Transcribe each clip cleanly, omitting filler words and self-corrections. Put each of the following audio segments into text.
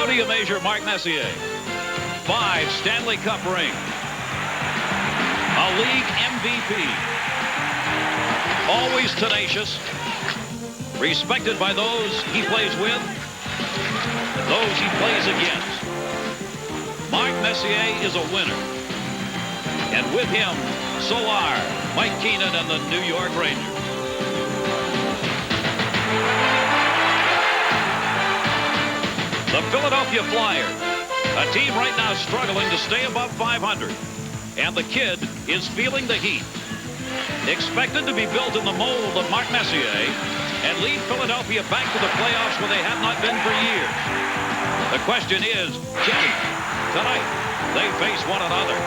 do you measure Mark Messier? 5 Stanley Cup rings. A league MVP. Always tenacious. Respected by those he plays with, those he plays against. Mark Messier is a winner. And with him, so are Mike Keenan and the New York Rangers. The Philadelphia Flyers, a team right now struggling to stay above 500. And the kid is feeling the heat. Expected to be built in the mold of Mark Messier and lead Philadelphia back to the playoffs where they have not been for years. The question is, can he? Tonight, they face one another.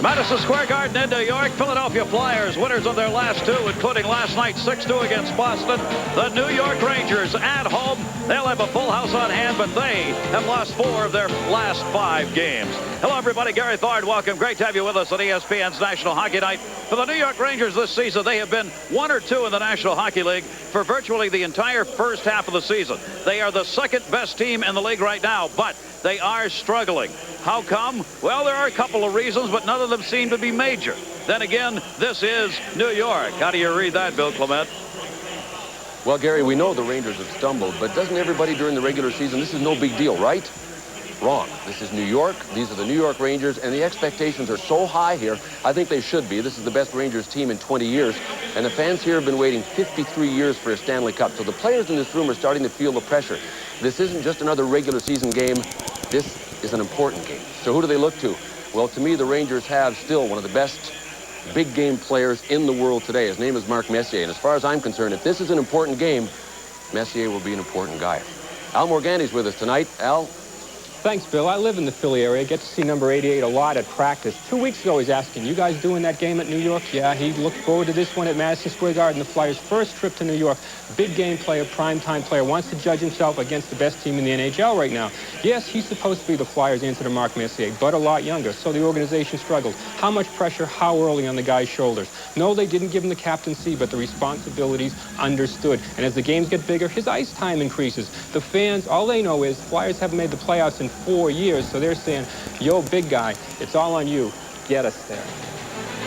Madison Square Garden in New York. Philadelphia Flyers winners of their last 2, including last night's 6-2 against Boston. The New York Rangers at home. They'll have a full house on hand, but they have lost 4 of their last 5 games. Hello, everybody. Gary Thorne, welcome. Great to have you with us on ESPN's National Hockey Night. For the New York Rangers this season, they have been 1 or 2 in the National Hockey League for virtually the entire first half of the season. They are the second best team in the league right now, but they are struggling. How come? Well, there are a couple of reasons, but none of them seem to be major. Then again, this is New York. How do you read that, Bill Clement? Well, Gary, we know the Rangers have stumbled, but doesn't everybody during the regular season, this is no big deal, right? Wrong. This is New York. These are the New York Rangers, and the expectations are so high here. I think they should be. This is the best Rangers team in 20 years, and the fans here have been waiting 53 years for a Stanley Cup. So the players in this room are starting to feel the pressure. This isn't just another regular season game. This is an important game. So who do they look to? Well, to me, the Rangers have still one of the best big game players in the world today. His name is Mark Messier, and as far as I'm concerned, if this is an important game, Messier will be an important guy. Al Morganti's with us tonight. Al? Thanks, Bill. I live in the Philly area. I get to see number 88 a lot at practice. 2 weeks ago, he's asking, you guys doing that game at New York? Yeah, he looked forward to this one at Madison Square Garden, the Flyers' first trip to New York. Big game player, primetime player, wants to judge himself against the best team in the NHL right now. Yes, he's supposed to be the Flyers' answer to Mark Messier, but a lot younger, so the organization struggles. How much pressure, how early on the guy's shoulders? No, they didn't give him the captaincy, but the responsibilities understood. And as the games get bigger, his ice time increases. The fans, all they know is Flyers haven't made the playoffs in 4 years, so they're saying, yo, big guy, it's all on you. Get us there.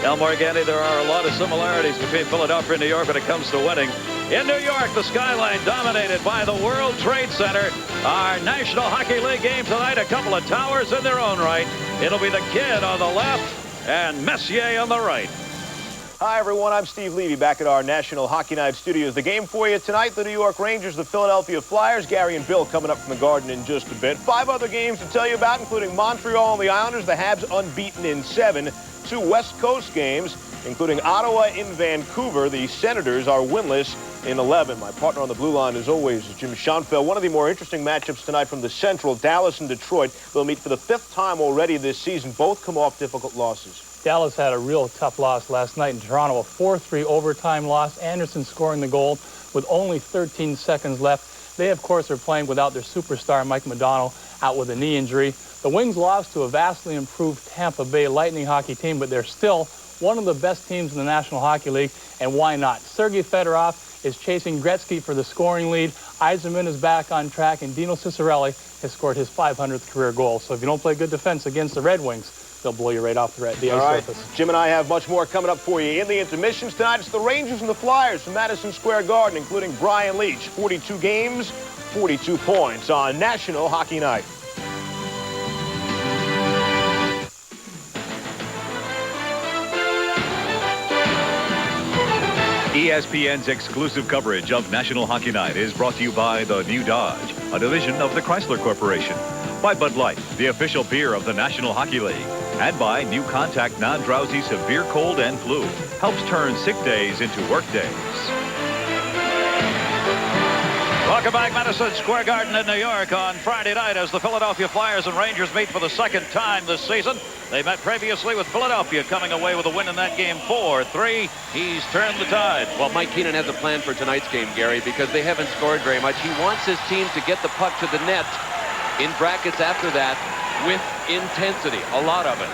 Al Morganti, there are a lot of similarities between Philadelphia and New York when it comes to winning. In New York, the skyline dominated by the World Trade Center. Our National Hockey League game tonight, a couple of towers in their own right. It'll be the kid on the left and Messier on the right. Hi, everyone. I'm Steve Levy back at our National Hockey Night studios. The game for you tonight, the New York Rangers, the Philadelphia Flyers. Gary and Bill coming up from the Garden in just a bit. 5 other games to tell you about, including Montreal and the Islanders. The Habs unbeaten in 7. 2 West Coast games, including Ottawa in Vancouver. The Senators are winless in 11. My partner on the blue line, as always, is Jim Schoenfeld. One of the more interesting matchups tonight from the Central, Dallas and Detroit. They'll meet for the 5th time already this season. Both come off difficult losses. Dallas had a real tough loss last night in Toronto, a 4-3 overtime loss. Anderson scoring the goal with only 13 seconds left. They, of course, are playing without their superstar, Mike Modano, out with a knee injury. The Wings lost to a vastly improved Tampa Bay Lightning hockey team, but they're still one of the best teams in the National Hockey League, and why not? Sergei Fedorov is chasing Gretzky for the scoring lead. Yzerman is back on track, and Dino Ciccarelli has scored his 500th career goal. So if you don't play good defense against the Red Wings, they'll blow you right off the ice surface. Jim and I have much more coming up for you in the intermissions tonight. It's the Rangers and the Flyers from Madison Square Garden, including Brian Leetch. 42 games, 42 points on National Hockey Night. ESPN's exclusive coverage of National Hockey Night is brought to you by the New Dodge, a division of the Chrysler Corporation, by Bud Light, the official beer of the National Hockey League, and by New Contact Non-Drowsy Severe Cold and Flu. Helps turn sick days into work days. Welcome back, Madison Square Garden in New York on Friday night as the Philadelphia Flyers and Rangers meet for the 2nd time this season. They met previously with Philadelphia coming away with a win in that game 4-3. He's turned the tide. Well, Mike Keenan has a plan for tonight's game, Gary, because they haven't scored very much. He wants his team to get the puck to the net, in brackets after that, with intensity, a lot of it.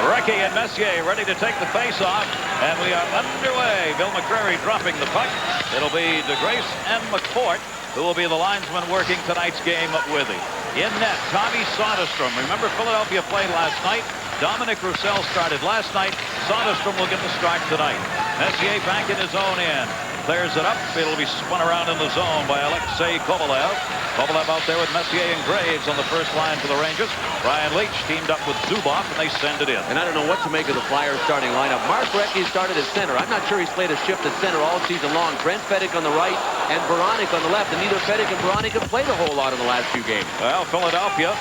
Recchi and Messier ready to take the face-off, and we are underway. Bill McCreary dropping the puck. It'll be DeGrace and McCourt who will be the linesmen working tonight's game with him. In net, Tommy Soderstrom. Remember, Philadelphia played last night. Dominic Roussel started last night. Soderstrom will get the start tonight. Messier back in his own end. Clears it up. It'll be spun around in the zone by Alexei Kovalev. Kovalev out there with Messier and Graves on the first line for the Rangers. Brian Leetch teamed up with Zubov, and they send it in. And I don't know what to make of the Flyers starting lineup. Mark Recchi started at center. I'm not sure he's played a shift at center all season long. Brent Fedek on the right and Beranek on the left. And neither Fedek and Beranek have played a whole lot in the last few games. Well, Philadelphia,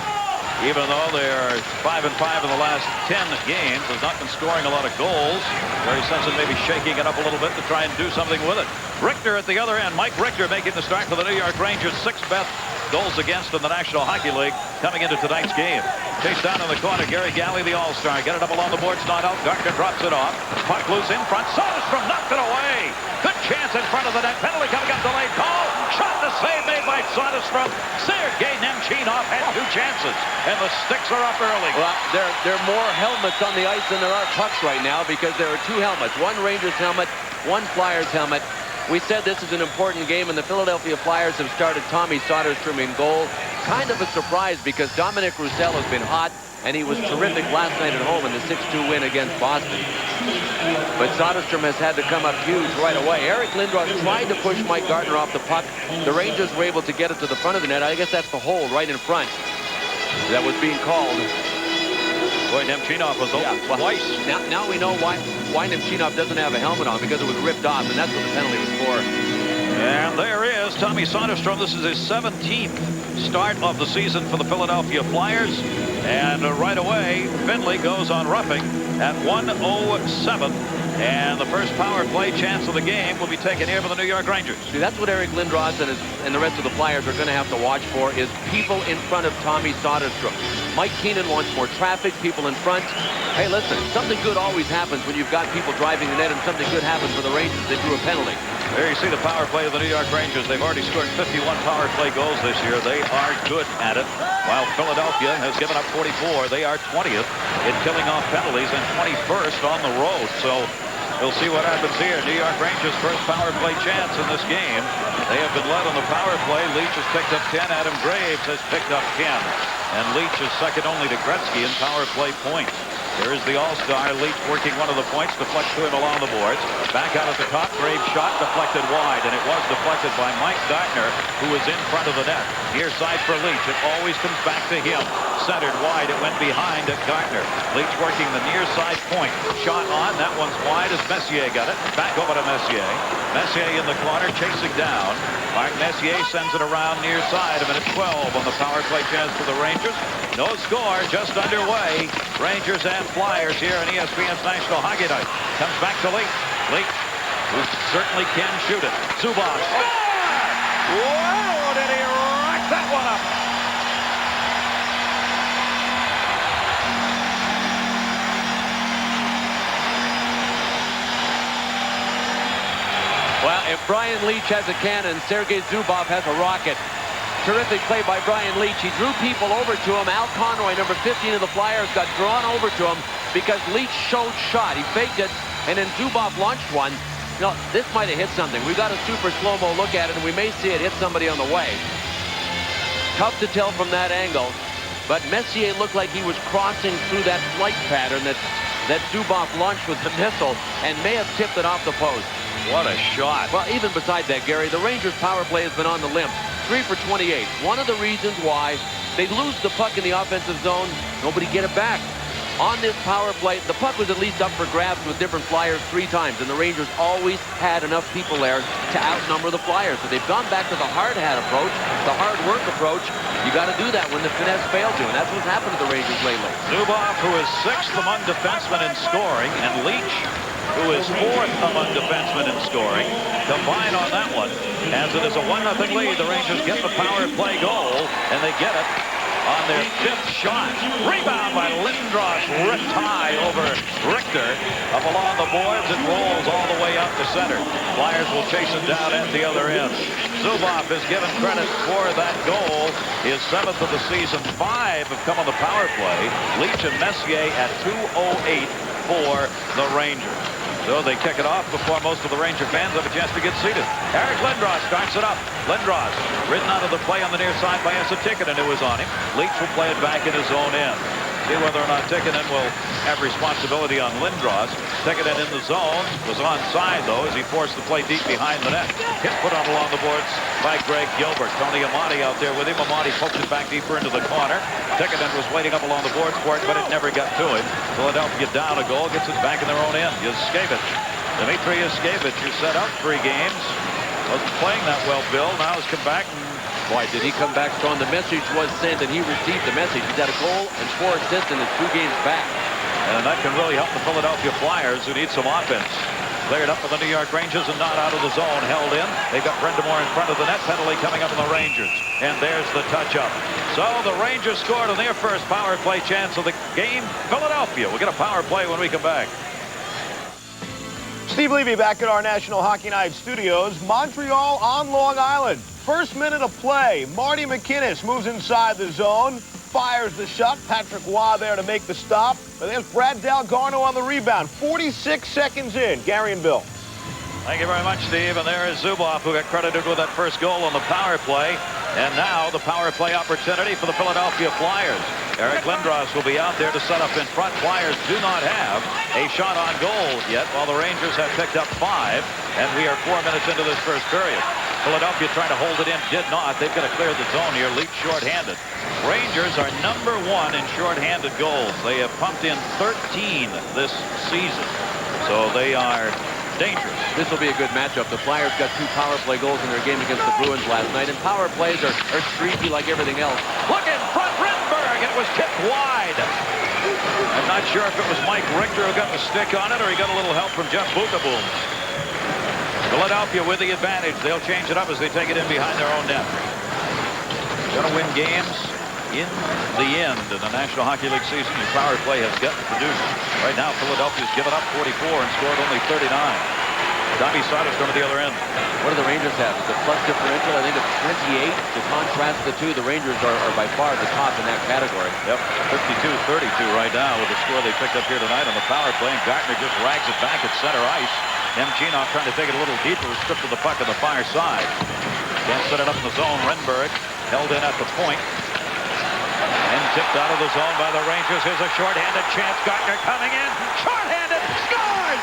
even though they're 5-5 in the last 10 games, has not been scoring a lot of goals. Gary Simpson maybe shaking it up a little bit to try and do something with it. Richter at the other end. Mike Richter making the start for the New York Rangers. 6th best goals against in the National Hockey League coming into tonight's game. Chased down in the corner. Gary Galley, the All-Star. Get it up along the boards, not out. Gartner drops it off. Puck loose in front. Soderstrom knocked it away. Good chance in front of the net. Penalty coming up. Delayed call. Shot, the save made by Soderstrom. Sergei Nemchinov had 2 chances, and the sticks are up early. Well, there are more helmets on the ice than there are pucks right now because there are 2 helmets. One Rangers helmet, one Flyers helmet. We said this is an important game, and the Philadelphia Flyers have started Tommy Soderstrom in goal. Kind of a surprise because Dominic Roussel has been hot, and he was terrific last night at home in the 6-2 win against Boston. But Soderstrom has had to come up huge right away. Eric Lindros tried to push Mike Gartner off the puck. The Rangers were able to get it to the front of the net. I guess that's the hold right in front that was being called. Boy, Nemchinov was open twice. Now we know why Nemchinov doesn't have a helmet on, because it was ripped off, and that's what the penalty was for. And there is Tommy Soderstrom. This is his 17th start of the season for the Philadelphia Flyers. And right away, Finley goes on roughing at 1:07. And the first power play chance of the game will be taken here for the New York Rangers. See, that's what Eric Lindros and the rest of the Flyers are going to have to watch for, is people in front of Tommy Soderstrom. Mike Keenan wants more traffic, people in front. Hey, listen, something good always happens when you've got people driving the net, and something good happens for the Rangers. They drew a penalty. There you see the power play of the New York Rangers. They've already scored 51 power play goals this year. They are good at it. While Philadelphia has given up 44, they are 20th in killing off penalties and 21st on the road. So we'll see what happens here. New York Rangers' first power play chance in this game. They have been led on the power play. Leetch has picked up 10. Adam Graves has picked up 10. And Leetch is second only to Gretzky in power play points. There is the All-Star. Leetch working one of the points, deflects to him along the boards. Back out at the top, Graves shot deflected wide, and it was deflected by Mike Gartner, who was in front of the net. Near side for Leetch. It always comes back to him. Centered wide, it went behind at Gartner. Leetch working the near side point. Shot on, that one's wide as Messier got it. Back over to Messier. Messier in the corner, chasing down. Mark Messier sends it around near side. A minute 12 on the power play chance for the Rangers. No score, just underway. Rangers and Flyers here on ESPN's National Hockey Night. Comes back to Leetch. Leetch, who certainly can shoot it. Zubov. Whoa, did he rack that one up? Well, if Brian Leetch has a cannon, Sergei Zubov has a rocket. Terrific play by Brian Leetch. He drew people over to him. Al Conroy, number 15 of the Flyers, got drawn over to him because Leetch showed shot. He faked it, and then Zubov launched one. You know, this might have hit something. We've got a super slow-mo look at it, and we may see it hit somebody on the way. Tough to tell from that angle, but Messier looked like he was crossing through that flight pattern that Zubov launched with the missile and may have tipped it off the post. What a shot. Well, even beside that, Gary, the Rangers' power play has been on the limp. 3 for 28. One of the reasons why they lose the puck in the offensive zone, nobody get it back. On this power play, the puck was at least up for grabs with different Flyers 3 times, and the Rangers always had enough people there to outnumber the Flyers. So they've gone back to the hard hat approach, the hard work approach. You got to do that when the finesse fails you, and that's what's happened to the Rangers lately. Zubov, who is 6th among defensemen in scoring, and Leetch, who is 4th among defensemen in scoring, combine on that one. As it is a 1-0 lead, the Rangers get the power play goal, and they get it on their 5th shot. Rebound by Lindros, ripped high over Richter. Up along the boards, it rolls all the way up to center. Flyers will chase it down at the other end. Zubov is given credit for that goal. His 7th of the season. 5 have come on the power play. Leach and Messier at 2:08 for the Rangers. So they kick it off before most of the Ranger fans have a chance to get seated. Eric Lindros starts it up. Lindros ridden out of the play on the near side by Esa Tikkanen, who was on him. Leach will play it back in his own end. See whether or not Tikkanen will have responsibility on Lindros. Tikkanen in the zone. Was onside, though, as he forced the play deep behind the net. Hit put on along the boards by Greg Gilbert. Tony Amati out there with him. Amati poked it back deeper into the corner. Tikkanen was waiting up along the boards for it, but it never got to him. Philadelphia down a goal, gets it back in their own end. Yuskevich. Dmitry Yuskevich, who set out 3 games. Wasn't playing that well, Bill. Now has come back. Boy, did he come back strong. The message was sent, and he received the message. He's got a goal and 4 assists in his 2 games back. And that can really help the Philadelphia Flyers, who need some offense. Cleared up for the New York Rangers and not out of the zone. Held in. They've got Brind'Amour in front of the net. Penalty coming up on the Rangers. And there's the touch-up. So the Rangers scored on their first power play chance of the game. Philadelphia will get a power play when we come back. Steve Levy back at our National Hockey Night studios. Montreal on Long Island. First minute of play. Marty McInnis moves inside the zone. Fires the shot. Patrick Waugh there to make the stop. But there's Brad Dalgarno on the rebound. 46 seconds in. Gary and Bill. Thank you very much, Steve. And there is Zubov, who got credited with that first goal on the power play. And now the power play opportunity for the Philadelphia Flyers. Eric Lindros will be out there to set up in front. Flyers do not have a shot on goal yet, while the Rangers have picked up 5. And we are 4 minutes into this first period. Philadelphia trying to hold it in, did not. They've got to clear the zone here. Leach shorthanded. Rangers are number 1 in shorthanded goals. They have pumped in 13 this season. So they are dangerous. This will be a good matchup. The Flyers got 2 power play goals in their game against the Bruins last night, and power plays are streaky like everything else. Look in front, Renberg. It was tipped wide. I'm not sure if it was Mike Richter who got the stick on it or he got a little help from Jeff Bukaboom. Philadelphia with the advantage. They'll change it up as they take it in behind their own net. Going to win games in the end of the National Hockey League season. Your power play has got to produce. Right now, Philadelphia's given up 44 and scored only 39. Tommy Sotter's going to the other end. What do the Rangers have? The plus differential, I think, of 28. To contrast the two, the Rangers are by far the top in that category. Yep, 52-32 right now with the score they picked up here tonight on the power play. And Gartner just rags it back at center ice. Nemchinov trying to take it a little deeper, was stripped of the puck on the far side. Can't set it up in the zone. Renberg held in at the point. And tipped out of the zone by the Rangers. Here's a shorthanded chance. Gartner coming in. Shorthanded. Scores!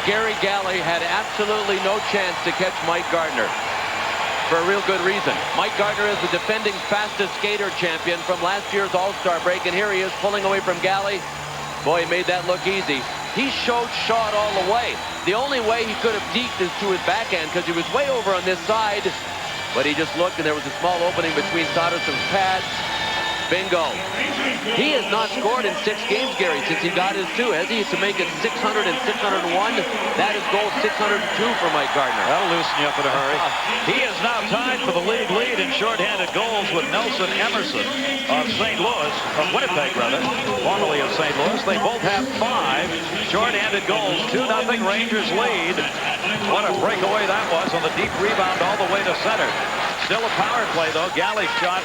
Gary Galley had absolutely no chance to catch Mike Gartner. For a real good reason. Mike Gartner is the defending fastest skater champion from last year's All-Star break, and here he is pulling away from Galley. Boy, he made that look easy. He showed shot all the way. The only way he could have deked is to his backhand because he was way over on this side. But he just looked, and there was a small opening between Soderstrom's pads. Bingo. He has not scored in 6 games, Gary, since he got his 2, has he? To make it 600 and 601. That is goal 602 for Mike Gartner. That'll loosen you up in a hurry. He is now tied for the league lead in shorthanded goals with Nelson Emerson of St. Louis, of Winnipeg, rather, formerly of St. Louis. They both have 5 shorthanded goals. 2-0 Rangers lead. What a breakaway that was on the deep rebound all the way to center. Still a power play, though. Galley's shot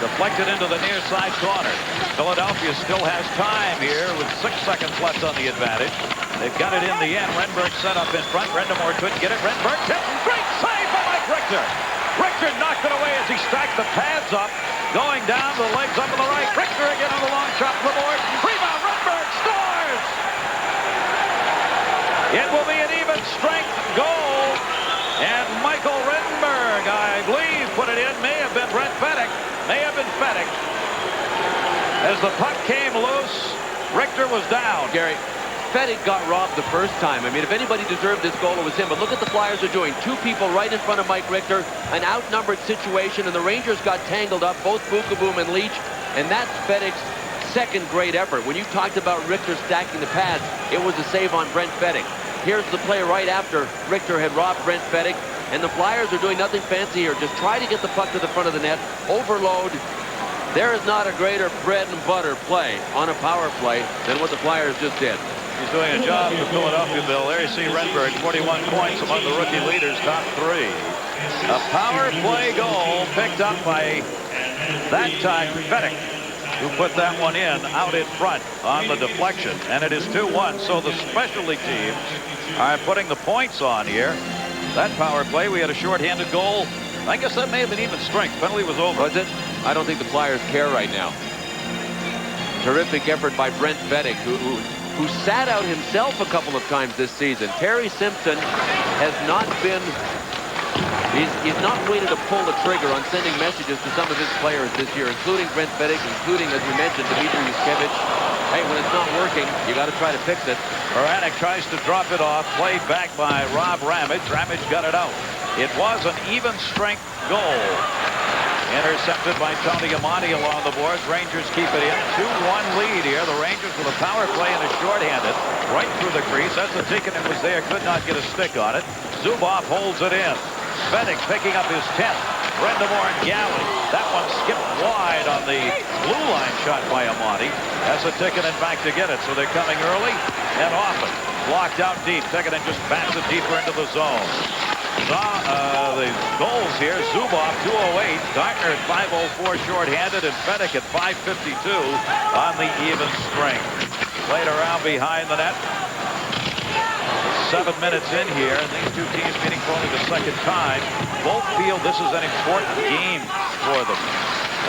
deflected into the near side corner. Philadelphia still has time here with 6 seconds left on the advantage. They've got it in the end. Renberg set up in front. Brind'Amour couldn't get it. Renberg tipped. Great save by Mike Richter. Richter knocked it away as he stacked the pads up. Going down, the legs up on the right. Richter again on the long shot from the board. Rebound. Renberg scores. It will be an even strength goal. And Michael Renberg, I believe, put it in. May have been Brent Fedek. May have been Fedek. As the puck came loose, Richter was down. Gary, Fedek got robbed the first time. I mean, if anybody deserved this goal, it was him. But look at the Flyers are doing. 2 people right in front of Mike Richter. An outnumbered situation, and the Rangers got tangled up, both Bukaboom and Leach. And that's Fedek's second great effort. When you talked about Richter stacking the pads, it was a save on Brent Fedek. Here's the play right after Richter had robbed Brent Fedek. And the Flyers are doing nothing fancy here. Just try to get the puck to the front of the net. Overload. There is not a greater bread and butter play on a power play than what the Flyers just did. He's doing a job for Philadelphia, Bill. There you see Renberg, 41 points among the rookie leaders, top 3. A power play goal picked up by, that time, Fedek, who put that one out in front on the deflection. And it is 2-1, so the specialty teams are putting the points on here. That power play, we had a shorthanded goal. I guess that may have been even strength. Penalty was over. Was it? I don't think the Flyers care right now. Terrific effort by Brent Fedek, who sat out himself a couple of times this season. Terry Simpson has not been... He's not waited to pull the trigger on sending messages to some of his players this year, including Brent Fedek, including, as we mentioned, Dmitry Yushkevich. Hey, when it's not working, you got to try to fix it. Hranek tries to drop it off. Played back by Rob Ramage. Ramage got it out. It was an even strength goal. Intercepted by Tony Amonte along the boards. Rangers keep it in. 2-1 lead here. The Rangers with a power play and a shorthanded. Right through the crease. That's the ticket that was there. Could not get a stick on it. Zubov holds it in. Fedek picking up his 10th. Brind'Amour and Galley. That one skipped wide on the blue line shot by Amonte. Has a ticket in back to get it. So they're coming early and often. Blocked out deep. Ticket and just bats it deeper into the zone. The goals here. Zubov 208. Gartner at 504 shorthanded. And Fedek at 552 on the even strength. Played around behind the net. 7 minutes in here, and these two teams meeting for only the second time. Both feel this is an important game for them.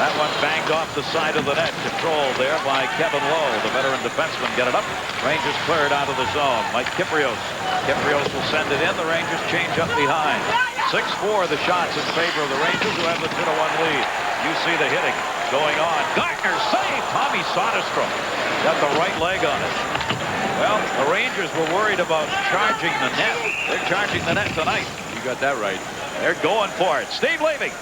That one banged off the side of the net. Controlled there by Kevin Lowe. The veteran defenseman get it up. Rangers cleared out of the zone. Mike Kypreos. Kypreos will send it in. The Rangers change up behind. 6-4 the shots in favor of the Rangers, who have the 2-1 lead. You see the hitting going on. Gartner saved. Tommy Soderstrom got the right leg on it. Well, the Rangers were worried about charging the net. They're charging the net tonight. You got that right. They're going for it. Steve Levy.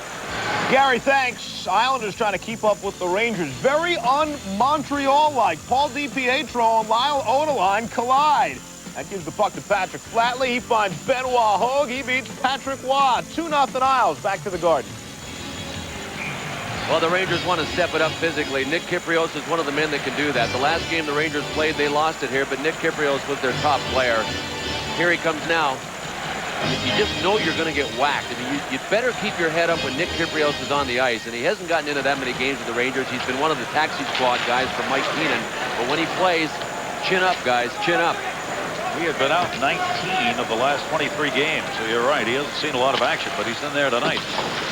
Gary, thanks. Islanders trying to keep up with the Rangers. Very un-Montreal-like. Paul DiPietro and Lyle Oedeline collide. That gives the puck to Patrick Flatley. He finds Benoit Hogue. He beats Patrick Waugh. 2-0 Isles. Back to the Garden. Well, the Rangers want to step it up physically. Nick Kypreos is one of the men that can do that. The last game the Rangers played, they lost it here, but Nick Kypreos was their top player. Here he comes now. I mean, you just know you're going to get whacked. I mean, you'd better keep your head up when Nick Kypreos is on the ice, and he hasn't gotten into that many games with the Rangers. He's been one of the taxi squad guys for Mike Keenan, but when he plays, chin up, guys, chin up. He had been out 19 of the last 23 games, so you're right. He hasn't seen a lot of action, but he's in there tonight.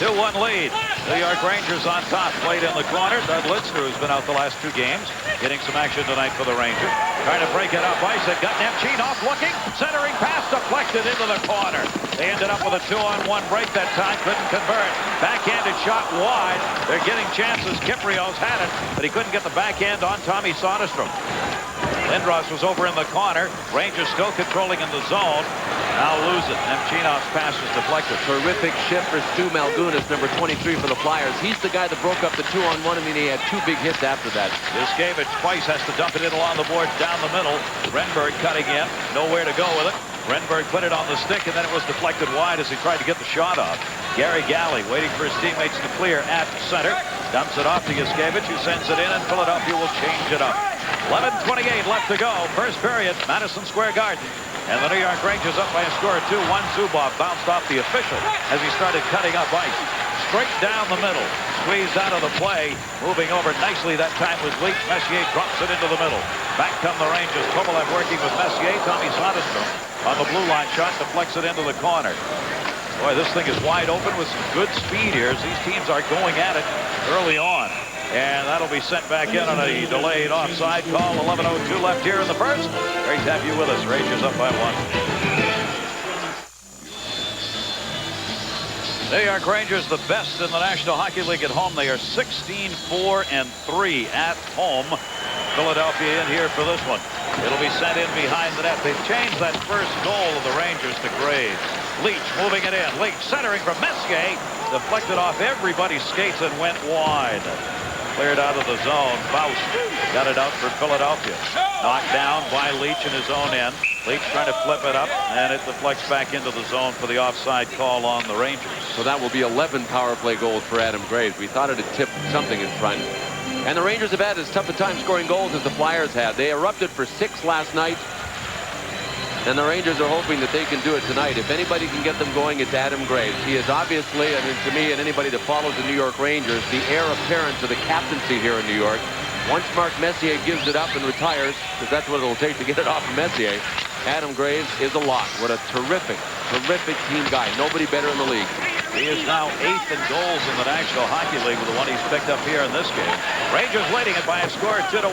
2-1 lead. New York Rangers on top. Played in the corner. Doug Lidster, who's been out the last 2 games, getting some action tonight for the Rangers. Trying to break it up. Ice. Got Nemchinov looking. Centering pass deflected into the corner. They ended up with a 2-on-1 break that time. Couldn't convert. Backhanded shot wide. They're getting chances. Kypreos had it, but he couldn't get the backhand on Tommy Soderstrom. Lindros was over in the corner. Rangers still controlling in the zone. Now lose it. Nemchinov's pass was deflected. Terrific shift for Stu Malgunas, number 23 for the Flyers. He's the guy that broke up the 2-on-1, and then he had 2 big hits after that. Yushkevich twice has to dump it in along the boards down the middle. Renberg cutting in. Nowhere to go with it. Renberg put it on the stick, and then it was deflected wide as he tried to get the shot off. Gary Galley waiting for his teammates to clear at center. Dumps it off to Yushkevich, who sends it in, and Philadelphia will change it up. 11:28 left to go. First period, Madison Square Garden. And the New York Rangers up by a score of 2-1. Zubov bounced off the official as he started cutting up ice. Straight down the middle. Squeezed out of the play. Moving over nicely that time was Leach. Messier drops it into the middle. Back come the Rangers. Kovalev working with Messier. Tommy Soderstrom on the blue line shot. Deflects it into the corner. Boy, this thing is wide open with some good speed here as these teams are going at it early on. And that'll be sent back in on a delayed offside call. 11:02 left here in the first. Great to have you with us. Rangers up by 1. New York Rangers, the best in the National Hockey League at home. They are 16-4-3 at home. Philadelphia in here for this one. It'll be sent in behind the net. They've changed that first goal of the Rangers to Graves. Leach moving it in. Leach centering from Messier. Deflected off everybody's skates and went wide. Cleared out of the zone. Faust got it out for Philadelphia. Knocked down by Leach in his own end. Leach trying to flip it up, and it deflects back into the zone for the offside call on the Rangers. So that will be 11 power play goals for Adam Graves. We thought it had tipped something in front. And the Rangers have had as tough a time scoring goals as the Flyers had. They erupted for 6 last night. And the Rangers are hoping that they can do it tonight. If anybody can get them going, it's Adam Graves. He is obviously, I mean, to me and anybody that follows the New York Rangers, the heir apparent to the captaincy here in New York. Once Mark Messier gives it up and retires, because that's what it'll take to get it off of Messier, Adam Graves is a lock. What a terrific, terrific team guy. Nobody better in the league. He is now 8th in goals in the National Hockey League with the one he's picked up here in this game. Rangers leading it by a score of 2-1.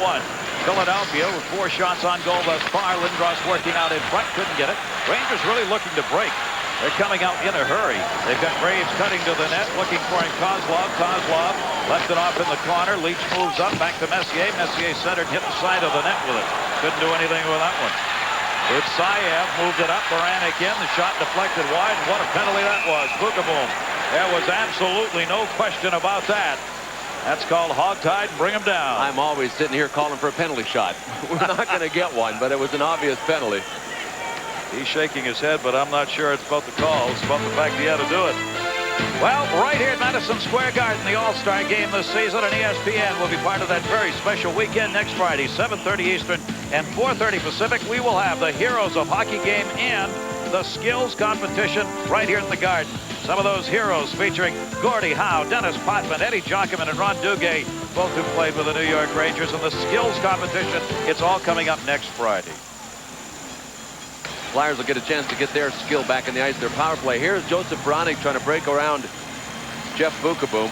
Philadelphia with 4 shots on goal thus far. Lindros working out in front, couldn't get it. Rangers really looking to break. They're coming out in a hurry. They've got Graves cutting to the net, looking for him. Kozlov left it off in the corner. Leach moves up, back to Messier. Messier centered, hit the side of the net with it. Couldn't do anything with that one. Utsayev moved it up. Baranek in. The shot deflected wide. And what a penalty that was. Bukaboom. There was absolutely no question about that. That's called hogtied and bring him down. I'm always sitting here calling for a penalty shot. We're not going to get one, but it was an obvious penalty. He's shaking his head, but I'm not sure it's about the call. It's about the fact he had to do it. Well, right here at Madison Square Garden, the All-Star Game this season, and ESPN will be part of that very special weekend next Friday, 7:30 Eastern and 4:30 Pacific. We will have the Heroes of Hockey game and the skills competition right here in the Garden. Some of those heroes featuring Gordie Howe, Dennis Potvin, Eddie Jockman, and Ron Duguay, both who played with the New York Rangers. And the skills competition, it's all coming up next Friday. Flyers will get a chance to get their skill back in the ice, their power play. Here's Joseph Baranek trying to break around Jeff Bukaboom,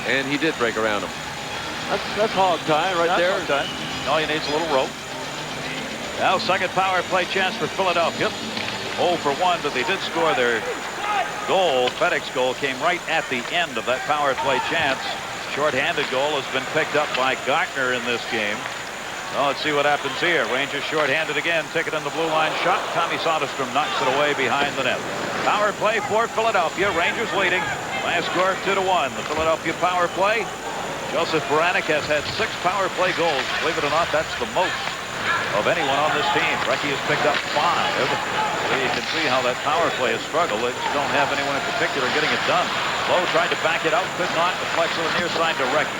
and he did break around him. That's hog tie right there. Hog tie. All he needs a little rope. Now second power play chance for Philadelphia. 0 for 1, but they did score their goal. FedEx goal came right at the end of that power play chance. Short-handed goal has been picked up by Gartner in this game. Well, let's see what happens here. Rangers short-handed again. Ticket in the blue line shot. Tommy Soderstrom knocks it away behind the net. Power play for Philadelphia. Rangers leading by a score of 2-1. The Philadelphia power play. Joseph Baranek has had 6 power play goals. Believe it or not, that's the most of anyone on this team. Recchi has picked up 5. You can see how that power play has struggled. They just don't have anyone in particular getting it done. Lowe tried to back it out, could not. Deflects to the near side to Recchi.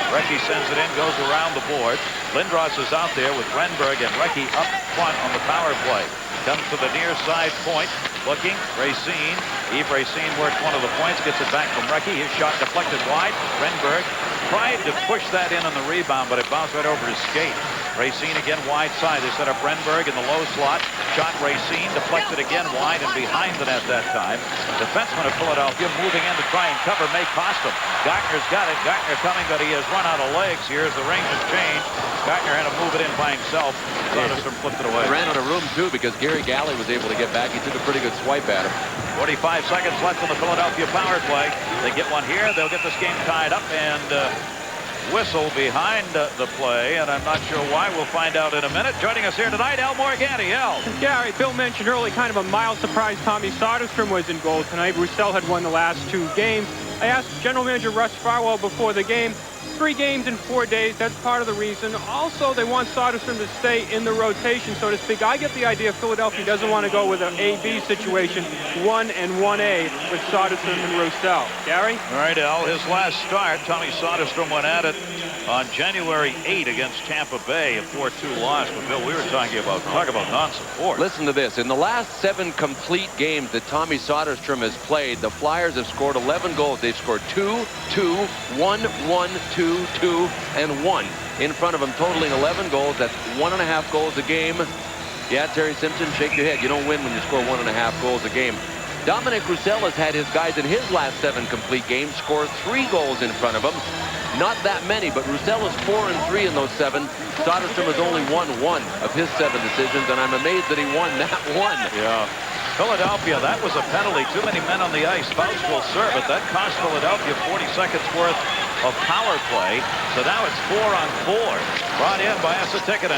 Recchi sends it in, goes around the board. Lindros is out there with Renberg and Recchi up front on the power play. Comes to the near side point, looking. Racine. Yves Racine works one of the points, gets it back from Recchi. His shot deflected wide. Renberg tried to push that in on the rebound, but it bounced right over his skate. Racine again wide side. They set up Renberg in the low slot. Shot Racine, deflected again wide and behind the net that time. Defenseman of Philadelphia moving in to try and cover may cost him. Gartner's got it. Gartner coming, but he has run out of legs here as the Rangers change. Gartner had to move it in by himself. Soderstrom flipped it away. He ran out of room, too, because Gary Galley was able to get back. He took a pretty good swipe at him. 45 seconds left on the Philadelphia power play. They get one here. They'll get this game tied up and whistle behind the play, and I'm not sure why. We'll find out in a minute. Joining us here tonight, Al Morganti. Al. Gary, Bill mentioned early kind of a mild surprise. Tommy Soderstrom was in goal tonight. Roussel had won the last 2 games. I asked General Manager Russ Farwell before the game, 3 games in 4 days. That's part of the reason. Also, they want Soderstrom to stay in the rotation, so to speak. I get the idea Philadelphia doesn't want to go with an A-B situation, 1 and 1A with Soderstrom and Roussel. Gary? All right, Al. His last start, Tommy Soderstrom went at it on January 8 against Tampa Bay, a 4-2 loss. But, Bill, we were talking about, talk about non-support. Listen to this. In the last 7 complete games that Tommy Soderstrom has played, the Flyers have scored 11 goals. They've scored 2, 2, 1, 1, 2, 2, and 1 in front of him, totaling 11 goals. That's 1.5 goals a game. Yeah, Terry Simpson, shake your head. You don't win when you score 1.5 goals a game. Dominic Roussel has had his guys in his last 7 complete games score 3 goals in front of him. Not that many, but Roussel is 4 and 3 in those 7. Soderstrom has only won 1 of his 7 decisions, and I'm amazed that he won that one. Yeah. Philadelphia, that was a penalty. Too many men on the ice. Faust will serve it. That cost Philadelphia 40 seconds worth of power play. So now it's 4 on 4. Brought in by Tikkanen.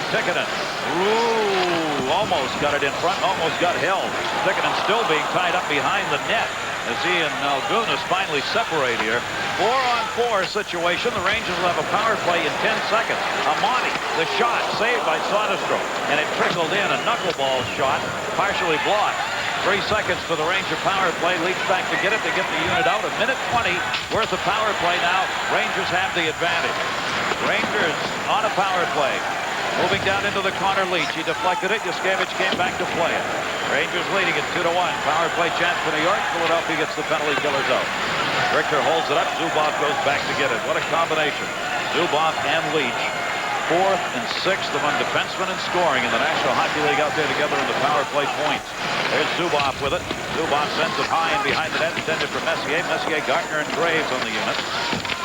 Ooh, almost got it in front. Almost got held. Tikkanen still being tied up behind the net. as he and Malgunas finally separate here. 4-on-4 situation. The Rangers will have a power play in 10 seconds. Amani, the shot, saved by Soderstrom. And it trickled in, a knuckleball shot, partially blocked. 3 seconds for the Ranger power play. Leach back to get it, to get the unit out. 1:20 worth of power play now. Rangers have the advantage. Rangers on a power play. Moving down into the corner, Leach. He deflected it. Yuskevich came back to play it. Rangers leading it 2-1. Power play chance for New York. Philadelphia gets the penalty killers out. Richter holds it up. Zubov goes back to get it. What a combination. Zubov and Leach. 4th and 6th among defensemen in scoring in the National Hockey League out there together in the power play points. There's Zubov with it. Zubov sends it high and behind the net, intended for Messier. Messier, Gartner, and Graves on the unit.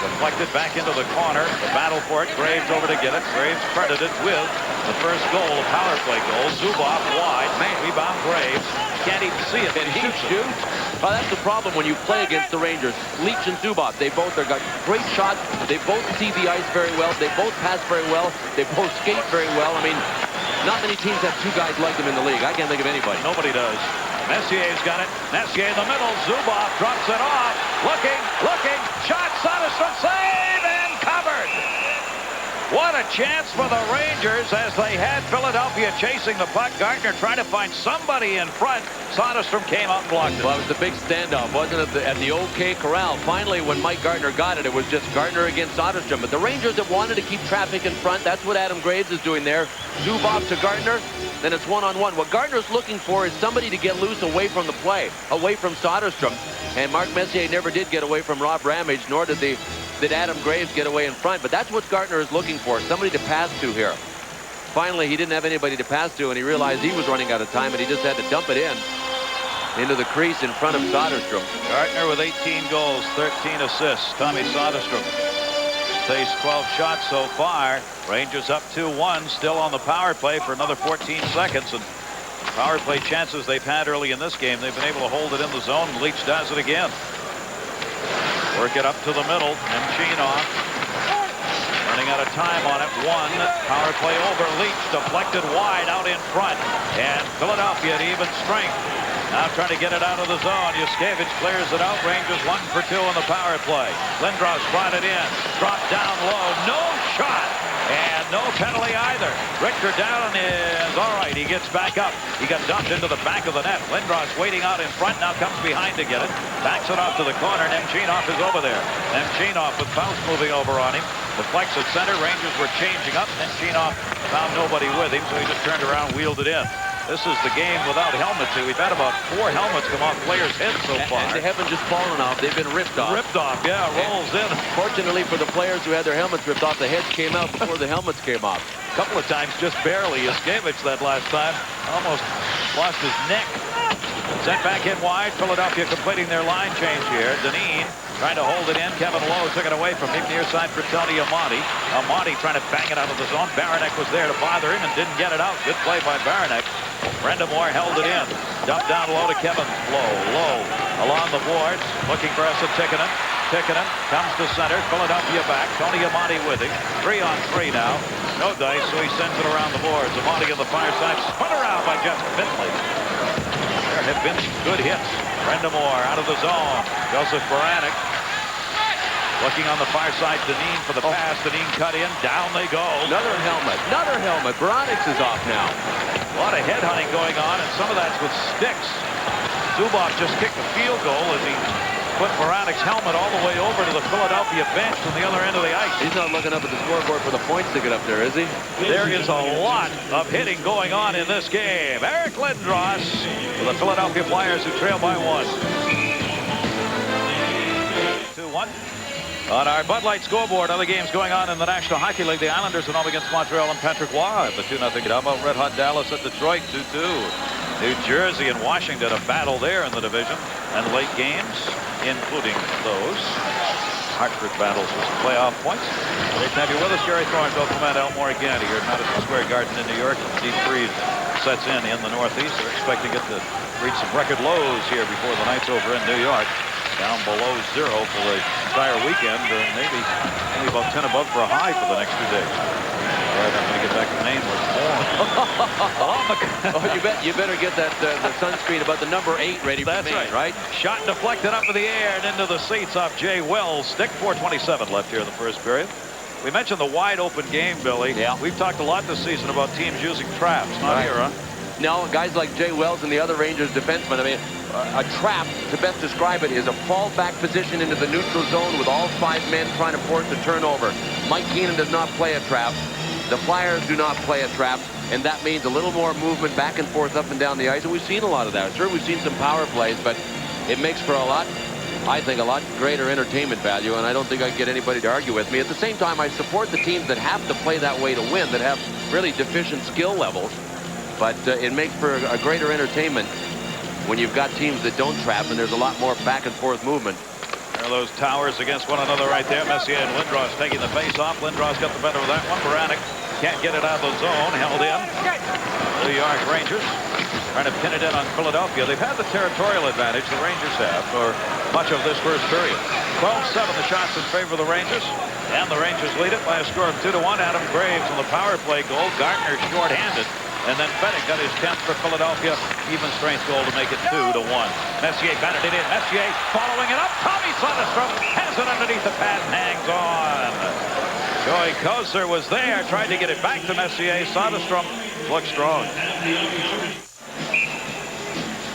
Deflected back into the corner. The battle for it. Graves over to get it. Graves credited with the first goal, a power play goal. Zubov wide. Rebound Graves. Can't even see it. Did he shoot? Well, that's the problem when you play against the Rangers. Leach and Zubov, they both have got great shots. They both see the ice very well. They both pass very well. They both skate very well. I mean, not many teams have 2 guys like them in the league. I can't think of anybody. Nobody does. Messier's got it. Messier in the middle. Zubov drops it off. Looking. Shot. Soderstrom save and covered. What a chance for the Rangers as they had Philadelphia chasing the puck. Gartner trying to find somebody in front. Soderstrom came out and blocked it. Well, it was the big standoff, wasn't it, at the OK Corral? Finally, when Mike Gartner got it, it was just Gartner against Soderstrom. But the Rangers have wanted to keep traffic in front. That's what Adam Graves is doing there. Zubov to Gartner. Then it's 1-on-1. What Gardner's looking for is somebody to get loose away from the play, away from Soderstrom. And Mark Messier never did get away from Rob Ramage, nor did Adam Graves get away in front. But that's what Gartner is looking for, somebody to pass to here. Finally, he didn't have anybody to pass to, and he realized he was running out of time, and he just had to dump it into the crease in front of Soderstrom. Gartner with 18 goals, 13 assists. Tommy Soderstrom faced 12 shots so far. Rangers up 2-1, still on the power play for another 14 seconds. And power play chances they've had early in this game, they've been able to hold it in the zone. Leach does it again. Work it up to the middle. Nemchinov running out of time on it. 1 power play over. Leach deflected wide out in front. And Philadelphia at even strength. Now trying to get it out of the zone. Yuskevich clears it out. Rangers 1 for 2 on the power play. Lindros brought it in. Dropped down low. No shot. And no penalty either. Richter down is all right. He gets back up. He got dumped into the back of the net. Lindros waiting out in front. Now comes behind to get it. Backs it off to the corner. Nemchinov is over there. Nemchinov with Faust moving over on him. Deflects at center. Rangers were changing up. Nemchinov found nobody with him, so he just turned around, wheeled it in. This is the game without helmets. We've had about 4 helmets come off players' heads so far. And they haven't just fallen off. They've been ripped off. Ripped off, yeah. Rolls in. Fortunately for the players who had their helmets ripped off, the heads came out before the helmets came off. A couple of times just barely. Yuskevich that last time almost lost his neck. Sent back in wide. Philadelphia completing their line change here. Dineen trying to hold it in. Kevin Lowe took it away from him. Near side for Tony Amati. Amati trying to bang it out of the zone. Baranek was there to bother him and didn't get it out. Good play by Baranek. Brendamore held it in. Dumped down low to Kevin Lowe. Along the boards. Looking for Esa Tikkanen. Tikkanen comes to center. Philadelphia back. Tony Amati with him. 3-on-3 now. No dice, so he sends it around the boards. Amati on the far side. Spun around by Jeff Bentley. There have been some good hits. Brendamore out of the zone. Joseph Baranek. Looking on the far side, Dineen for the pass. Dineen cut in. Down they go. Another helmet. Baranix is off now. A lot of headhunting going on, and some of that's with sticks. Zubov just kicked a field goal as he put Baranek's helmet all the way over to the Philadelphia bench from the other end of the ice. He's not looking up at the scoreboard for the points to get up there, is he? There is a lot of hitting going on in this game. Eric Lindros for the Philadelphia Flyers, who trail by 1. 2-1. On our Bud Light scoreboard, other games going on in the National Hockey League. The Islanders are home against Montreal and Patrick Roy. The 2-0 get up. Red Hot Dallas at Detroit, 2-2. New Jersey and Washington, a battle there in the division. And late games, including those. Hartford battles for some playoff points. Great to have you with us, Gary Thorne, Bill Clement, Elmore again here at Madison Square Garden in New York. Deep freeze sets in the Northeast. They're expecting it to reach some record lows here before the night's over in New York. Down below 0 for the entire weekend, maybe only about 10 above for a high for the next 2 days. All right, I'm going to get back to Maine with more. on the... Oh, you better get that the sunscreen about the number 8 ready for That's me, right. Shot deflected up in the air and into the seats off Jay Wells' stick. 4:27 left here in the first period. We mentioned the wide open game, Billy. Yeah. We've talked a lot this season about teams using traps. Not here, huh? No, guys like Jay Wells and the other Rangers defensemen, I mean, a trap, to best describe it, is a fallback position into the neutral zone with all 5 men trying to force a turnover. Mike Keenan does not play a trap. The Flyers do not play a trap, and that means a little more movement back and forth up and down the ice, and we've seen a lot of that. Sure, we've seen some power plays, but it makes for I think, a lot greater entertainment value, and I don't think I can get anybody to argue with me. At the same time, I support the teams that have to play that way to win, that have really deficient skill levels. But it makes for a greater entertainment when you've got teams that don't trap and there's a lot more back and forth movement. There are those towers against one another right there. Messier and Lindros taking the face off. Lindros got the better of that one. Baranek can't get it out of the zone. Held in. New York Rangers trying to pin it in on Philadelphia. They've had the territorial advantage, the Rangers have, for much of this first period. 12-7 the shots in favor of the Rangers. And the Rangers lead it by a score of 2-1. Adam Graves on the power play goal. Gardner short-handed. And then Fennick got his 10th for Philadelphia. Even strength goal to make it 2-1. Messier batted it in. Messier following it up. Tommy Soderstrom has it underneath the pad and hangs on. Joey Kocur was there. Tried to get it back to Messier. Soderstrom looks strong.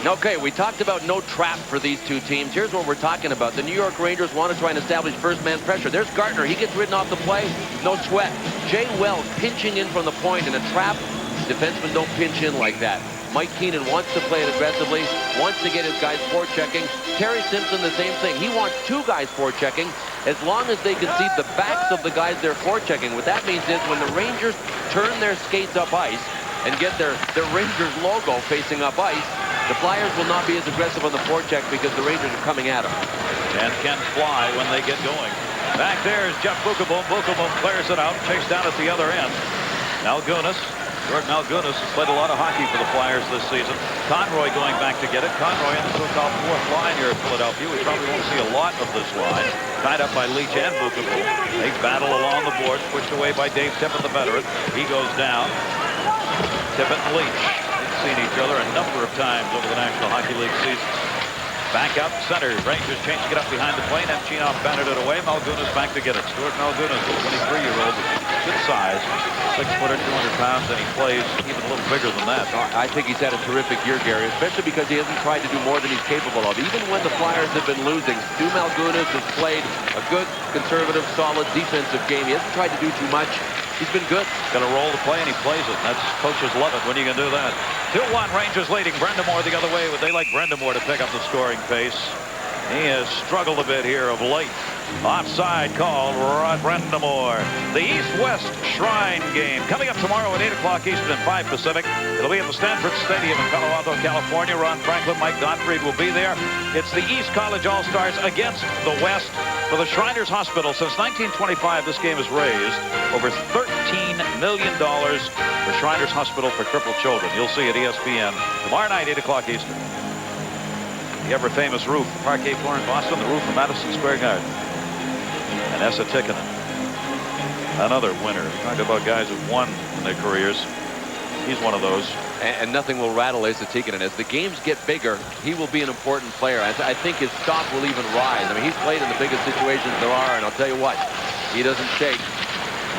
Okay, we talked about no trap for these two teams. Here's what we're talking about. The New York Rangers want to try and establish first-man pressure. There's Gardner. He gets ridden off the play. No sweat. Jay Wells pinching in from the point in a trap. Defensemen don't pinch in like that. Mike Keenan wants to play it aggressively, wants to get his guys forechecking. Terry Simpson, the same thing. He wants 2 guys forechecking as long as they can see the backs of the guys they're forechecking. What that means is when the Rangers turn their skates up ice and get their Rangers logo facing up ice, the Flyers will not be as aggressive on the forecheck because the Rangers are coming at them. And can fly when they get going. Back there is Jeff Bukaboom. Bukaboom clears it out, chased down at the other end. Malgunas. Jordan Malgunas has played a lot of hockey for the Flyers this season. Conroy going back to get it. Conroy in the so-called 4th line here at Philadelphia. We probably won't see a lot of this line. Tied up by Leach and Bukaboom. They battle along the boards, pushed away by Dave Tippett, the veteran. He goes down. Tippett and Leach. They've seen each other a number of times over the National Hockey League season. Back out center. Rangers changing it up behind the plane. Nemchinov batted it away. Malgunas back to get it. Stuart Malgunas, a 23-year-old with good size. 6-footer, 200 pounds, and he plays even a little bigger than that. I think he's had a terrific year, Gary, especially because he hasn't tried to do more than he's capable of. Even when the Flyers have been losing, Stu Malgunas has played a good, conservative, solid defensive game. He hasn't tried to do too much. He's been good. Got a role to play, and he plays it. That's coaches love it when you can do that. 2-1 Rangers leading. Brendamore the other way, but they like Brendamore to pick up the scoring pace. He has struggled a bit here of late. Offside call, Rod Brendamore. The East-West Shrine game coming up tomorrow at 8 o'clock Eastern and 5 Pacific. It'll be at the Stanford Stadium in Palo Alto, California. Ron Franklin, Mike Gottfried will be there. It's the East College All-Stars against the West for the Shriners Hospital. Since 1925, this game has raised over $13 million for Shriners Hospital for crippled children. You'll see it ESPN tomorrow night, 8 o'clock Eastern. The ever-famous roof, Parquet floor in Boston, the roof of Madison Square Garden. And Esa Tikkanen, another winner. We talk about guys who've won in their careers. He's one of those. And nothing will rattle Esa Tikkanen. As the games get bigger, he will be an important player. I think his stock will even rise. I mean, he's played in the biggest situations there are, and I'll tell you what, he doesn't shake.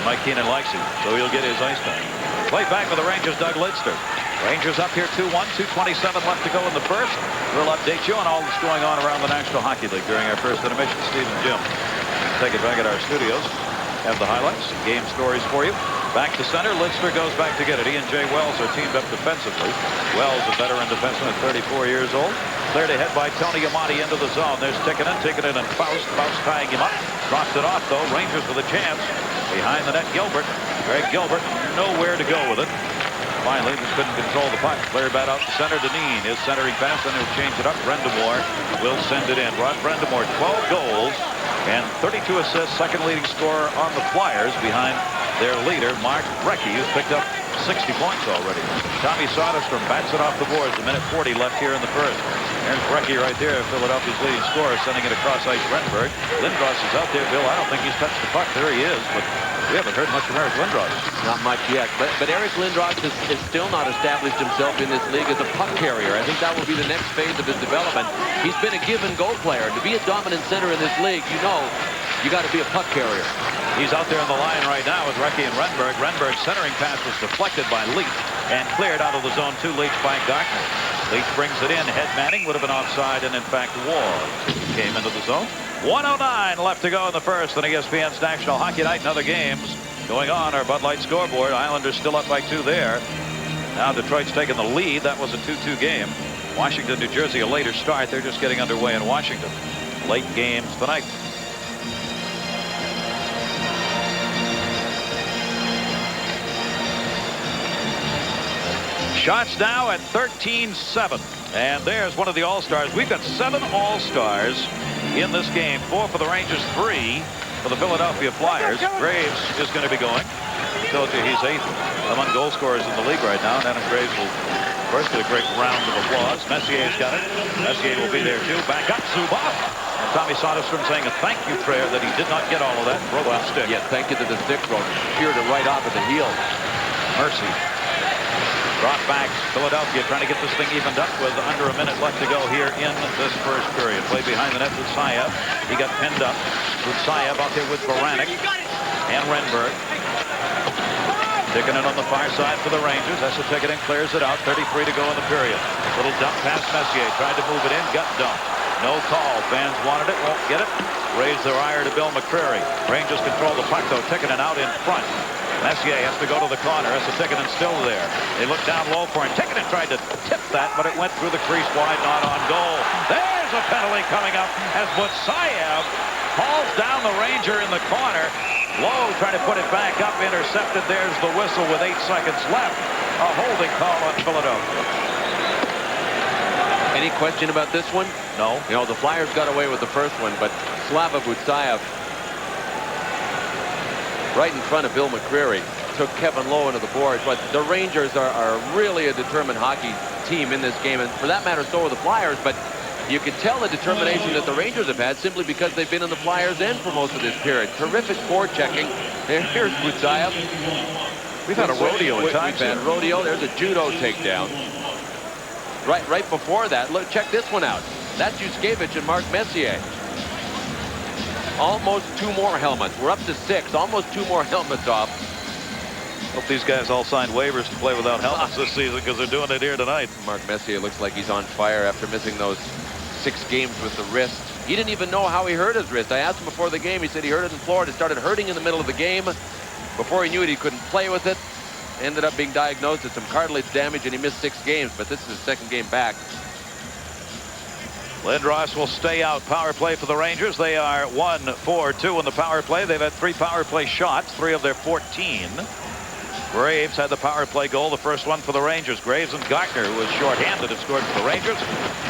Mike Keenan likes him, so he'll get his ice time. Play back for the Rangers, Doug Lidster. Rangers up here 2-1, 2:27 left to go in the first. We'll update you on all that's going on around the National Hockey League during our first intermission. Steve and Jim take it back at our studios. Have the highlights, game stories for you. Back to center, Lidster goes back to get it. He and Jay Wells are teamed up defensively. Wells, a veteran defenseman at 34 years old. Cleared ahead by Tony Amati into the zone. There's Tikkanen and Faust. Faust tying him up. Drops it off, though. Rangers with a chance. Behind the net, Gilbert. Greg Gilbert, nowhere to go with it. Finally, just couldn't control the puck. Cleared back out to center. Dineen is centering pass, and he'll change it up. Brendamore will send it in. Rod Brendamore, 12 goals and 32 assists, second leading scorer on the Flyers behind their leader, Mark Recchi, who's picked up 60 points already. Tommy Soderstrom bats it off the boards. A minute 40 left here in the first. There's Recchi right there, Philadelphia's leading scorer, sending it across ice. Renberg. Lindros is out there. Bill, I don't think he's touched the puck. There he is, but we haven't heard much from Eric Lindros. Not much yet, but Eric Lindros is still not established himself in this league as a puck carrier. I think that will be the next phase of his development. He's been a give-and-go player. To be a dominant center in this league, you know, you got to be a puck carrier. He's out there on the line right now with Recchi and Renberg. Renberg's centering pass was deflected by Leach and cleared out of the zone to Leach by Gartner. Leach brings it in. Head Manning would have been offside, and in fact was. Came into the zone. 1:09 left to go in the first on ESPN's National Hockey Night. And other games going on. Our Bud Light scoreboard. Islanders still up by 2 there. Now Detroit's taking the lead. That was a 2-2 game. Washington, New Jersey, a later start. They're just getting underway in Washington. Late games tonight. Shots now at 13-7. And there's one of the All-Stars. We've got 7 All-Stars in this game. 4 for the Rangers, 3 for the Philadelphia Flyers. Graves is going to be going. I told you he's 8th among goal scorers in the league right now. And Adam Graves will first get a great round of applause. Messier's got it. Messier will be there too. Back up, Zubov. And Tommy Soderstrom saying a thank you prayer that he did not get all of that. Broken stick. Yeah, thank you to the stick broke. Sheared it right off at the heel. Mercy. Brought back. Philadelphia trying to get this thing evened up with under a minute left to go here in this first period. Play behind the net with Sayev. He got pinned up with Sayev out there with Baranek and Renberg. Tikkanen on the far side for the Rangers. That's a Tikkanen clears it out. 33 to go in the period. Little dump past Messier. Tried to move it in. Gut dump. No call. Fans wanted it. Won't get it. Raise their ire to Bill McCreary. Rangers control the puck though. Tikkanen out in front. Messier has to go to the corner. That's a Tikkanen still there. They look down low for him. Tikkanen tried to tip that, but it went through the crease wide, not on goal. There's a penalty coming up as Butsayev hauls down the Ranger in the corner. Lowe trying to put it back up, intercepted. There's the whistle with 8 seconds left. A holding call on Philadelphia. Any question about this one? No. You know, the Flyers got away with the first one, but Slava Butsayev, right in front of Bill McCreary, took Kevin Lowe into the boards. But the Rangers are really a determined hockey team in this game, and for that matter, so are the Flyers. But you can tell the determination that the Rangers have had simply because they've been in the Flyers' end for most of this period. Terrific forechecking. Here's Butsayev. We've had a rodeo at times. We've had rodeo. There's a judo takedown. Right before that, look, check this one out. That's Yuskevich and Mark Messier. Almost 2 more helmets. We're up to 6. Almost 2 more helmets off. Hope these guys all signed waivers to play without helmets this season because they're doing it here tonight. Mark Messier looks like he's on fire after missing those 6 games with the wrist. He didn't even know how he hurt his wrist. I asked him before the game. He said he hurt it in Florida. It started hurting in the middle of the game. Before he knew it, he couldn't play with it. Ended up being diagnosed with some cartilage damage, and he missed 6 games. But this is his 2nd game back. Lindros will stay out. Power play for the Rangers. They are 1-4-2 in the power play. They've had 3 power play shots, 3 of their 14. Graves had the power play goal, the first one for the Rangers. Graves and Gartner, who was short-handed, have scored for the Rangers.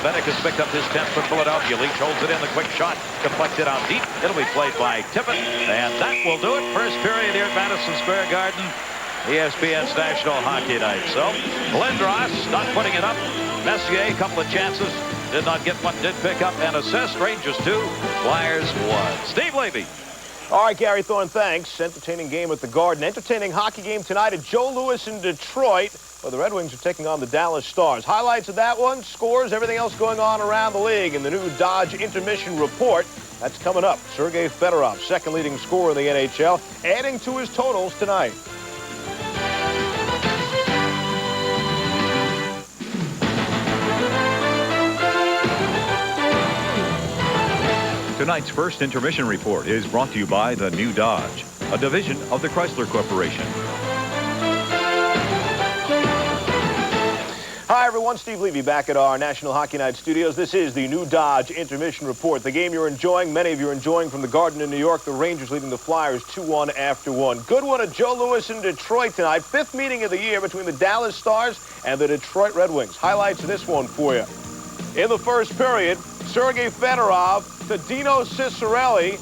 Fennick has picked up his 10th for Philadelphia. Leach holds it in. The quick shot deflected out deep. It'll be played by Tippett, and that will do it. First period here at Madison Square Garden. ESPN's National Hockey Night. So, Lindros not putting it up. Messier, a couple of chances. Did not get one, did pick up an assist. Rangers 2, Flyers 1. Steve Levy. All right, Gary Thorne, thanks. Entertaining game at the Garden. Entertaining hockey game tonight at Joe Louis in Detroit, where the Red Wings are taking on the Dallas Stars. Highlights of that one, scores, everything else going on around the league in the new Dodge Intermission Report. That's coming up. Sergei Fedorov, 2nd leading scorer in the NHL, adding to his totals tonight. Tonight's first intermission report is brought to you by the new Dodge, a division of the Chrysler Corporation. Hi, everyone. Steve Levy back at our National Hockey Night studios. This is the new Dodge Intermission Report. The game you're enjoying, many of you are enjoying from the Garden in New York. The Rangers leading the Flyers 2-1 after 1. Good one at Joe Louis in Detroit tonight. 5th meeting of the year between the Dallas Stars and the Detroit Red Wings. Highlights of this one for you. In the first period, Sergei Fedorov to Dino Ciccarelli.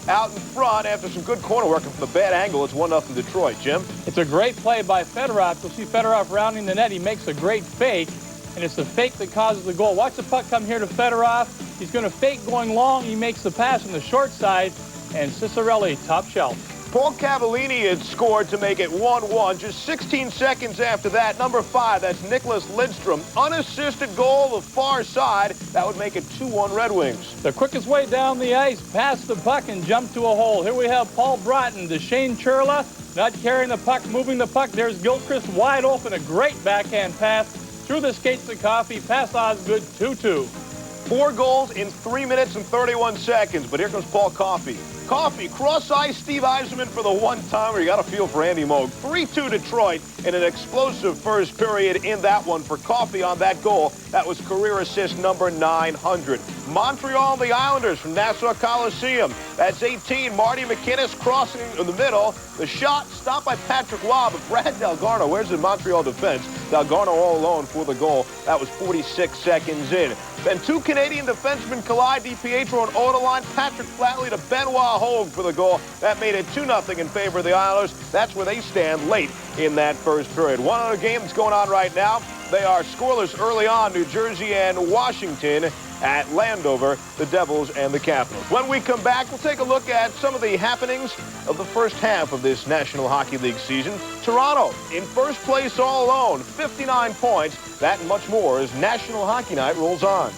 out in front after some good corner work from the bad angle. It's 1-0 Detroit. Jim? It's a great play by Fedorov. You'll see Fedorov rounding the net. He makes a great fake, and it's the fake that causes the goal. Watch the puck come here to Fedorov. He's going to fake going long. He makes the pass on the short side, and Ciccarelli, top shelf. Paul Cavallini had scored to make it 1-1. Just 16 seconds after that, number 5, that's Nicholas Lidstrom. Unassisted goal, the far side. That would make it 2-1 Red Wings. The quickest way down the ice, past the puck and jump to a hole. Here we have Paul Broughton to Shane Churla, not carrying the puck, moving the puck. There's Gilchrist wide open, a great backhand pass. Through the skates to Coffey, pass Osgood, 2-2. 4 goals in 3 minutes and 31 seconds, but here comes Paul Coffey. Coffey, cross-ice Steve Yzerman for the one-timer. You got to feel for Andy Moog. 3-2 Detroit in an explosive first period in that one for Coffey on that goal. That was career assist number 900. Montreal and the Islanders from Nassau Coliseum. That's 18. Marty McInnes crossing in the middle. The shot stopped by Patrick Waugh, but Brad Delgarno, where's the Montreal defense? Delgarno all alone for the goal. That was 46 seconds in. Then 2 Canadian defensemen collide. DiPietro and Oderline. Patrick Flatley to Benoit Hogue for the goal. That made it 2-0 in favor of the Islanders. That's where they stand late in that first period. One other game that's going on right now. They are scoreless early on, New Jersey and Washington at Landover, the Devils and the Capitals. When we come back, we'll take a look at some of the happenings of the first half of this National Hockey League season. Toronto in first place all alone, 59 points. That and much more as National Hockey Night rolls on.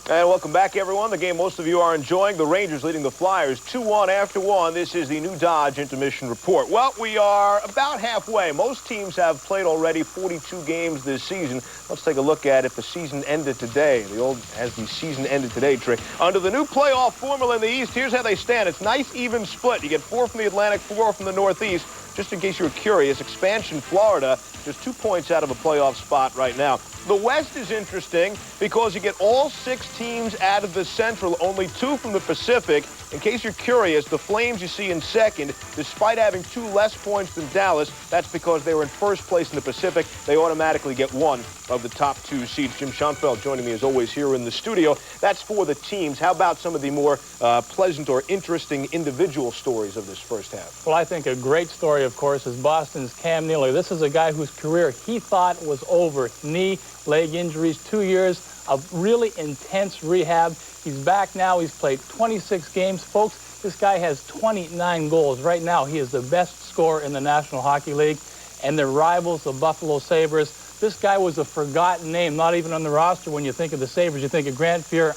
And welcome back, everyone. The game most of you are enjoying. The Rangers leading the Flyers 2-1 after 1. This is the New Dodge Intermission Report. Well, we are about halfway. Most teams have played already 42 games this season. Let's take a look at if the season ended today. The old has the season ended today trick. Under the new playoff formula in the East, here's how they stand. It's nice even split. You get 4 from the Atlantic, 4 from the Northeast. Just in case you were curious, expansion Florida, just 2 points out of a playoff spot right now. The West is interesting because you get all 6 teams out of the Central, only 2 from the Pacific. In case you're curious, the Flames you see in second, despite having 2 less points than Dallas, that's because they were in first place in the Pacific. They automatically get 1 of the top 2 seeds. Jim Schoenfeld joining me as always here in the studio. That's for the teams. How about some of the more pleasant or interesting individual stories of this first half? Well, I think a great story, of course, is Boston's Cam Neely. This is a guy whose career he thought was over. Knee, leg injuries, 2 years of really intense rehab. He's back now. He's played 26 games. Folks, this guy has 29 goals. Right now, he is the best scorer in the National Hockey League. And their rivals, the Buffalo Sabres, this guy was a forgotten name, not even on the roster. When you think of the Sabres, you think of Grant Fuhr.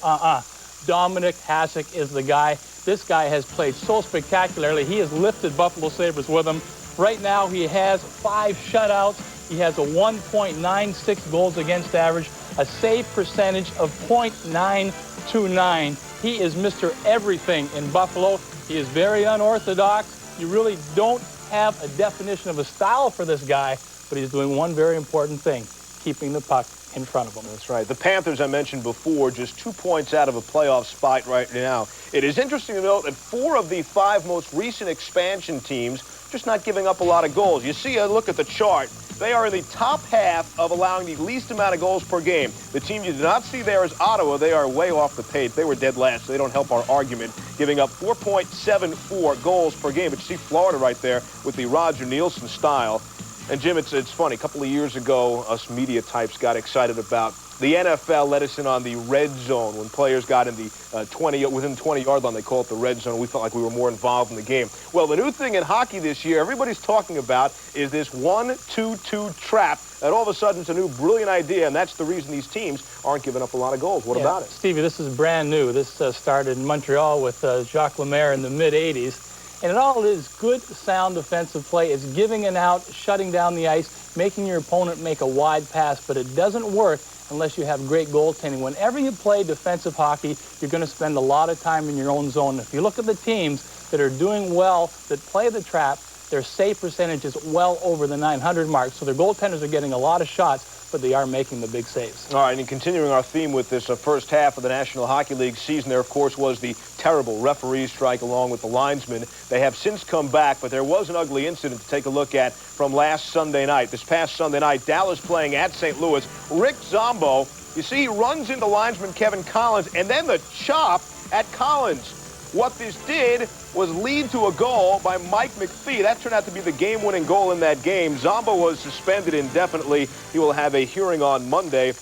Dominik Hasek is the guy. This guy has played so spectacularly. He has lifted Buffalo Sabres with him. Right now, he has 5 shutouts. He has a 1.96 goals against average, a save percentage of .929. He is Mr. Everything in Buffalo. He is very unorthodox. You really don't have a definition of a style for this guy, but he's doing one very important thing, keeping the puck in front of him. That's right. The Panthers, I mentioned before, just 2 points out of a playoff spot right now. It is interesting to note that 4 of the 5 most recent expansion teams just not giving up a lot of goals. You see a look at the chart. They are in the top half of allowing the least amount of goals per game. The team you do not see there is Ottawa. They are way off the page. They were dead last, so they don't help our argument, giving up 4.74 goals per game. But you see Florida right there with the Roger Nielsen style. And, Jim, it's funny. A couple of years ago, us media types got excited about the NFL let us in on the red zone. When players got in the within 20-yard line, they call it the red zone. We felt like we were more involved in the game. Well, the new thing in hockey this year, everybody's talking about, is this 1-2-2 trap. That all of a sudden it's a new brilliant idea, and that's the reason these teams aren't giving up a lot of goals. What about it? Stevie, this is brand new. This started in Montreal with Jacques Lemaire in the mid-'80s. And it all is good, sound defensive play. It's giving it out, shutting down the ice, making your opponent make a wide pass, but it doesn't work unless you have great goaltending. Whenever you play defensive hockey, you're going to spend a lot of time in your own zone. If you look at the teams that are doing well, that play the trap, their save percentage is well over the .900 mark. So their goaltenders are getting a lot of shots, but they are making the big saves. All right, and continuing our theme with this first half of the National Hockey League season, there, of course, was the terrible referee strike along with the linesmen. They have since come back, but there was an ugly incident to take a look at from last Sunday night. This past Sunday night, Dallas playing at St. Louis. Rick Zombo, you see, he runs into linesman Kevin Collins, and then the chop at Collins. What this did was lead to a goal by Mike McPhee. That turned out to be the game-winning goal in that game. Zombo was suspended indefinitely. He will have a hearing on Monday.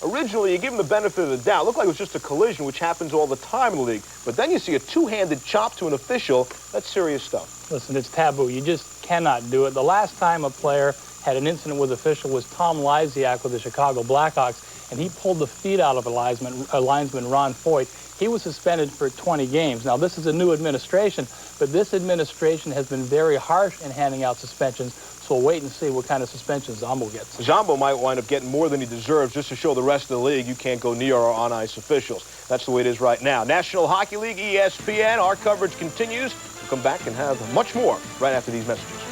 Originally, you give him the benefit of the doubt. It looked like it was just a collision, which happens all the time in the league. But then you see a two-handed chop to an official. That's serious stuff. Listen, it's taboo. You just cannot do it. The last time a player had an incident with an official was Tom Lysiak with the Chicago Blackhawks, and he pulled the feet out of a linesman, Ron Foyt. He was suspended for 20 games. Now, this is a new administration, but this administration has been very harsh in handing out suspensions, so we'll wait and see what kind of suspension Zombo gets. Zombo might wind up getting more than he deserves just to show the rest of the league you can't go near our on-ice officials. That's the way it is right now. National Hockey League, ESPN, our coverage continues. We'll come back and have much more right after these messages.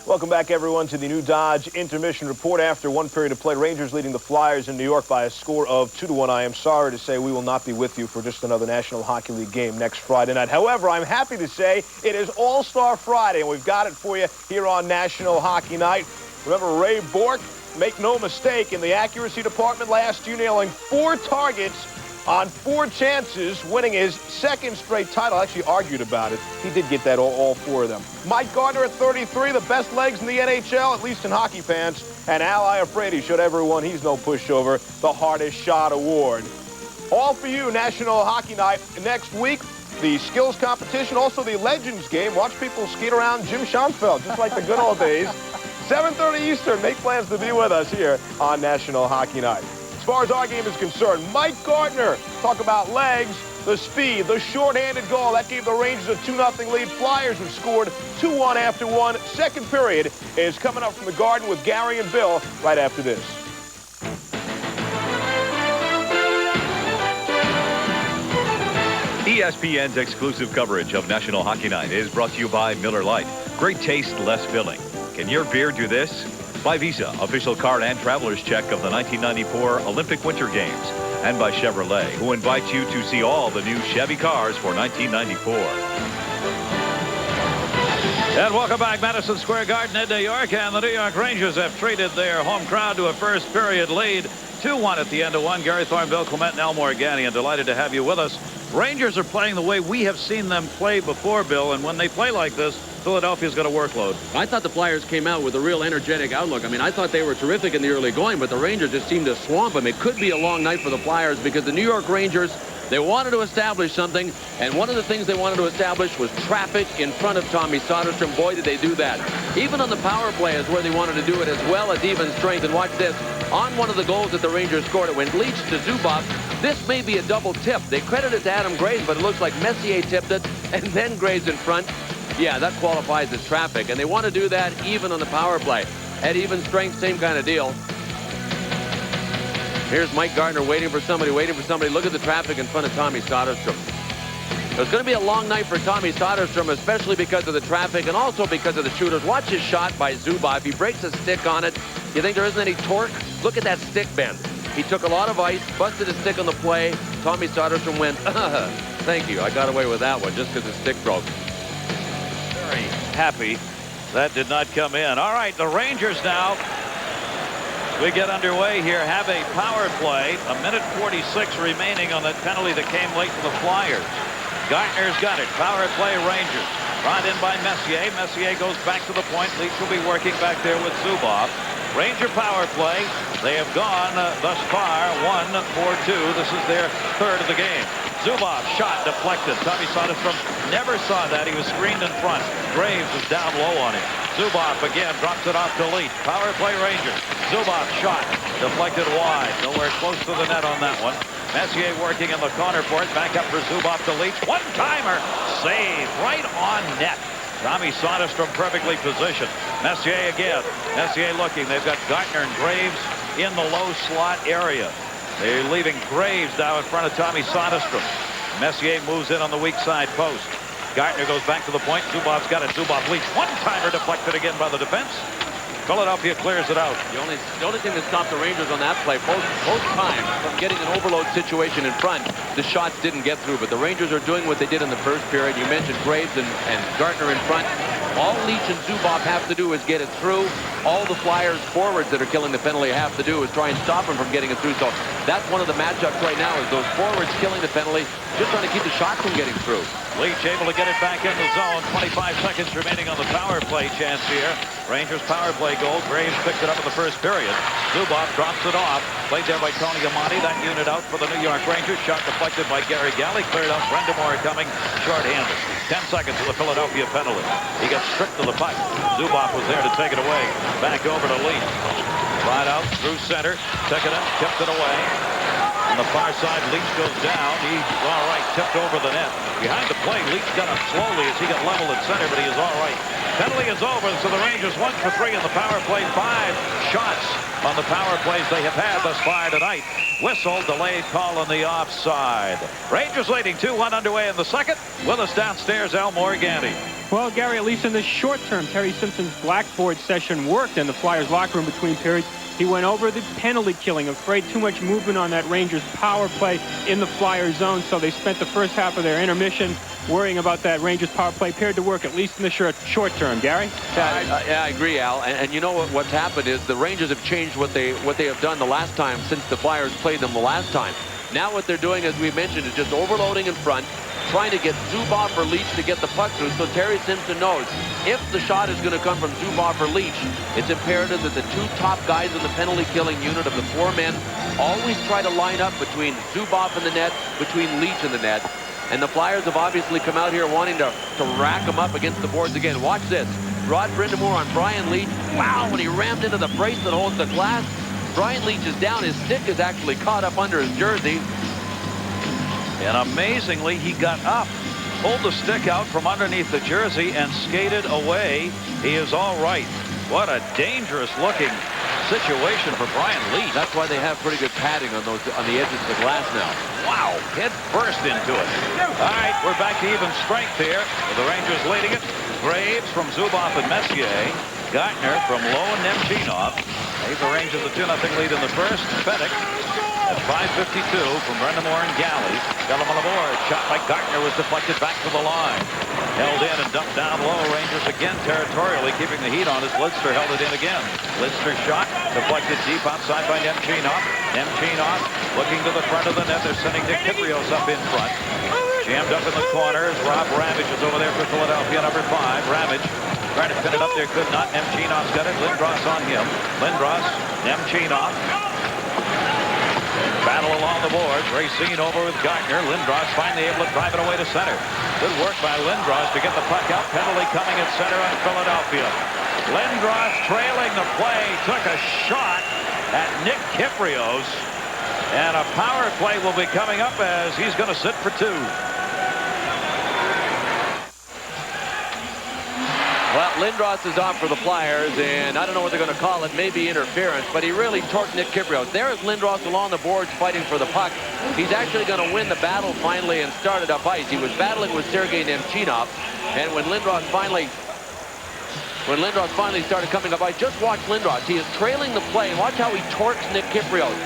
Welcome back, everyone, to the new Dodge Intermission Report. After one period of play, Rangers leading the Flyers in New York by a score of 2-1. I am sorry to say we will not be with you for just another National Hockey League game next Friday night. However, I'm happy to say it is All-Star Friday, and we've got it for you here on National Hockey Night. Remember Ray Bourque, make no mistake, in the accuracy department last year, nailing 4 targets on 4 chances, winning his 2nd straight title. I actually argued about it. He did get that all 4 of them. Mike Gardner at 33, the best legs in the NHL, at least in hockey fans. And Al Iafrate showed everyone he's no pushover, the hardest shot award. All for you, National Hockey Night. Next week, the skills competition, also the Legends game. Watch people skate around Jim Schoenfeld, just like the good old days. 7:30 Eastern. Make plans to be with us here on National Hockey Night. As far as our game is concerned, Mike Gardner, talk about legs, the speed, the shorthanded goal. That gave the Rangers a 2-0 lead. Flyers have scored 2-1 after one. Second period is coming up from the Garden with Gary and Bill right after this. ESPN's exclusive coverage of National Hockey Night is brought to you by Miller Lite. Great taste, less filling. Can your beer do this? By Visa, official card and traveler's check of the 1994 Olympic Winter Games. And by Chevrolet, who invites you to see all the new Chevy cars for 1994. And welcome back, Madison Square Garden in New York. And the New York Rangers have treated their home crowd to a first period lead. 2-1 at the end of one. Gary Thorne, Bill Clement, and Al Morganian, delighted to have you with us. Rangers are playing the way we have seen them play before, Bill. And when they play like this, Philadelphia's got a workload. I thought the Flyers came out with a real energetic outlook. I mean, I thought they were terrific in the early going, but the Rangers just seemed to swamp them. It could be a long night for the Flyers because the New York Rangers, they wanted to establish something, and one of the things they wanted to establish was traffic in front of Tommy Soderstrom. Boy, did they do that. Even on the power play is where they wanted to do it, as well as even strength. And watch this. On one of the goals that the Rangers scored, it went Leach to Zubov. This may be a double tip. They credit it to Adam Graves, but it looks like Messier tipped it, and then Graves in front. Yeah, that qualifies as traffic, and they want to do that even on the power play. At even strength, same kind of deal. Here's Mike Gardner waiting for somebody. Look at the traffic in front of Tommy Soderstrom. It's going to be a long night for Tommy Soderstrom, especially because of the traffic and also because of the shooters. Watch his shot by Zubov. He breaks a stick on it. You think there isn't any torque? Look at that stick bend. He took a lot of ice, busted his stick on the play. Tommy Soderstrom went, thank you, I got away with that one just because his stick broke. Very happy that did not come in. All right, the Rangers now, we get underway here, have a power play. 1:46 remaining on that penalty that came late for the Flyers. Gardner's got it. Power play Rangers. Brought in by Messier. Messier goes back to the point. Leach will be working back there with Zubov. Ranger power play. They have gone thus far 1-4-2. This is their third of the game. Zubov shot deflected. Tommy Soderstrom never saw that. He was screened in front. Graves is down low on him. Zubov again drops it off to Leach. Power play Rangers. Zubov shot deflected wide. Nowhere close to the net on that one. Messier working in the corner for it. Back up for Zubov to Leach. One-timer. Save right on net. Tommy Soderstrom perfectly positioned. Messier again. Messier looking. They've got Gardner and Graves in the low slot area. They're leaving Graves now in front of Tommy Soderstrom. Messier moves in on the weak side post. Gardner goes back to the point. Zubov's got it. Zubov Leach. One-timer deflected again by the defense. Philadelphia clears it out. The only thing that stopped the Rangers on that play, both times from getting an overload situation in front, the shots didn't get through. But the Rangers are doing what they did in the first period. You mentioned Graves and Gardner in front. All Leach and Zubov have to do is get it through. All the Flyers forwards that are killing the penalty have to do is try and stop him from getting it through. So that's one of the matchups right now, is those forwards killing the penalty, just trying to keep the shot from getting through. Leach able to get it back in the zone. 25 seconds remaining on the power play chance here. Rangers power play goal. Graves picked it up in the first period. Zubov drops it off. Played there by Tony Amonte. That unit out for the New York Rangers. Shot deflected by Gary Galley. Cleared out. Brendamore coming short-handed. 10 seconds to the Philadelphia penalty. He gets stripped to the puck. Zubov was there to take it away. Back over to Leach. Right out through center. Took it up. Tipped it away. On the far side, Leach goes down. He's all right, tipped over the net. Behind the play, Leach got up slowly as he got level at center, but he is all right. Penalty is over, so the Rangers 1 for 3 in the power play. 5 shots on the power plays they have had thus far tonight. Whistle, delayed call on the offside. Rangers leading 2-1 underway in the second. With us downstairs, Al Morganti. Well, Gary, at least in the short term, Terry Simpson's blackboard session worked in the Flyers locker room between periods. He went over the penalty killing, afraid too much movement on that Rangers power play in the Flyers zone, so they spent the first half of their intermission worrying about that Rangers power play. Appeared to work, at least in the short term. Gary? Yeah, I agree, Al. And you know what's happened is the Rangers have changed what they have done the last time since the Flyers played them the last time. Now what they're doing, as we mentioned, is just overloading in front, trying to get Zubov or Leach to get the puck through. So Terry Simpson knows if the shot is going to come from Zubov or Leach, it's imperative that the 2 top guys in the penalty-killing unit of the 4 men always try to line up between Zubov in the net, between Leach in the net. And the Flyers have obviously come out here wanting to rack them up against the boards again. Watch this. Rod Brind'Amour on Brian Leach. Wow, when he rammed into the brace that holds the glass. Brian Leach is down. His stick is actually caught up under his jersey. And amazingly, he got up, pulled the stick out from underneath the jersey, and skated away. He is all right. What a dangerous-looking situation for Brian Leach. That's why they have pretty good padding on the edges of the glass now. Wow, head first into it. All right, we're back to even strength here, with the Rangers leading it. Graves from Zubov and Messier. Gartner from Lowe and Nemchinov. Gave the Rangers a 2-0 lead in the first. Fedek at 5:52 from Brendamore and Galley. Got him on the board. Shot by Gartner was deflected back to the line. Held in and dumped down low. Rangers again territorially keeping the heat on as Lidster held it in again. Lidster shot deflected deep outside by Nemchinov. Nemchinov looking to the front of the net. They're sending Nick Kypreos up in front. Jammed up in the corners. Rob Ravage is over there for Philadelphia, number 5. Ravage trying to pin it up there, could not. Nemchinov's got it. Lindros on him. Lindros, Nemchinov. Battle along the boards. Racine over with Gartner. Lindros finally able to drive it away to center. Good work by Lindros to get the puck out. Penalty coming at center on Philadelphia. Lindros trailing the play. Took a shot at Nick Kypreos. And a power play will be coming up as he's going to sit for 2. Well, Lindros is off for the Flyers, and I don't know what they're going to call it, maybe interference, but he really torqued Nick Kypreos. There is Lindros along the boards fighting for the puck. He's actually going to win the battle finally and start it up ice. He was battling with Sergei Nemchinov, and when Lindros finally started coming up ice, just watch Lindros. He is trailing the play, and watch how he torques Nick Kypreos.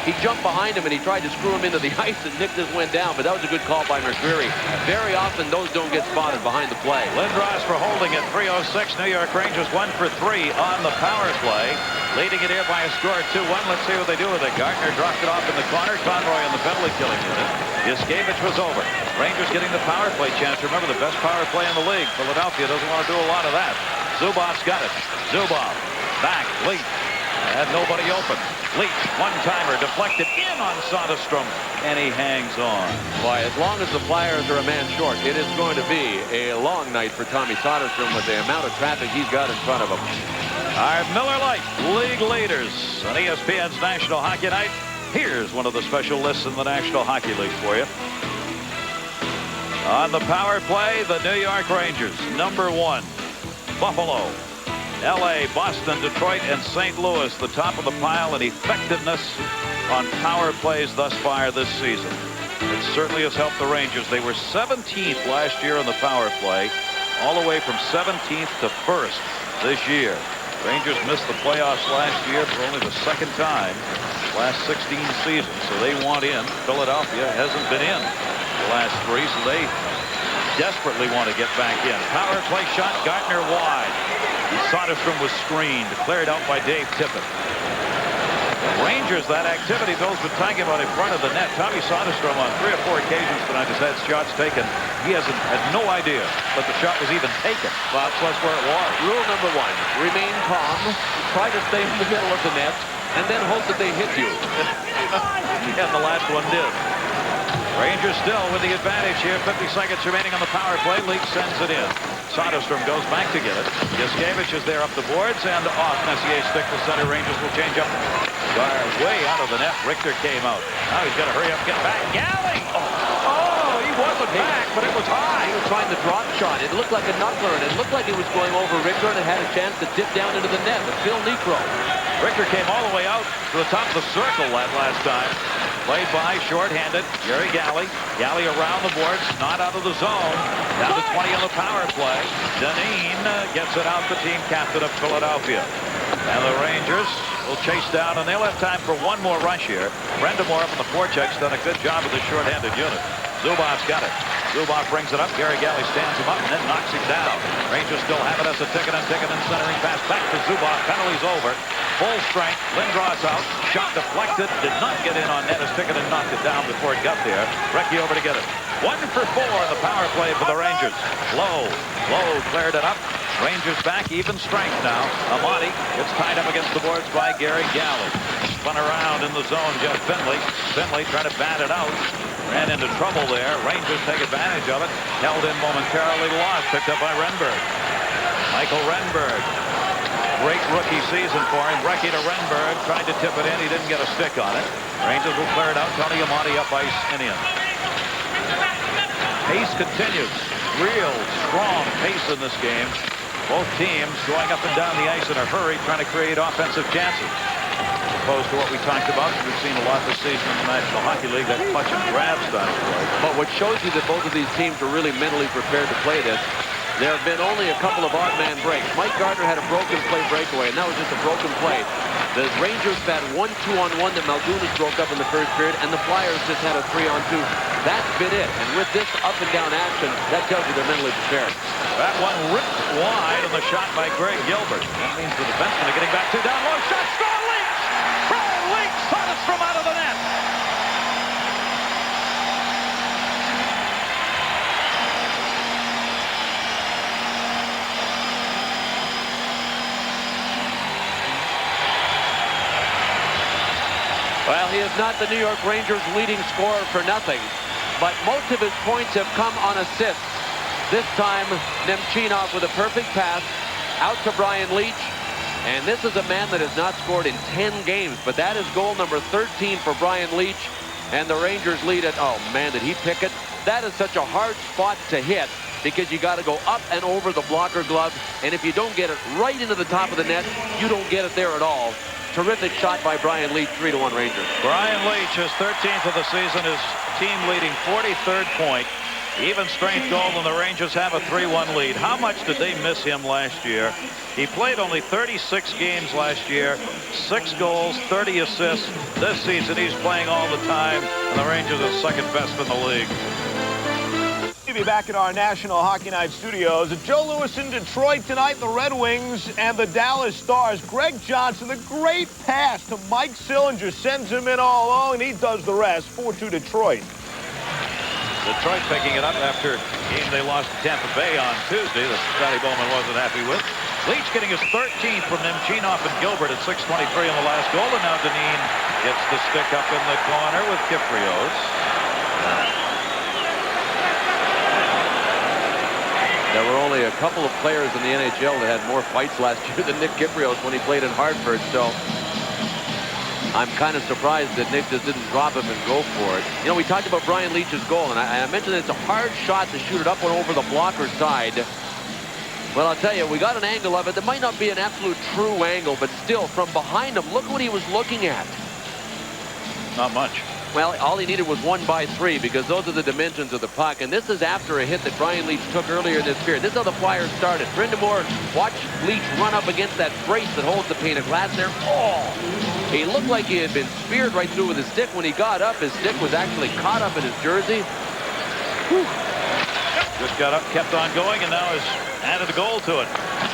He jumped behind him and he tried to screw him into the ice, and Nick just went down, but that was a good call by McCreary. Very often those don't get spotted behind the play. Lindros for holding at 3:06. New York Rangers 1 for 3 on the power play. Leading it here by a score of 2-1. Let's see what they do with it. Gartner dropped it off in the corner. Conroy on the penalty killing unit. Yeskevich was over. Rangers getting the power play chance. Remember, the best power play in the league. Philadelphia doesn't want to do a lot of that. Zubov's got it. Zubov back. Leach. Had nobody open. Leach, one-timer, deflected in on Soderstrom, and he hangs on. Why, as long as the Flyers are a man short, it is going to be a long night for Tommy Soderstrom with the amount of traffic he's got in front of him. Our Miller Lite league leaders on ESPN's National Hockey Night. Here's one of the special lists in the National Hockey League for you. On the power play, the New York Rangers, number 1, Buffalo. L.A., Boston, Detroit, and St. Louis, the top of the pile in effectiveness on power plays thus far this season. It certainly has helped the Rangers. They were 17th last year on the power play, all the way from 17th to 1st this year. Rangers missed the playoffs last year for only the 2nd time last 16 seasons, so they want in. Philadelphia hasn't been in the last 3, so they desperately want to get back in. Power play shot, Gardner wide. Soderstrom was screened, cleared out by Dave Tippett. Rangers, that activity Bill's been talking about in front of the net. Tommy Soderstrom on 3 or 4 occasions tonight has had shots taken. He had no idea that the shot was even taken, much less where it was. Rule number 1, remain calm, try to stay in the middle of the net, and then hope that they hit you. And the last one did. Rangers still with the advantage here. 50 seconds remaining on the power play. Leach sends it in. Soderstrom goes back to get it. Yaskevich is there up the boards and off. Messier stick to center. Rangers will change up. Way out of the net. Richter came out. Now he's got to hurry up, get back. Galley! Oh, he wasn't back, but it was high. He was trying the drop shot. It looked like a knuckler, and it looked like it was going over Richter, and it had a chance to dip down into the net. But Phil Niekro. Richter came all the way out to the top of the circle that last time. Played by, short-handed, Gary Galley. Galley around the boards, not out of the zone. Down to 20 on the power play. Dineen gets it out, the team captain of Philadelphia. And the Rangers will chase down, and they'll have time for one more rush here. Brendamore up in the forecheck's done a good job with the short-handed unit. Zubov's got it. Zubov brings it up. Gary Galley stands him up and then knocks him down. Rangers still have it as a ticket and centering pass back to Zubov. Penalty's over. Full strength. Lindros out. Shot deflected. Did not get in on net as Tickett knocked it down before it got there. Recchi over to get it. 1 for 4 on the power play for the Rangers. Low cleared it up. Rangers back, even strength now. Amati gets tied up against the boards by Gary Galley. Spun around in the zone, Jeff Finley. Finley trying to bat it out. Ran into trouble there. Rangers take advantage of it. Held in momentarily, lost. Picked up by Renberg. Michael Renberg. Great rookie season for him. Recchi to Renberg. Tried to tip it in. He didn't get a stick on it. Rangers will clear it out. Tony Amati up ice and in. Pace continues. Real strong pace in this game. Both teams going up and down the ice in a hurry, trying to create offensive chances. As opposed to what we talked about, we've seen a lot this season in the National Hockey League, that clutch and grab style. But what shows you that both of these teams are really mentally prepared to play this, there have been only a couple of odd man breaks. Mike Gardner had a broken play breakaway, and that was just a broken play. The Rangers had 1 2-on-1 that Malgunas broke up in the first period, and the Flyers just had a 3-on-2. That's been it. And with this up and down action, that tells you they're mentally prepared. That one ripped wide on the shot by Greg Gilbert. That means the defensemen are getting back to down low. Shot, score, Leach! Brian Leach, Soderstrom out of the net. Well, he is not the New York Rangers' leading scorer for nothing, but most of his points have come on assists. This time, Nemchinov with a perfect pass out to Brian Leach. And this is a man that has not scored in 10 games, but that is goal number 13 for Brian Leach. And the Rangers lead it. Oh, man, did he pick it? That is such a hard spot to hit because you got to go up and over the blocker glove. And if you don't get it right into the top of the net, you don't get it there at all. Terrific shot by Brian Leach, 3-1 Rangers. Brian Leach, his 13th of the season, his team leading 43rd point. Even strength goal, and the Rangers have a 3-1 lead. How much did they miss him last year? He played only 36 games last year, 6 goals, 30 assists. This season he's playing all the time, and the Rangers are second best in the league. We'll be back at our National Hockey Night studios. Joe Louis in Detroit tonight, the Red Wings and the Dallas Stars. Greg Johnson, the great pass to Mike Sillinger, sends him in all alone, and he does the rest. 4-2 Detroit. Detroit picking it up after a game they lost to Tampa Bay on Tuesday that Scotty Bowman wasn't happy with. Leach getting his 13th from Nemchinov and Gilbert at 6:23 on the last goal, and now Dineen gets the stick up in the corner with Kypreos. There were only a couple of players in the NHL that had more fights last year than Nick Kypreos when he played in Hartford, so I'm kind of surprised that Nick just didn't drop him and go for it. You know, we talked about Brian Leach's goal, and I mentioned that it's a hard shot to shoot it up and over the blocker side. Well, I'll tell you, we got an angle of it that might not be an absolute true angle, but still, from behind him, look what he was looking at. Not much. Well, all he needed was 1/3 because those are the dimensions of the puck. And this is after a hit that Brian Leach took earlier in this period. This is how the Flyers started. Brind'Amour watched Leach run up against that brace that holds the pane of glass there. Oh! He looked like he had been speared right through with his stick. When he got up, his stick was actually caught up in his jersey. Whew. Just got up, kept on going, and now has added a goal to it.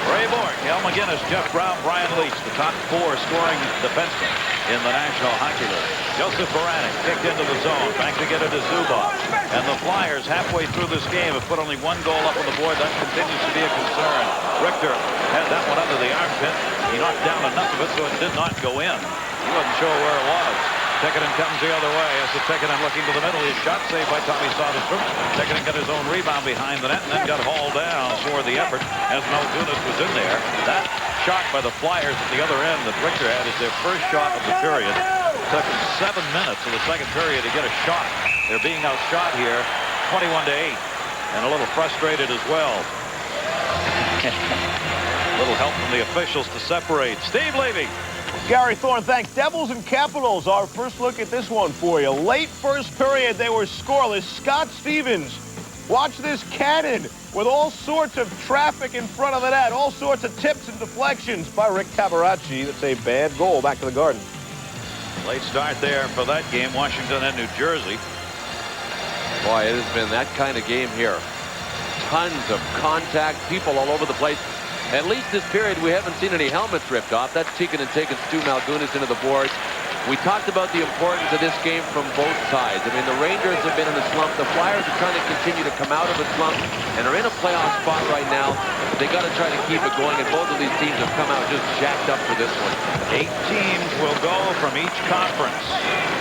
Ray Bork, Al McGinnis, Jeff Brown, Brian Leach, the top 4 scoring defensemen in the National Hockey League. Joseph Baranek kicked into the zone, back to get it to Zubov. And the Flyers, halfway through this game, have put only 1 goal up on the board. That continues to be a concern. Richter had that one under the armpit. He knocked down enough of it so it did not go in. He wasn't sure where it was. Tikkanen comes the other way. As the Tikkanen looking to the middle, his shot saved by Tommy Soderstrom. Tikkanen got his own rebound behind the net and then got hauled down for the effort as Malgunas was in there. That shot by the Flyers at the other end that Richter had is their first shot of the period. It took them 7 minutes of the second period to get a shot. They're being outshot here 21-8 and a little frustrated as well. A little help from the officials to separate. Steve Levy. Gary Thorne, thanks. Devils and Capitals, our first look at this one for you. Late first period, they were scoreless. Scott Stevens, watch this cannon with all sorts of traffic in front of the net, all sorts of tips and deflections by Rick Tabaracci. That's a bad goal back to the Garden. Late start there for that game, Washington and New Jersey. Boy, it has been that kind of game here. Tons of contact, people all over the place. At least this period, we haven't seen any helmets ripped off. That's Tikkanen taking Stu Malgunas into the boards. We talked about the importance of this game from both sides. I mean, the Rangers have been in a slump. The Flyers are trying to continue to come out of a slump and are in a playoff spot right now. But they got to try to keep it going, and both of these teams have come out just jacked up for this one. 8 teams will go from each conference.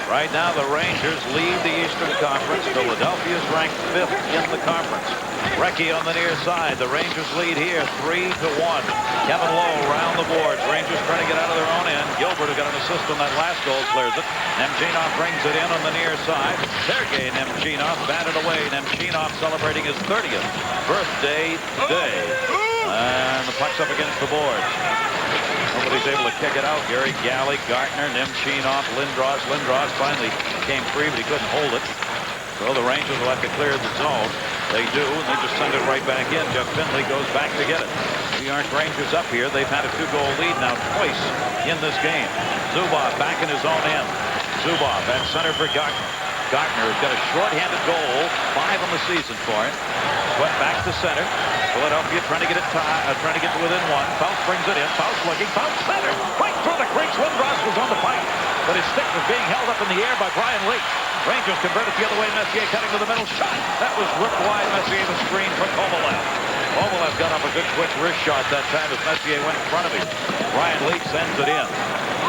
Right now, the Rangers lead the Eastern Conference. Philadelphia is ranked 5th in the conference. Recchi on the near side. The Rangers lead here 3-1. Kevin Lowe around the boards. Rangers trying to get out of their own end. Gilbert, who got an assist on that last goal, clears it. Nemchinov brings it in on the near side. Sergei Nemchinov batted away. Nemchinov celebrating his 30th birthday today. And the puck's up against the boards. Nobody's able to kick it out. Gary Galley, Gartner, Nemchinov, Lindros. Lindros finally came free, but he couldn't hold it. So the Rangers will have to clear the zone. They do, and they just send it right back in. Jeff Finley goes back to get it. The Orange Rangers up here. They've had a 2-goal lead now twice in this game. Zubov back in his own end. Zubov at center for Gartner. Gartner has got a short-handed goal, 5 on the season for him. Swept back to center. Philadelphia trying to get it trying to get to within 1. Faust brings it in. Faust looking. Faust center. Right through the crease. Lindros was on the pipe, but his stick was being held up in the air by Brian Leach. Rangers convert it the other way. Messier cutting to the middle. Shot. That was ripped wide. Messier the screen for Kovalev. Kovalev got up a good quick wrist shot that time as Messier went in front of him. Brian Leach sends it in.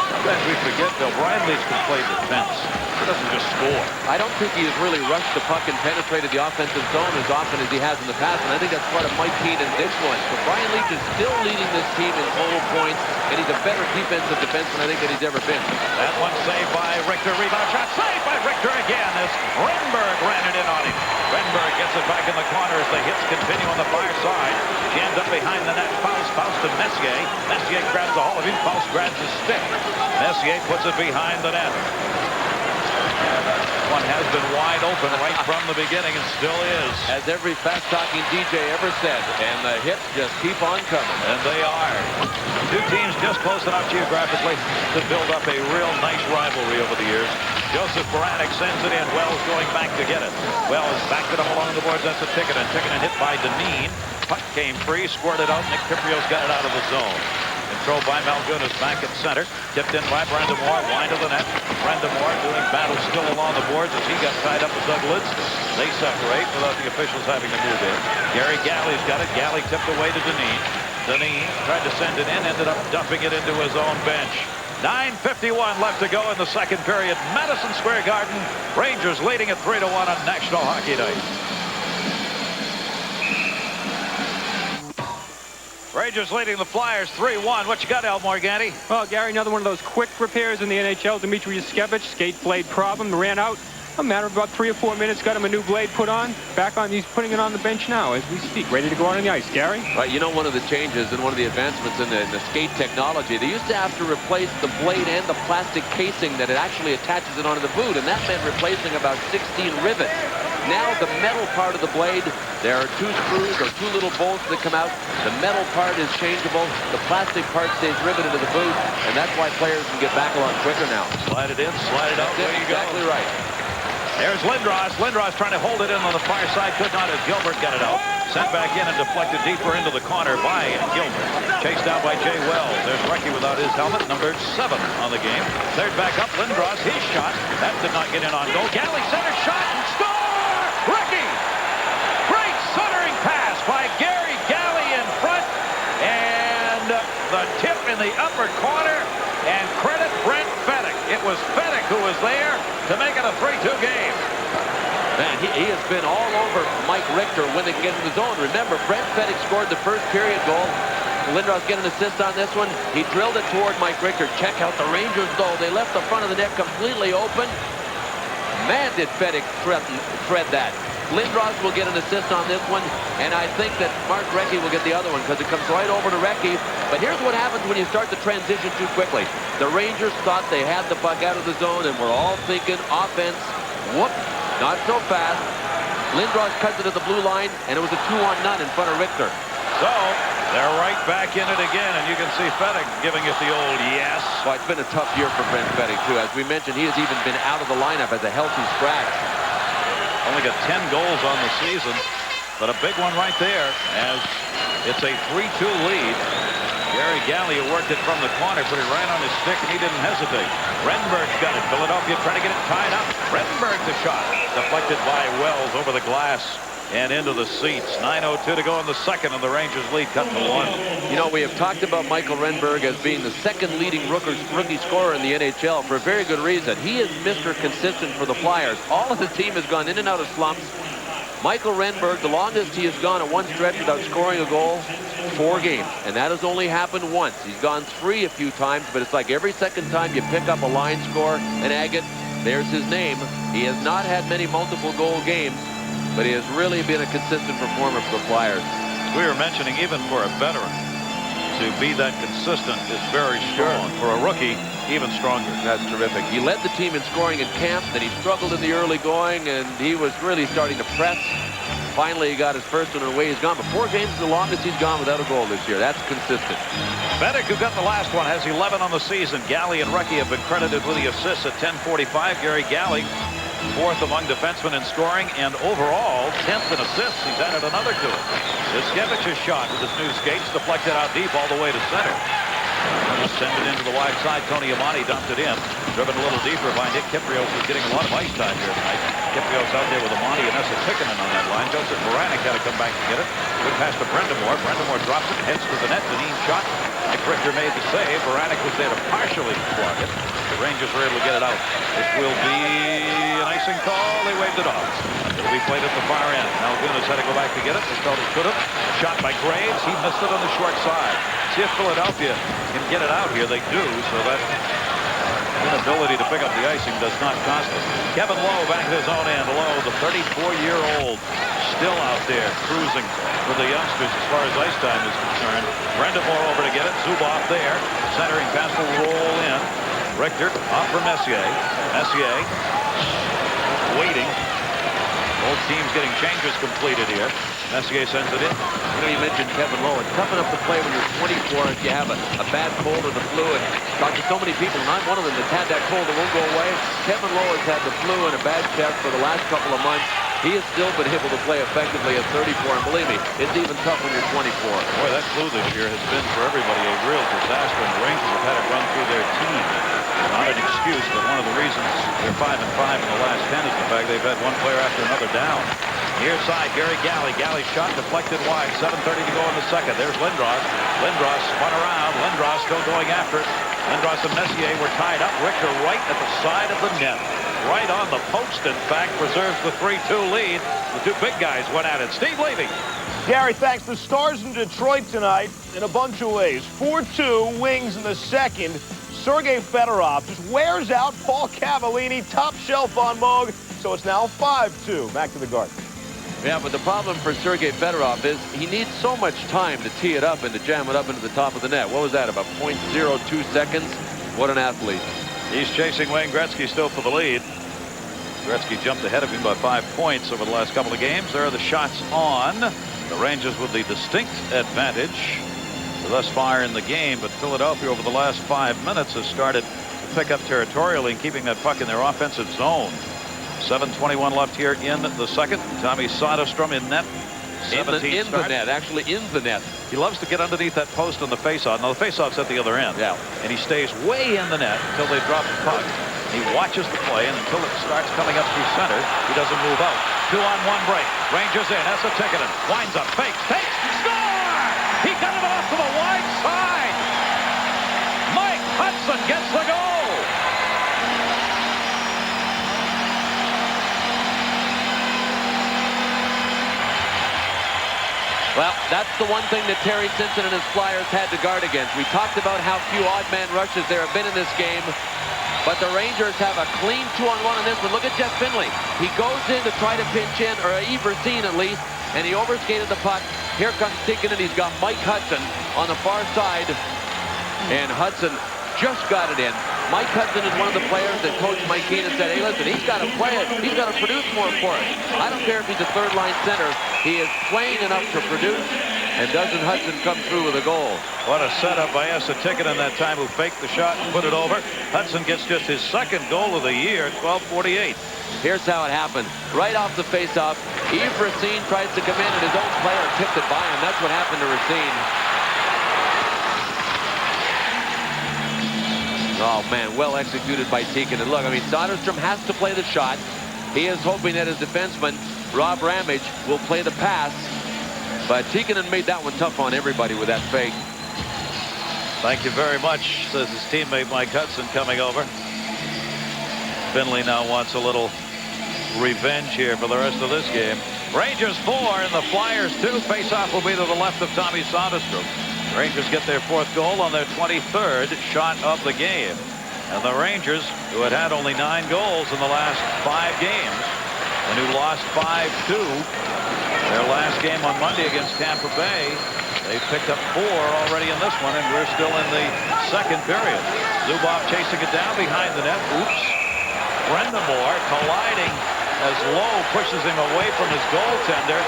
Sometimes we forget, Bill, Brian Leach can play defense. He doesn't just score. I don't think he has really rushed the puck and penetrated the offensive zone as often as he has in the past, and I think that's part of Mike Keenan's influence. But Brian Leach is still leading this team in total points, and he's a better defensive defenseman I think that he's ever been. That one saved by Richter. Rebound shot saved by Richter again as Renberg ran it in on him. Renberg gets it back in the corner as the hits continue on the far side. He ends up behind the net. Faust to Messier. Messier grabs a hold of him. Faust grabs his stick. Messier puts it behind the net. One has been wide open right from the beginning and still is. As every fast-talking DJ ever said, and the hits just keep on coming. And they are. 2 teams just close enough geographically to build up a real nice rivalry over the years. Joseph Baranek sends it in. Wells going back to get it. Wells backed it up along the boards. That's a Tikkanen. Tikkanen hit by Dineen. Puck came free, squirted out. Nick Kiprio's got it out of the zone. Controlled by Malgunas back at center. Tipped in by Brandamore. Wide of the net. Brandamore doing battle still along the boards as he got tied up with Doug Lidston. They separate without the officials having to move in. Gary Galley's got it. Galley tipped away to Dineen. Dineen tried to send it in. Ended up dumping it into his own bench. 9:51 left to go in the second period. Madison Square Garden. Rangers leading at 3-1 on National Hockey Night. Rangers leading the Flyers 3-1. What you got, Al Morganti? Well, Gary, another one of those quick repairs in the NHL. Dmitry Yushkevich, skate blade problem, ran out. A matter of about 3 or 4 minutes, got him a new blade put on. Back on, he's putting it on the bench now as we speak, ready to go out on the ice. Gary? Right, you know, one of the changes and one of the advancements in the skate technology, they used to have to replace the blade and the plastic casing that it actually attaches it onto the boot, and that meant replacing about 16 rivets. Now the metal part of the blade, there are 2 screws or 2 little bolts that come out. The metal part is changeable. The plastic part stays riveted to the boot, and that's why players can get back a lot quicker now. Slide it in, slide it out. There you go. Exactly right. There's Lindros. Lindros trying to hold it in on the far side. Could not as Gilbert got it out. Sent back in and deflected deeper into the corner by Gilbert. Chased down by Jay Wells. There's Recchi without his helmet, number 7 on the game. Third back up, Lindros, his shot. That did not get in on goal. Galley center shot and score! Recchi! Great centering pass by Gary Galley in front. And the tip in the upper corner. And credit Brent Fedek. It was Fedek who was there to make it a 3-2 game. Man, he has been all over Mike Richter when they get in the zone. Remember, Brent Fedek scored the first period goal. Lindros get an assist on this one. He drilled it toward Mike Richter. Check out the Rangers, though. They left the front of the net completely open. Man, did Fedek thread that. Lindros will get an assist on this one, and I think that Mark Recchi will get the other one because it comes right over to Recchi. But here's what happens when you start the transition too quickly. The Rangers thought they had the puck out of the zone, and we're all thinking offense. Whoop, not so fast. Lindros cuts it at the blue line, and it was a 2-on-0 in front of Richter. So they're right back in it again, and you can see Fedek giving it the old yes. Well, it's been a tough year for Brent Fedek, too. As we mentioned, he has even been out of the lineup as a healthy scratch. Only got 10 goals on the season, but a big one right there as it's a 3-2 lead. Gary Galley worked it from the corner, put it right on his stick, and he didn't hesitate. Renberg's got it. Philadelphia trying to get it tied up. Renberg the shot. Deflected by Wells over the glass and into the seats. 9:02 to go in the second, and the Rangers lead cut to 1. You know, we have talked about Michael Renberg as being the second leading rookie scorer in the NHL for a very good reason. He is Mr. Consistent for the Flyers. All of the team has gone in and out of slumps. Michael Renberg, the longest he has gone at one stretch without scoring a goal, 4 games. And that has only happened once. He's gone 3 a few times, but it's like every second time you pick up a line score, an agate, there's his name. He has not had many multiple goal games, but he has really been a consistent performer for the Flyers. We were mentioning even for a veteran to be that consistent is very strong. For a rookie, even stronger. That's terrific. He led the team in scoring in camp, then he struggled in the early going, and he was really starting to press. Finally, he got his first one, and away he's gone. But 4 games is the longest he's gone without a goal this year. That's consistent. Fedek, who got the last one, has 11 on the season. Galley and Recchi have been credited with the assists at 10:45. Gary Galley, 4th among defensemen in scoring, and overall 10th in assists. He's added another to it. Viskevich's shot with his new skates deflected out deep all the way to center. Just send it into the wide side. Tony Amati dumped it in. Driven a little deeper by Nick Kypreos, who's getting a lot of ice time here tonight. Kypreos out there with Amati and Esa Tikkanen on that line. Joseph Baranek had to come back to get it. Good pass to Brendamore. Brendamore drops it, heads to the net. Deneen shot. Mike Richter made the save. Baranek was there to partially block it. The Rangers were able to get it out. It will be an icing call. They waved it off. It'll be played at the far end. Malgunas had to go back to get it. They felt he could have. Shot by Graves. He missed it on the short side. See if Philadelphia can get it out here. They do, so that inability to pick up the icing does not cost them. Kevin Lowe back to his own end. Lowe, the 34-year-old, still out there cruising for the youngsters as far as ice time is concerned. Brendamore over to get it. Zubov there. Centering pass will roll in. Richter off for Messier. Messier waiting. Both teams getting changes completed here. Messier sends it in. You know, you mentioned Kevin Lowe. It's tough enough to play when you're 24 if you have a bad cold or the flu. And talked to so many people, and I'm one of them that's had that cold that won't go away. Kevin Lowe has had the flu and a bad chest for the last couple of months. He has still been able to play effectively at 34, and believe me, it's even tough when you're 24. Boy, that flu this year has been for everybody a real disaster, and the Rangers have had it run through their team. Not an excuse, but one of the reasons they're 5-5 in the last 10 is the fact they've had one player after another down. Near side, Gary Galley. Galley shot deflected wide. 7:30 to go in the second. There's Lindros. Lindros spun around. Lindros still going after it. Lindros and Messier were tied up. Richter right at the side of the net. Right on the post, in fact, preserves the 3-2 lead. The 2 big guys went at it. Steve Levy. Gary, thanks. The Stars in Detroit tonight in a bunch of ways. 4-2, Wings in the second. Sergei Fedorov just wears out Paul Cavallini, top shelf on Moog. So it's now 5-2. Back to the Garden. Yeah, but the problem for Sergei Fedorov is he needs so much time to tee it up and to jam it up into the top of the net. What was that, about 0.02 seconds? What an athlete. He's chasing Wayne Gretzky still for the lead. Gretzky jumped ahead of him by 5 points over the last couple of games. There are the shots on. The Rangers with the distinct advantage thus far in the game, but Philadelphia over the last 5 minutes has started to pick up territorially and keeping that puck in their offensive zone. 7:21 left here in the second. Tommy Soderstrom in net. In the net, actually in the net. He loves to get underneath that post on the faceoff. Now the faceoff's at the other end. Yeah. And he stays way in the net until they drop the puck. He watches the play, and until it starts coming up through center, he doesn't move out. 2-on-1 break. Rangers in. Esa Tikkanen winds up, fakes, takes, score! He got it off to the wide side. Mike Hudson gets the goal. Well, that's the one thing that Terry Simpson and his Flyers had to guard against. We talked about how few odd man rushes there have been in this game, but the Rangers have a clean 2-on-1 on this one. Look at Jeff Finley. He goes in to try to pinch in, or Yves Racine at least, and he overskated the puck. Here comes Tikkanen. He's got Mike Hudson on the far side, and Hudson just got it in. Mike Hudson is one of the players that Coach Mike Keenan said, hey, listen, he's got to play it. He's got to produce more for us. I don't care if he's a third-line center. He is playing enough to produce, and doesn't Hudson come through with a goal? What a setup by Esa Tikkanen that time, who faked the shot and put it over. Hudson gets just his second goal of the year, 12:48. Here's how it happened. Right off the faceoff, Yves Racine tries to come in, and his own player tipped it by him. That's what happened to Racine. Oh, man, well executed by Tikkanen. Look, I mean, Soderstrom has to play the shot. He is hoping that his defenseman, Rob Ramage, will play the pass. But Tikkanen made that one tough on everybody with that fake. Thank you very much, says his teammate Mike Hudson coming over. Finley now wants a little revenge here for the rest of this game. Rangers 4 and the Flyers 2. Face-off will be to the left of Tommy Soderstrom. Rangers get their 4th goal on their 23rd shot of the game. And the Rangers, who had had only 9 goals in the last 5 games, and who lost 5-2 their last game on Monday against Tampa Bay, they picked up 4 already in this one, and we're still in the second period. Zubov chasing it down behind the net. Oops. Brind'Amour colliding as Lowe pushes him away from his goaltender.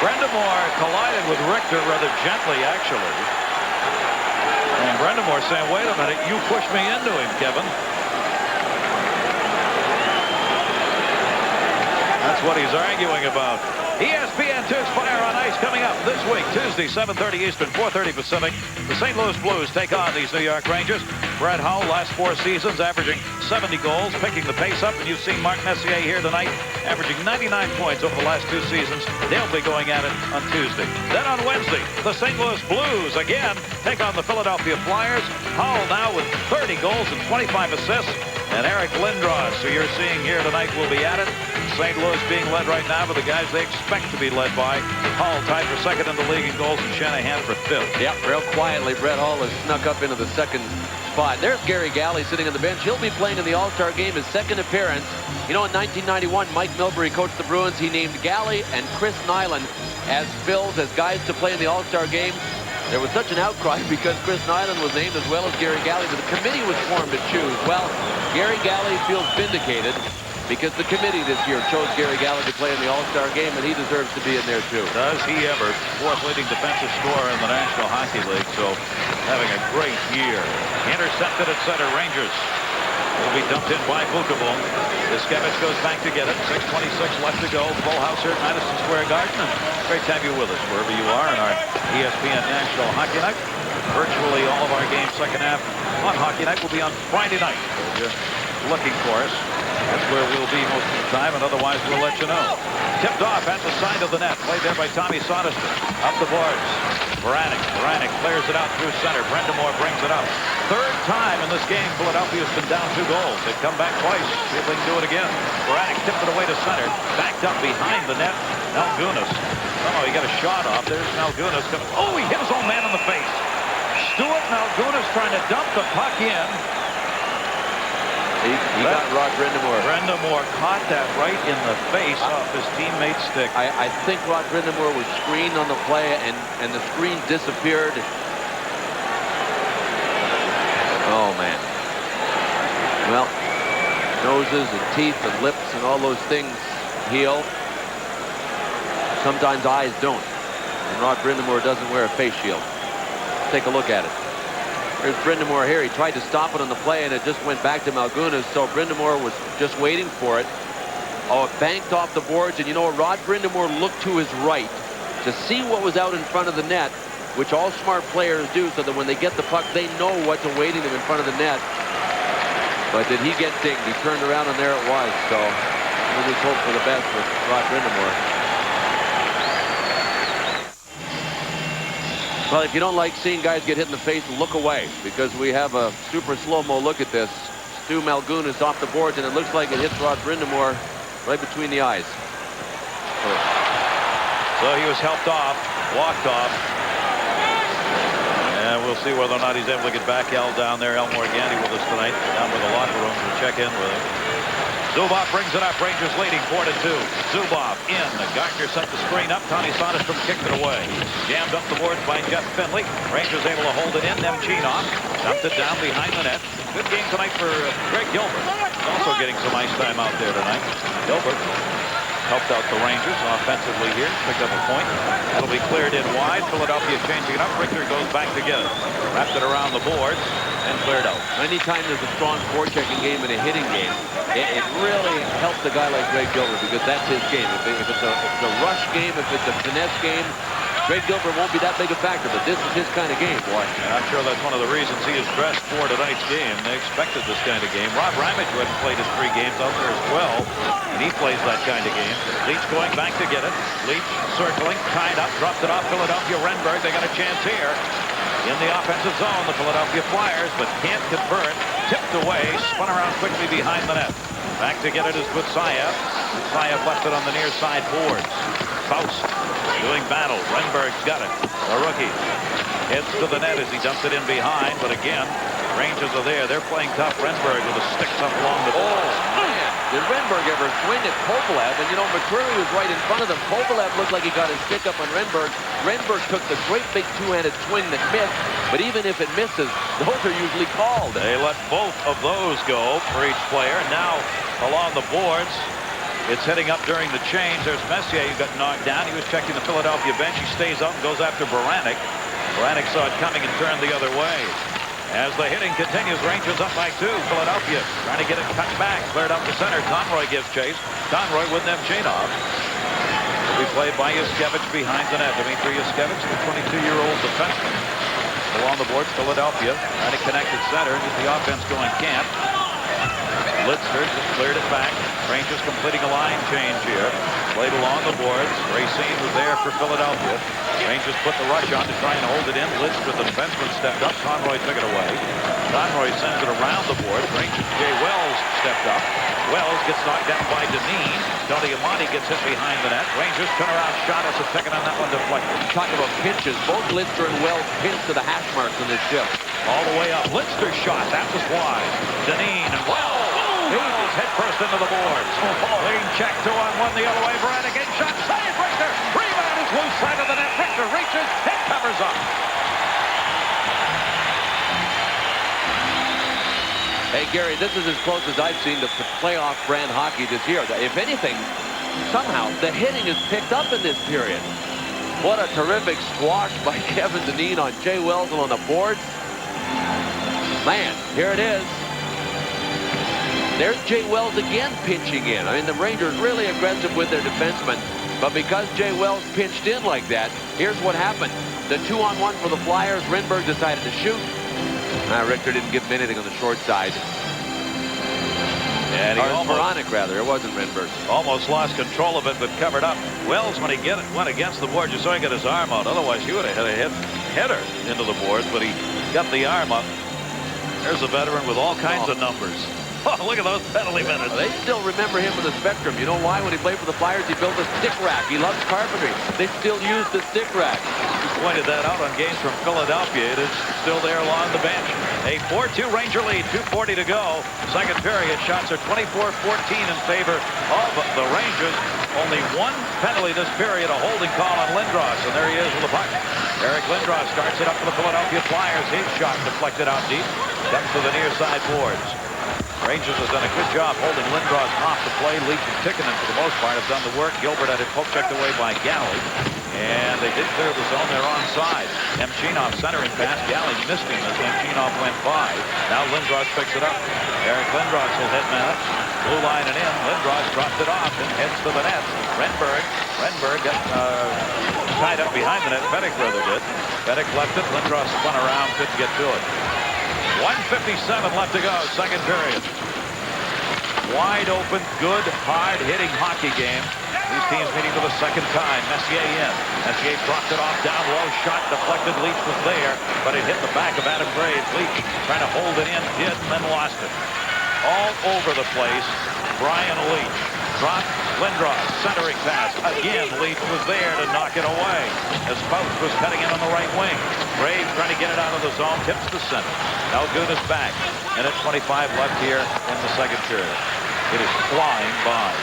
Brind'Amour collided with Richter rather gently, actually. And Brind'Amour saying, wait a minute, you pushed me into him, Kevin. That's what he's arguing about. ESPN2's Fire on Ice coming up this week, Tuesday, 7:30 Eastern, 4:30 Pacific. The St. Louis Blues take on these New York Rangers. Brett Hull, last 4 seasons, averaging 70 goals, picking the pace up. And you've seen Mark Messier here tonight, averaging 99 points over the last 2 seasons. They'll be going at it on Tuesday. Then on Wednesday, the St. Louis Blues again take on the Philadelphia Flyers. Hull now with 30 goals and 25 assists. And Eric Lindros, who you're seeing here tonight, will be at it. St. Louis being led right now by the guys they expect to be led by. Hull tied for second in the league in goals, and Shanahan for 5th. Yep, real quietly, Brett Hull has snuck up into the second spot. There's Gary Galley sitting on the bench. He'll be playing in the All-Star game, his second appearance. You know, in 1991, Mike Milbury coached the Bruins. He named Galley and Chris Nyland as fills, as guys to play in the All-Star game. There was such an outcry because Chris Nyland was named as well as Gary Galley, but the committee was formed to choose. Well, Gary Galley feels vindicated because the committee this year chose Gary Galley to play in the All-Star game, and he deserves to be in there too. Does he ever? 4th leading defensive scorer in the National Hockey League, so having a great year. Intercepted at center. Rangers will be dumped in by Vukovic. Iskevich goes back to get it. 6:26 left to go. Full house here at Madison Square Garden. And great to have you with us wherever you are in our ESPN National Hockey Night. Virtually all of our games second half on Hockey Night will be on Friday night. So just looking for us. That's where we'll be most of the time, and otherwise we'll let you know. Tipped off at the side of the net. Played there by Tommy Soderstrom. Up the boards. Vranek clears it out through center. Brind'Amour brings it up. 3rd time in this game, Philadelphia's been down 2 goals. They've come back twice. See if they can do it again. Vranek tipped it away to center. Backed up behind the net. Malgunas. Somehow he got a shot off. There's Malgunas. Oh, he hit his own man in the face. Stuart Malgunas trying to dump the puck in. He got Rod Brind'Amour. Brind'Amour caught that right in the face off his teammate's stick. I think Rod Brind'Amour was screened on the play, and the screen disappeared. Oh, man. Well, noses and teeth and lips and all those things heal. Sometimes eyes don't. And Rod Brind'Amour doesn't wear a face shield. Take a look at it. There's Brind'Amour here. He tried to stop it on the play, and it just went back to Malgunas. So Brind'Amour was just waiting for it. banked off the boards, and you know, Rod Brind'Amour looked to his right to see what was out in front of the net, which all smart players do, so that when they get the puck, they know what's awaiting them in front of the net. But did he get dinged? He turned around, and there it was. So we'll just hope for the best with Rod Brind'Amour. Well, if you don't like seeing guys get hit in the face, look away, because we have a super slow-mo look at this. Stu Malgunas off the boards, and it looks like it hits Rod Brind'Amour right between the eyes. So he was helped off, walked off. And we'll see whether or not he's able to get back. Al down there, Al Morganti with us tonight, down by the locker room to check in with him. Zubov brings it up. Rangers leading 4-2. Zubov in. Gardner set the screen up. Tony Soderstrom kicked it away. Jammed up the boards by Jeff Finley. Rangers able to hold it in. Nemchinov dumped it down behind the net. Good game tonight for Greg Gilbert. Also getting some ice time out there tonight. Gilbert helped out the Rangers offensively here. Picked up a point. That'll be cleared in wide. Philadelphia changing it up. Richter goes back to get it. Wrapped it around the boards and cleared out. Anytime there's a strong forechecking game and a hitting game, it really helps a guy like Greg Gilbert, because that's his game. If it's a rush game, if it's a finesse game, Greg Gilbert won't be that big a factor, but this is his kind of game, boy. And I'm sure that's one of the reasons he is dressed for tonight's game. They expected this kind of game. Rob Ramage, who hadn't played his 3 games out there as well, and he plays that kind of game. Leach going back to get it. Leach circling, tied up, dropped it off Philadelphia. Renberg, they got a chance here. In the offensive zone, the Philadelphia Flyers, but can't convert. Tipped away, spun around quickly behind the net. Back to get it is Gutsayev. Gutsayev left it on the near side boards. Faust doing battle. Renberg's got it. The rookie heads to the net as he dumps it in behind, but again, Rangers are there. They're playing tough. Renberg with the sticks up along the boards. Man, did Renberg ever swing at Kovalev? And you know, McCreary was right in front of them. Kovalev looked like he got his stick up on Renberg. Renberg took the great big two-handed swing that missed, but even if it misses, those are usually called. They let both of those go for each player. Now along the boards, it's heading up during the change. There's Messier who got knocked down. He was checking the Philadelphia bench. He stays up and goes after Baranek. Baranek saw it coming and turned the other way. As the hitting continues, Rangers up by 2. Philadelphia trying to get it cut back. Cleared up the center. Conroy gives chase. Conroy with Nemchinov. Will be played by Yuskevich behind the net. Dmitry Yuskevich, the 22-year-old defenseman. Along the boards, Philadelphia trying to connect at center. Get the offense going. Can't. Litzner just cleared it back. Rangers completing a line change here. Played along the boards. Racine was there for Philadelphia. Rangers put the rush on to try and hold it in. Litzner, the defenseman, stepped up. Conroy took it away. Conroy sends it around the boards. Rangers, Jay Wells stepped up. Wells gets knocked down by Deneen. Tony Amonte gets hit behind the net. Rangers turn around shot as a second on that one deflected. Talk about pinches. Both Litzner and Wells pinched to the hash marks in this shift. All the way up. Litzner's shot. That was wide. Deneen and Wells. Wells head first into the boards. Clean check 2-on-1 the other way. Baranek in shot. Save Richter. Rebound is loose side of the net. Richter reaches. It covers up. Hey, Gary, this is as close as I've seen to playoff brand hockey this year. If anything, somehow the hitting is picked up in this period. What a terrific squash by Kevin Deneen on Jay Wells and on the boards. Man, here it is. There's Jay Wells again pinching in. I mean, the Rangers really aggressive with their defensemen. But because Jay Wells pinched in like that, here's what happened. The 2-on-1 for the Flyers. Renberg decided to shoot. Richter didn't give him anything on the short side. And he Baranek, rather. It wasn't Renberg. Almost lost control of it, but covered up. Wells, when he went against the board, you saw he got his arm out. Otherwise, he would have hit a header into the boards, but he got the arm up. There's a veteran with all kinds of numbers. Oh, look at those penalty minutes. They still remember him in the Spectrum. You know why? When he played for the Flyers, he built a stick rack. He loves carpentry. They still use the stick rack. You pointed that out on games from Philadelphia. It is still there along the bench. A 4-2 Ranger lead, 2:40 to go. Second period, shots are 24-14 in favor of the Rangers. Only one penalty this period, a holding call on Lindros, and there he is with the puck. Eric Lindros starts it up for the Philadelphia Flyers. His shot deflected out deep, comes to the near side boards. Rangers has done a good job holding Lindros off the play. Leach and Tikkanen, for the most part, have done the work. Gilbert had it poke checked away by Galley. And they did clear the zone. They're onside. Nemchinov centering pass. Galley missed him as Nemchinov went by. Now Lindros picks it up. Eric Lindros will head man it. Blue line and in. Lindros dropped it off and heads to the net. Renberg got tied up behind the net. Fedek rather did. Fedek left it. Lindros spun around, couldn't get to it. 1:57 left to go, second period. Wide open, good, hard-hitting hockey game. These teams meeting for the second time. Messier in. Messier dropped it off, down low, shot deflected. Leach was there, but it hit the back of Adam Graves. Leach trying to hold it in, did, and then lost it. All over the place, Brian Leach. Dropped Lindros, centering pass. Again, Leach was there to knock it away as Faust was cutting in on the right wing. Graves trying to get it out of the zone, tips to center. Malgun is back, and at 25 left here in the second period. It is flying by.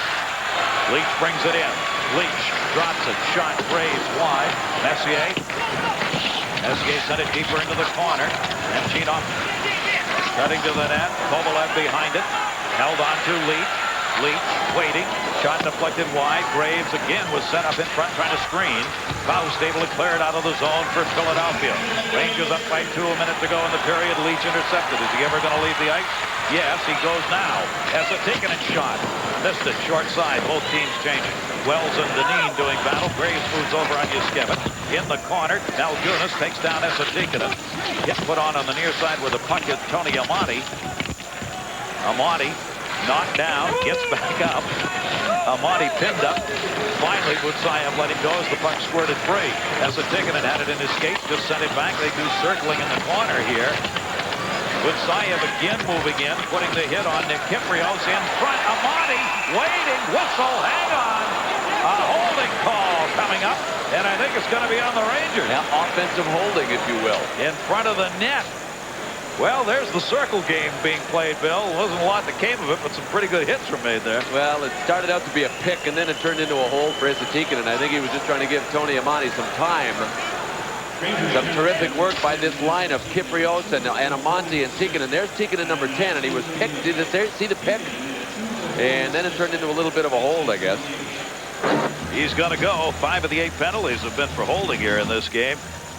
Leach brings it in. Leach drops it. Shot. Graves wide. Messier sent it deeper into the corner. And Chinov cutting to the net. Kovalev behind it. Held on to Leach. Leach waiting. Shot deflected wide. Graves again was set up in front trying to screen. Faust able to clear it out of the zone for Philadelphia. Rangers up by 2, a minute to go in the period. Leach intercepted. Is he ever going to leave the ice? Yes, he goes now. As a taken and shot. Missed it, short side. Both teams changing. Wells and Dineen doing battle. Graves moves over on Yuskevin. In the corner, Malgunas takes down Esatikinen. Gets put on the near side where the puck is Tony Amati. Amati knocked down, gets back up. Amati pinned up. Finally, Butsayev let him go as the puck squirted free. Esatikinen had it in his skates, just sent it back. They do circling in the corner here. Butsayev again moving in, putting the hit on Nick Kypreos in front. Amati waiting, whistle, hang on. A holding call coming up, and I think it's going to be on the Rangers. Yeah, offensive holding, if you will. In front of the net. Well, there's the circle game being played, Bill. Wasn't a lot that came of it, but some pretty good hits were made there. Well, it started out to be a pick, and then it turned into a hole for Esatikinen. I think he was just trying to give Tony Amati some time. Some terrific work by this line of Kypreos and Amati and Tikkanen. There's Tikkanen number 10, and he was picked. Did you see the pick? And then it turned into a little bit of a hold, I guess. He's going to go. 5 of the 8 penalties have been for holding here in this game.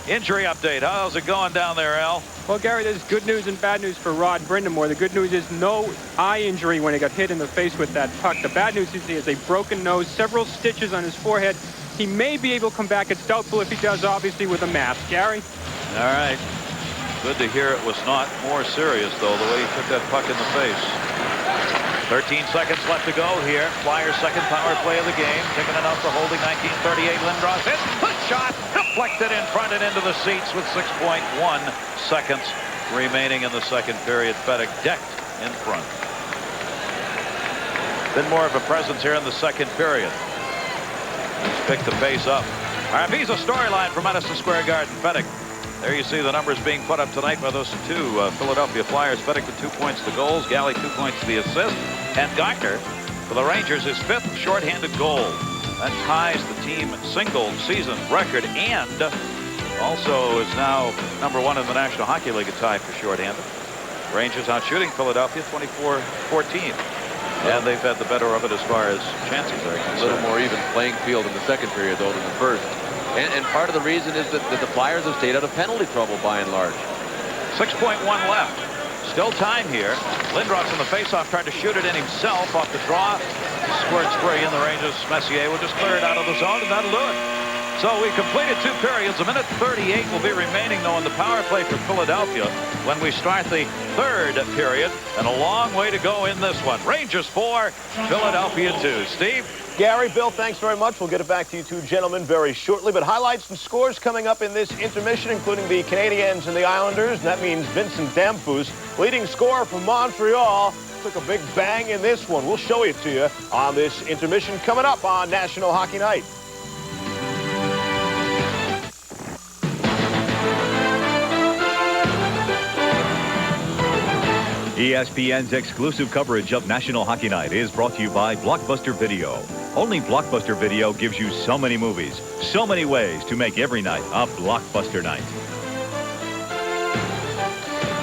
Injury update. How's it going down there, Al? Well, Gary, there's good news and bad news for Rod Brind'Amour. The good news is no eye injury when he got hit in the face with that puck. The bad news is he has a broken nose, several stitches on his forehead. He may be able to come back. It's doubtful if he does, obviously, with a mask. Gary? All right. Good to hear it was not more serious, though, the way he took that puck in the face. 13 seconds left to go here. Flyers' second power play of the game. Taking it out for holding. 1938. Lindros hit. Good shot. Deflected in front and into the seats with 6.1 seconds remaining in the second period. Fedek decked in front. Been more of a presence here in the second period. He's picked the pace up. Arviza storyline from Madison Square Garden. Fedek. There you see the numbers being put up tonight by those two Philadelphia Flyers. Fedek with 2 points to goals. Galley 2 points to the assist. And Gardner for the Rangers his 5th shorthanded goal. That ties the team single season record and also is now number 1 in the National Hockey League at tie for shorthanded. Rangers out shooting Philadelphia 24-14. And they've had the better of it as far as chances are concerned. A little more even playing field in the second period, though, than the first. And part of the reason is that the Flyers have stayed out of penalty trouble by and large. 6.1 left. Still time here. Lindros in the faceoff tried to shoot it in himself off the draw. Squirts free, and the Rangers, Messier will just clear it out of the zone, and that'll do it. So we completed 2 periods. A minute 38 will be remaining, though, in the power play for Philadelphia when we start the third period. And a long way to go in this one. Rangers 4, Philadelphia 2. Steve? Gary, Bill, thanks very much. We'll get it back to you two gentlemen very shortly. But highlights and scores coming up in this intermission, including the Canadiens and the Islanders. And that means Vincent Damphousse, leading scorer from Montreal, took a big bang in this one. We'll show it to you on this intermission coming up on National Hockey Night. ESPN's exclusive coverage of National Hockey Night is brought to you by Blockbuster Video. Only Blockbuster Video gives you so many movies, so many ways to make every night a blockbuster night.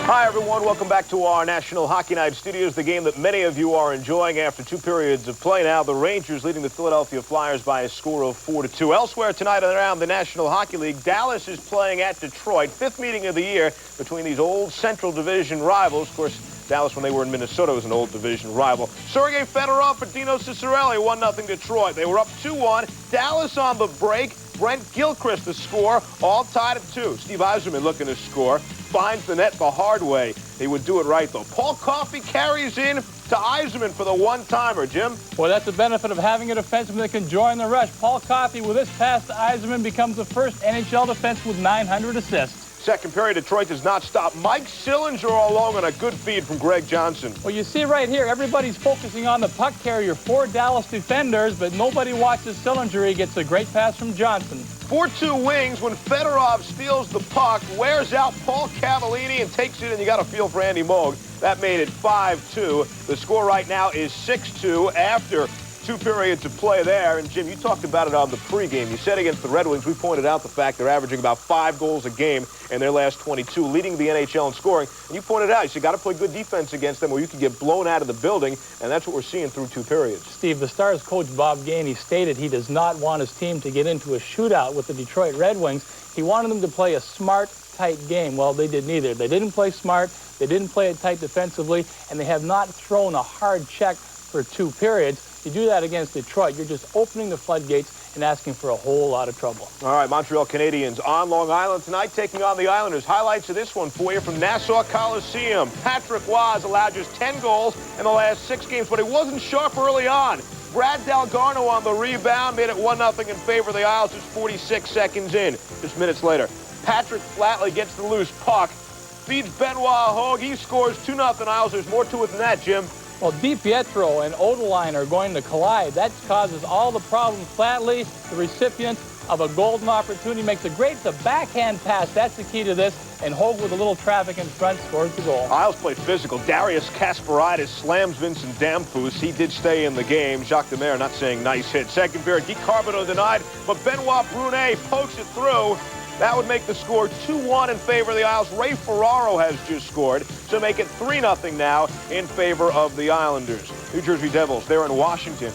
Hi, everyone. Welcome back to our National Hockey Night studios. The game that many of you are enjoying after 2 periods of play now. The Rangers leading the Philadelphia Flyers by a score of 4-2. Elsewhere tonight and around the National Hockey League, Dallas is playing at Detroit. 5th meeting of the year between these old Central Division rivals. Of course, Dallas, when they were in Minnesota, was an old division rival. Sergei Fedorov for Dino Ciccarelli, 1-0 Detroit. They were up 2-1. Dallas on the break. Brent Gilchrist the score, all tied at 2. Steve Yzerman looking to score. Finds the net the hard way. He would do it right, though. Paul Coffey carries in to Yzerman for the one-timer. Jim? Well, that's the benefit of having a defenseman that can join the rush. Paul Coffey, with this pass to Yzerman, becomes the first NHL defenseman with 900 assists. Second period, Detroit does not stop. Mike Sillinger all along on a good feed from Greg Johnson. Well, you see right here, everybody's focusing on the puck carrier, 4 Dallas defenders, but nobody watches Sillinger. He gets a great pass from Johnson. 4-2 wings when Fedorov steals the puck, wears out Paul Cavallini and takes it, and you got a feel for Andy Moog. That made it 5-2. The score right now is 6-2 after 2 periods of play there. And Jim, you talked about it on the pregame. You said against the Red Wings, we pointed out the fact they're averaging about 5 goals a game in their last 22, leading the NHL in scoring. And you pointed out, you said, got to play good defense against them or you could get blown out of the building, and that's what we're seeing through 2 periods. Steve, the Stars coach Bob Gainey stated he does not want his team to get into a shootout with the Detroit Red Wings. He wanted them to play a smart, tight game. Well, they did neither. They didn't play smart, they didn't play it tight defensively, and they have not thrown a hard check for 2 periods. You do that against Detroit, you're just opening the floodgates and asking for a whole lot of trouble. All right, Montreal Canadiens on Long Island tonight, taking on the Islanders. Highlights of this one for you from Nassau Coliseum. Patrick Roy allowed just 10 goals in the last 6 games, but he wasn't sharp early on. Brad Dalgarno on the rebound, made it 1-0 in favor of the Isles just 46 seconds in. Just minutes later, Patrick Flatley gets the loose puck, feeds Benoit Hogue. He scores 2-0 Isles. There's more to it than that, Jim. Well, DiPietro and Odeline are going to collide. That causes all the problems. Flatley, the recipient of a golden opportunity, makes a great backhand pass. That's the key to this. And Hogue, with a little traffic in front, scores the goal. Isles play physical. Darius Kasparidis slams Vincent Damphousse. He did stay in the game. Jacques Demers not saying nice hit. Second period, Guy Carbonneau denied, but Benoit Brunet pokes it through. That would make the score 2-1 in favor of the Isles. Ray Ferraro has just scored to make it 3-0 now in favor of the Islanders. New Jersey Devils, they're in Washington,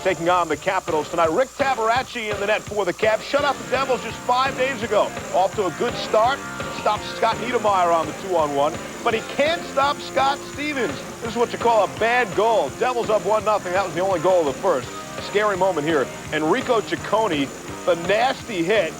taking on the Capitals tonight. Rick Tabaracci in the net for the Caps. Shut out the Devils just 5 days ago. Off to a good start. Stopped Scott Niedermayer on the 2-on-1. But he can't stop Scott Stevens. This is what you call a bad goal. Devils up 1-0. That was the only goal of the first. Scary moment here. Enrico Ciccone, the nasty hit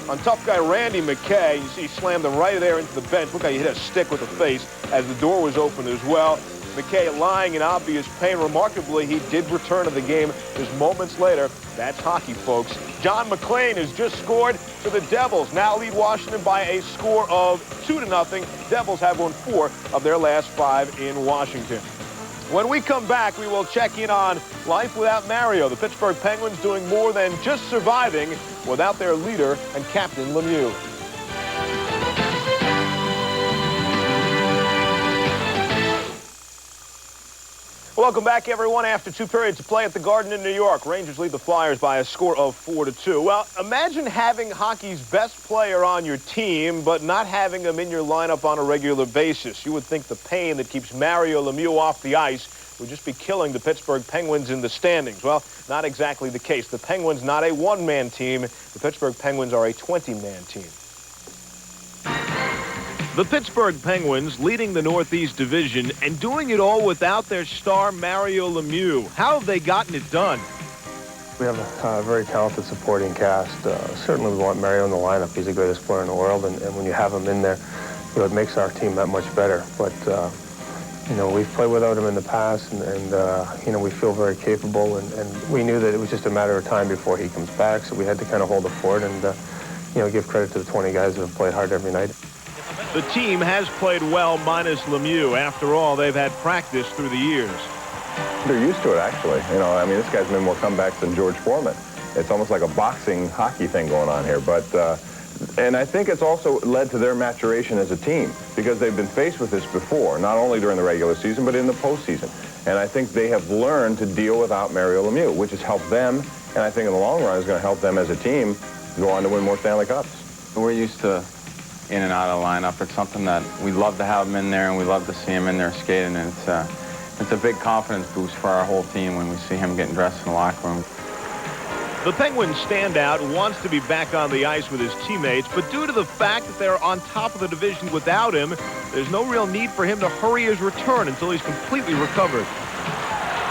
on tough guy Randy McKay. You see he slammed him right there into the bench. Look how he hit a stick with the face as the door was open as well. McKay lying in obvious pain. Remarkably, he did return to the game just moments later. That's hockey, folks. John McClain has just scored for the Devils. Now lead Washington by a score of 2-0. Devils have won 4 of their last 5 in Washington. When we come back, we will check in on life without Mario. The Pittsburgh Penguins doing more than just surviving without their leader and captain Lemieux. Welcome back, everyone. After 2 periods of play at the Garden in New York, Rangers lead the Flyers by a score of 4-2. Well, imagine having hockey's best player on your team, but not having him in your lineup on a regular basis. You would think the pain that keeps Mario Lemieux off the ice would just be killing the Pittsburgh Penguins in the standings. Well, not exactly the case. The Penguins not a one-man team. The Pittsburgh Penguins are a 20-man team. The Pittsburgh Penguins leading the Northeast Division and doing it all without their star Mario Lemieux. How have they gotten it done? We have a very talented supporting cast. Certainly we want Mario in the lineup. He's the greatest player in the world, and when you have him in there, you know, it makes our team that much better. But, you know, we've played without him in the past, and you know, we feel very capable, and we knew that it was just a matter of time before he comes back, so we had to kind of hold the fort and, you know, give credit to the 20 guys that have played hard every night. The team has played well minus Lemieux. After all, they've had practice through the years. They're used to it, actually. You know, I mean, this guy's made more comebacks than George Foreman. It's almost like a boxing hockey thing going on here. But, and I think it's also led to their maturation as a team because they've been faced with this before, not only during the regular season, but in the postseason. And I think they have learned to deal without Mario Lemieux, which has helped them, and I think in the long run is going to help them as a team go on to win more Stanley Cups. We're used to in and out of the lineup. It's something that we love to have him in there, and we love to see him in there skating. And it's a big confidence boost for our whole team when we see him getting dressed in the locker room. The Penguins standout wants to be back on the ice with his teammates, but due to the fact that they're on top of the division without him, there's no real need for him to hurry his return until he's completely recovered.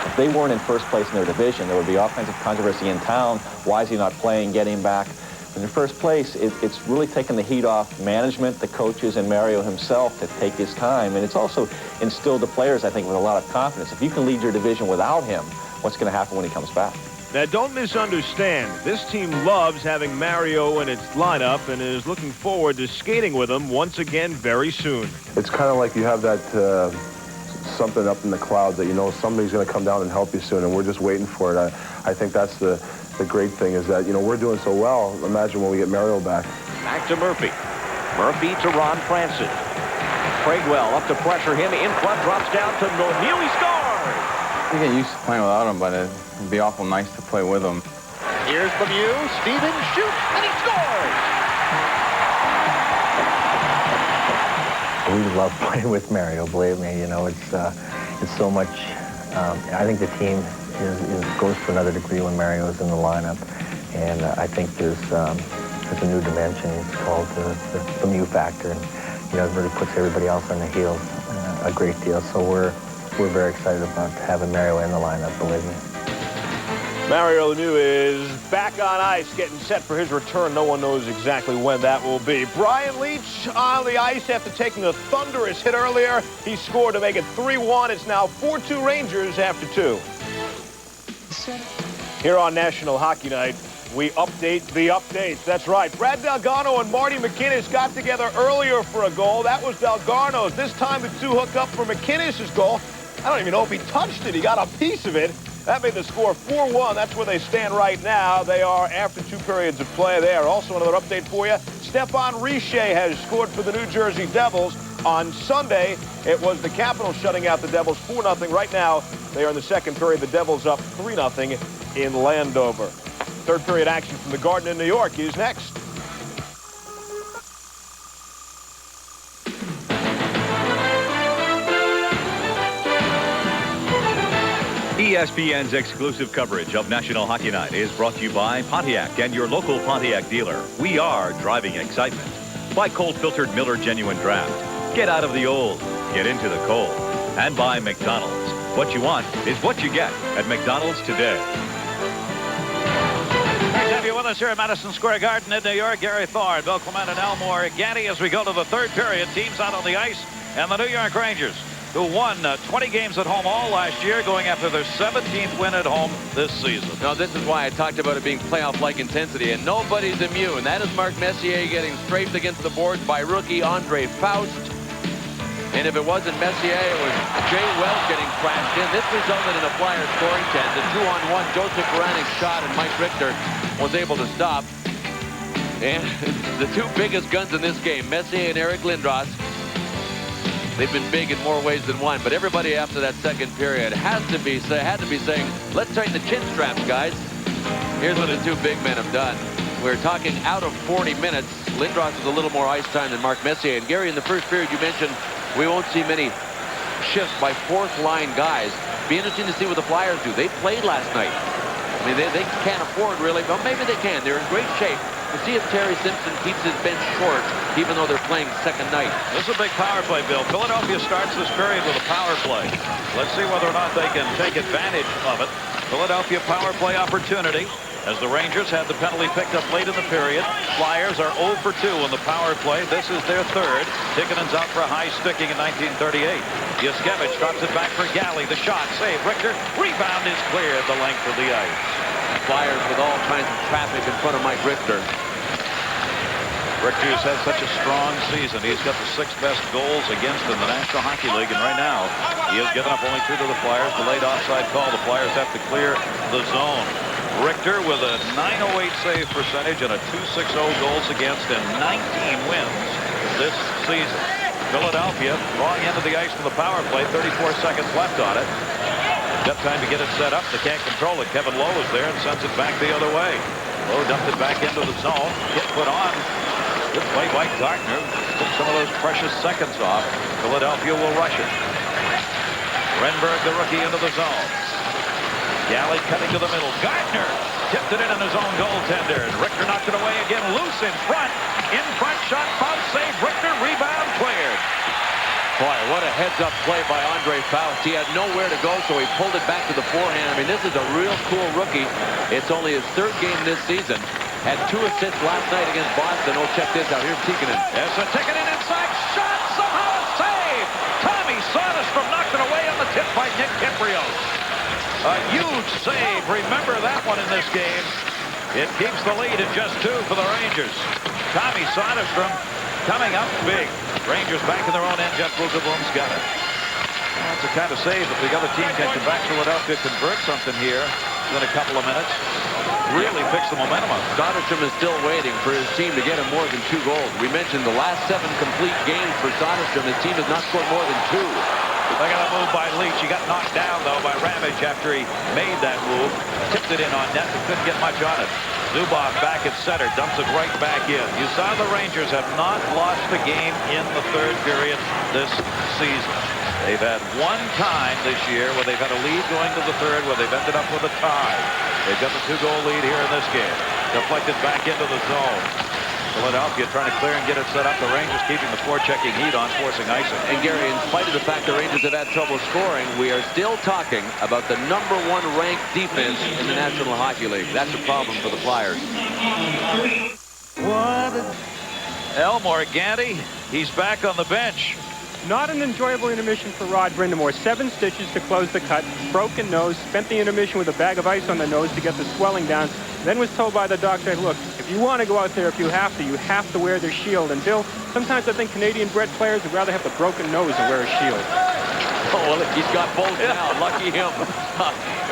If they weren't in first place in their division, there would be all kinds of controversy in town. Why is he not playing? Get him back. In the first place, it's really taken the heat off management, the coaches, and Mario himself to take his time. And it's also instilled the players, I think, with a lot of confidence. If you can lead your division without him, what's going to happen when he comes back? Now, don't misunderstand. This team loves having Mario in its lineup and is looking forward to skating with him once again very soon. It's kind of like you have that something up in the clouds that you know somebody's going to come down and help you soon, and we're just waiting for it. I think that's the great thing is that, you know, we're doing so well. Imagine when we get Mario back. Back to Murphy. Murphy to Ron Francis. Craigwell up to pressure him. In front, drops down to Neal. He scores! We get used to playing without him, but it'd be awful nice to play with him. Here's Lemieux. Stevens shoots, and he scores! We love playing with Mario, believe me. You know, it's so much. I think the team goes to another degree when Mario is in the lineup, and I think there's a new dimension. It's called the Lemieux factor, and you know, it really puts everybody else on the heels a great deal. So we're very excited about having Mario in the lineup, believe me. Mario Lemieux is back on ice, getting set for his return. No one knows exactly when that will be. Brian Leetch on the ice after taking a thunderous hit earlier. He scored to make it 3-1. It's now 4-2 Rangers after 2. Here on National Hockey Night, we update the updates. That's right. Brad Delgado and Marty McInnis got together earlier for a goal. That was Delgado's. This time the two hook up for McInnis' goal. I don't even know if he touched it. He got a piece of it. That made the score 4-1. That's where they stand right now. They are after 2 periods of play there. Also another update for you. Stephane Richer has scored for the New Jersey Devils. On Sunday, it was the Capitals shutting out the Devils 4-0. Right now, they are in the second period. The Devils up 3-0 in Landover. Third period action from the Garden in New York is next. ESPN's exclusive coverage of National Hockey Night is brought to you by Pontiac and your local Pontiac dealer. We are driving excitement. By cold-filtered Miller Genuine Draft. Get out of the old, get into the cold. And by McDonald's. What you want is what you get at McDonald's today. Great to have you with us here at Madison Square Garden in New York. Gary Thorne, Bill Clement, and Elmore Gandy as we go to the third period. Teams out on the ice, and the New York Rangers, who won 20 games at home all last year, going after their 17th win at home this season. Now, this is why I talked about it being playoff-like intensity, and nobody's immune. That is Mark Messier getting strafed against the boards by rookie Andre Faust. And if it wasn't Messier, it was Jay Welch getting crashed in. This resulted in a Flyers scoring chance. A 2-on-1 Joseph Veranek shot, and Mike Richter was able to stop. And the two biggest guns in this game, Messier and Eric Lindros, they've been big in more ways than one. But everybody after that second period had to be saying, let's tighten the chin straps, guys. Here's what the two big men have done. We're talking out of 40 minutes. Lindros has a little more ice time than Mark Messier. And Gary, in the first period, you mentioned we won't see many shifts by fourth-line guys. Be interesting to see what the Flyers do. They played last night. I mean, they can't afford, really. Well, maybe they can. They're in great shape. We'll see if Terry Simpson keeps his bench short, even though they're playing second night. This is a big power play, Bill. Philadelphia starts this period with a power play. Let's see whether or not they can take advantage of it. Philadelphia power play opportunity as the Rangers had the penalty picked up late in the period. Flyers are 0 for 2 on the power play. This is their third. Tikkanen's out for a high sticking in 1938. Yuskevich drops it back for Galley. The shot, save. Richter. Rebound is cleared the length of the ice. Flyers with all kinds of traffic in front of Mike Richter. Richter's had such a strong season. He's got the 6th best goals against in the National Hockey League, and right now he has given up only 2 to the Flyers. Delayed offside call. The Flyers have to clear the zone. Richter with a .908 save percentage and a .260 goals against and 19 wins this season. Philadelphia drawing into the ice for the power play. 34 seconds left on it. Got time to get it set up. They can't control it. Kevin Lowe is there and sends it back the other way. Lowe dumped it back into the zone. Hit put on. Good play by Gartner. Took some of those precious seconds off. Philadelphia will rush it. Renberg, the rookie, into the zone. Galley cutting to the middle. Gardner tipped it in on his own goaltender. And Richter knocked it away again. Loose in front. In front shot. Faust save. Richter rebound cleared. Boy, what a heads-up play by Andre Faust. He had nowhere to go, so he pulled it back to the forehand. I mean, this is a real cool rookie. It's only his third game this season. Had 2 assists last night against Boston. Oh, check this out. Here's Tikkanen. Yes, a Tikkanen inside. Shot. Somehow a save. Tommy Soderstrom knocked it away on the tip by Nick Kypreos. A huge save. Remember that one in this game. It keeps the lead at just 2 for the Rangers. Tommy Soderstrom coming up big. Rangers back in their own end. Jeff Boogaboom's got it. That's a kind of save if the other team can come back. Philadelphia convert something here in a couple of minutes. Really fix the momentum up. Soderstrom is still waiting for his team to get him more than 2 goals. We mentioned the last 7 complete games for Soderstrom. His team has not scored more than 2. Look at that move by Leach. He got knocked down, though, by Ramage after he made that move. Tipped it in on net and couldn't get much on it. Zubov back at center, dumps it right back in. You saw the Rangers have not lost the game in the 3rd period this season. They've had 1 time this year where they've had a lead going to the 3rd, where they've ended up with a tie. They've got the 2-goal lead here in this game. Deflected back into the zone. Philadelphia trying to clear and get it set up. The Rangers keeping the forechecking heat on, forcing icing. And Gary, in spite of the fact the Rangers have had trouble scoring, we are still talking about the #1 ranked defense in the National Hockey League. That's a problem for the Flyers. Elmore Gandy, he's back on the bench. Not an enjoyable intermission for Rod Brind'Amour. 7 stitches to close the cut, broken nose, spent the intermission with a bag of ice on the nose to get the swelling down, then was told by the doctor, look, if you want to go out there, if you have to wear the shield. And Bill, sometimes I think Canadian-bred players would rather have the broken nose than wear a shield. Oh, well, he's got both now. Lucky him.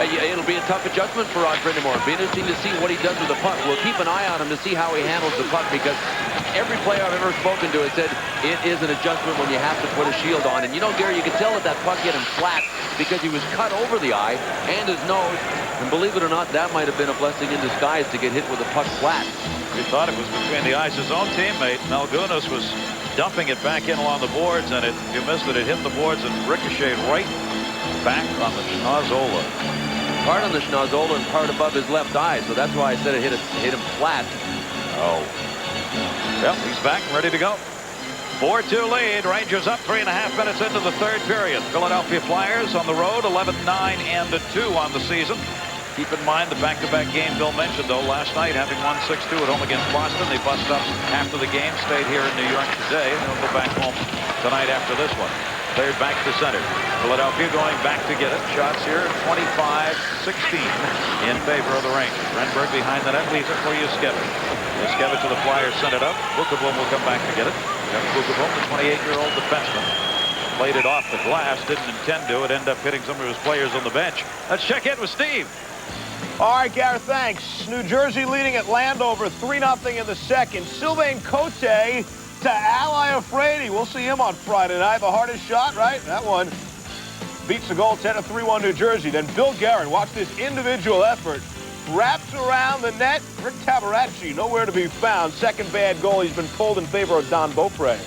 It'll be a tough adjustment for Rod Brind'Amour. It'll be interesting to see what he does with the puck. We'll keep an eye on him to see how he handles the puck, because every player I've ever spoken to has said it is an adjustment when you have to put a shield on. And you know, Gary, you could tell that puck hit him flat because he was cut over the eye and his nose. And believe it or not, that might have been a blessing in disguise to get hit with a puck flat. We thought it was between the eyes. His own teammate, Malgunas, was dumping it back in along the boards, and you missed it. It hit the boards and ricocheted right back on the schnozola. Part on the schnozola and part above his left eye, so that's why I said it hit him flat. Oh. Yep, he's back and ready to go. 4-2 lead. Rangers up 3.5 minutes into the 3rd period. Philadelphia Flyers on the road, 11-9-2 on the season. Keep in mind the back-to-back game Bill mentioned, though, last night, having won 6-2 at home against Boston. They bust up after the game, stayed here in New York today, and they'll go back home tonight after this one. Cleared back to center. Philadelphia going back to get it. Shots here, 25-16 in favor of the Rangers. Renberg behind the net, leaves it for Yuskevich. Yuskevich to the Flyers, sent it up. Boogaboom will come back to get it. Boogaboom, the 28-year-old defenseman. Played it off the glass, didn't intend to. It ended up hitting some of his players on the bench. Let's check in with Steve. All right, Gareth, thanks. New Jersey leading at Landover 3-0 in the 2nd. Sylvain Cote to Ally Afraidy. We'll see him on Friday night. The hardest shot, right? That one beats the goal 10-3-1 New Jersey. Then Bill Guerin, watch this individual effort. Wraps around the net. Rick Tabaracci, nowhere to be found. 2nd bad goal. He's been pulled in favor of Don Beaupre.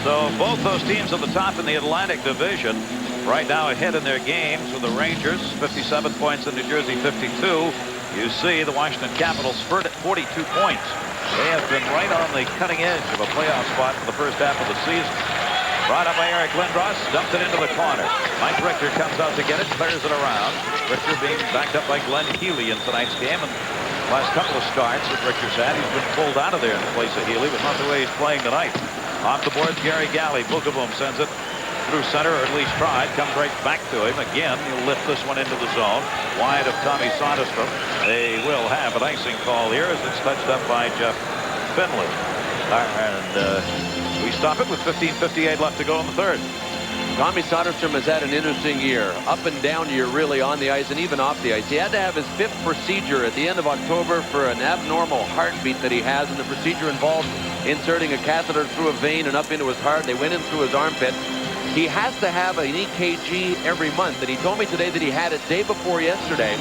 So both those teams at the top in the Atlantic Division right now ahead in their games, with the Rangers 57 points and New Jersey 52. You see the Washington Capitals spurt at 42 points. They have been right on the cutting edge of a playoff spot for the first half of the season. Brought up by Eric Lindros, dumped it into the corner. Mike Richter comes out to get it, clears it around. Richter being backed up by Glenn Healy in tonight's game, and last couple of starts that Richter's had, he's been pulled out of there in place of Healy, but not the way he's playing tonight. Off the boards, Gary Galley. Boogaboom sends it through center, or at least tried. Comes right back to him. Again, he'll lift this one into the zone. Wide of Tommy Soderstrom. They will have an icing call here as it's touched up by Jeff Finley. And we stop it with 15:58 left to go in the 3rd. Tommy Soderstrom has had an interesting year. Up and down year, really, on the ice and even off the ice. He had to have his 5th procedure at the end of October for an abnormal heartbeat that he has, and the procedure involved inserting a catheter through a vein and up into his heart. They went in through his armpit. He has to have an EKG every month, and he told me today that he had it day before yesterday.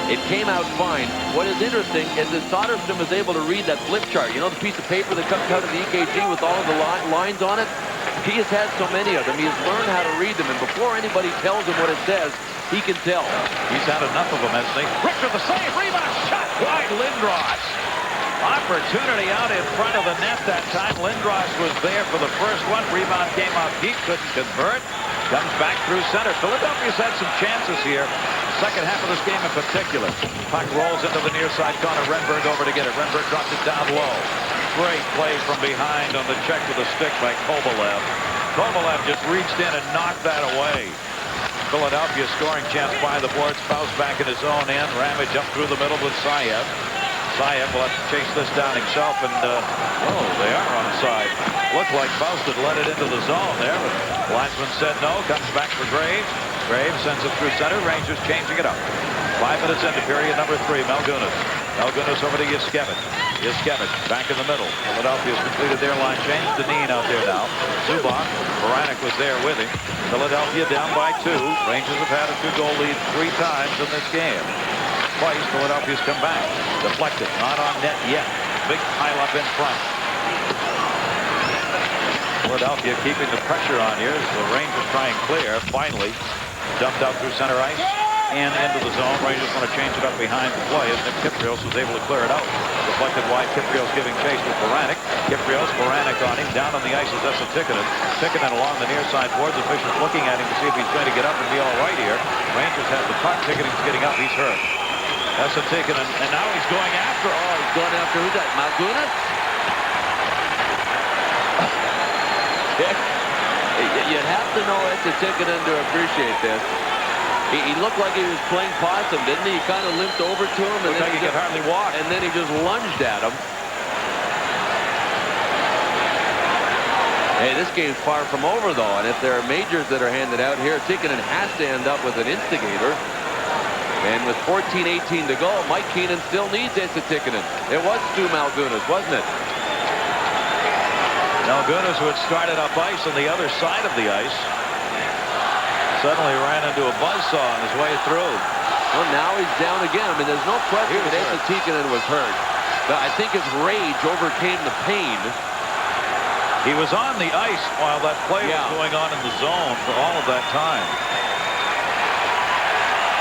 It came out fine. What is interesting is that Soderstrom is able to read that flip chart. You know, the piece of paper that comes out of the EKG with all of the lines on it? He has had so many of them. He has learned how to read them, and before anybody tells him what it says, he can tell. He's had enough of them, hasn't he? Richter the save, rebound, shot wide, Lindros. Opportunity out in front of the net that time. Lindros was there for the first one. Rebound came off deep, couldn't convert. Comes back through center. Philadelphia's had some chances here. Second half of this game in particular. Puck rolls into the near side corner. Renberg over to get it. Renberg drops it down low. Great play from behind on the check with the stick by Kovalev. Kovalev just reached in and knocked that away. Philadelphia scoring chance by the boards. Faust back in his own end. Ramage up through the middle with Saev. Saev will have to chase this down himself, and oh, they are onside. Looked like Faust had let it into the zone there, but linesman said no. Comes back for Graves. Graves sends it through center. Rangers changing it up. 5 minutes into period number 3. Malgunas. Malgunas over to Yuskevich. Yuskevich back in the middle. Philadelphia's completed their line change. Deneen out there now. Zubak. Baranek was there with him. Philadelphia down by 2. Rangers have had a 2-goal lead 3 times in this game. Twice, Philadelphia's come back. Deflected, not on net yet. Big pile up in front. Philadelphia keeping the pressure on here. So Rangers try and clear. Finally, dumped out through center ice and into the zone. Rangers want to change it up behind the play, and Nick Kypreos was able to clear it out. Deflected wide. Kypreos giving chase with Baranek. Kypreos, Baranek on him. Down on the ice is Esa Tikkanen. Tikkanen along the near side boards. Officials looking at him to see if he's going to get up and be all right here. Rangers have the puck. Tikkanen's getting up. He's hurt. Esa Tikkanen, and now he's going after. Oh, he's going after who's that? Malgunas? You'd have to know Esa Tikkanen to appreciate this. He looked like he was playing possum, didn't he? He kind of limped over to him, and then he could hardly walk. And then he just lunged at him. Hey, this game's far from over, though, and if there are majors that are handed out here, Tikkanen has to end up with an instigator. And with 14-18 to go, Mike Keenan still needs Esa Tikkanen. It was Stu Malgunas, wasn't it? Malgunas, who had started up ice on the other side of the ice, suddenly ran into a buzzsaw on his way through. Well, now he's down again. I mean, there's no question that Esa Tikkanen was hurt. But I think his rage overcame the pain. He was on the ice while that play was going on in the zone for all of that time.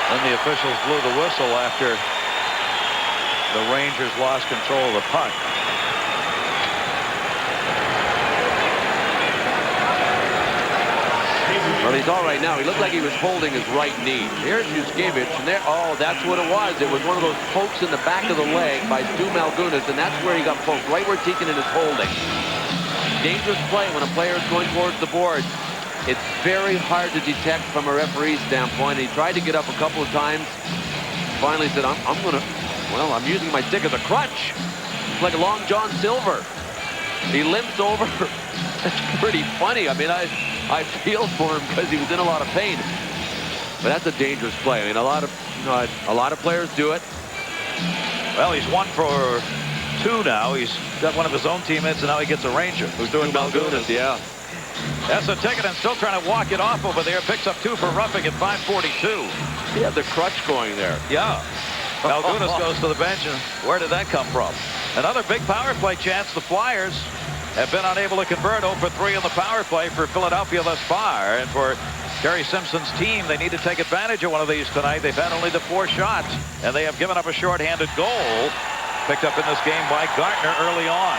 Then the officials blew the whistle after the Rangers lost control of the puck. Well, he's all right now. He looked like he was holding his right knee. Here's Yuskevich, and there, oh, that's what it was. It was one of those pokes in the back of the leg by Stu Malgunas, and that's where he got poked, right where Tikkanen is holding. Dangerous play when a player is going towards the boards. It's very hard to detect from a referee's standpoint. He tried to get up a couple of times. Finally said, I'm using my stick as a crutch. It's like a Long John Silver. He limps over. That's pretty funny. I mean, I feel for him because he was in a lot of pain. But that's a dangerous play. I mean, a lot of players do it. Well, he's 1 for 2 now. He's got one of his own teammates, and now he gets a Ranger who's doing Malgunas. Yeah. Esa Tikkanen still trying to walk it off over there. Picks up 2 for roughing at 5:42. He had the crutch going there. Yeah. Malgunas goes to the bench, and where did that come from? Another big power play chance. The Flyers have been unable to convert. 0 for 3 on the power play for Philadelphia thus far. And for Terry Simpson's team, they need to take advantage of one of these tonight. They've had only the 4 shots, and they have given up a shorthanded goal. Picked up in this game by Gartner early on.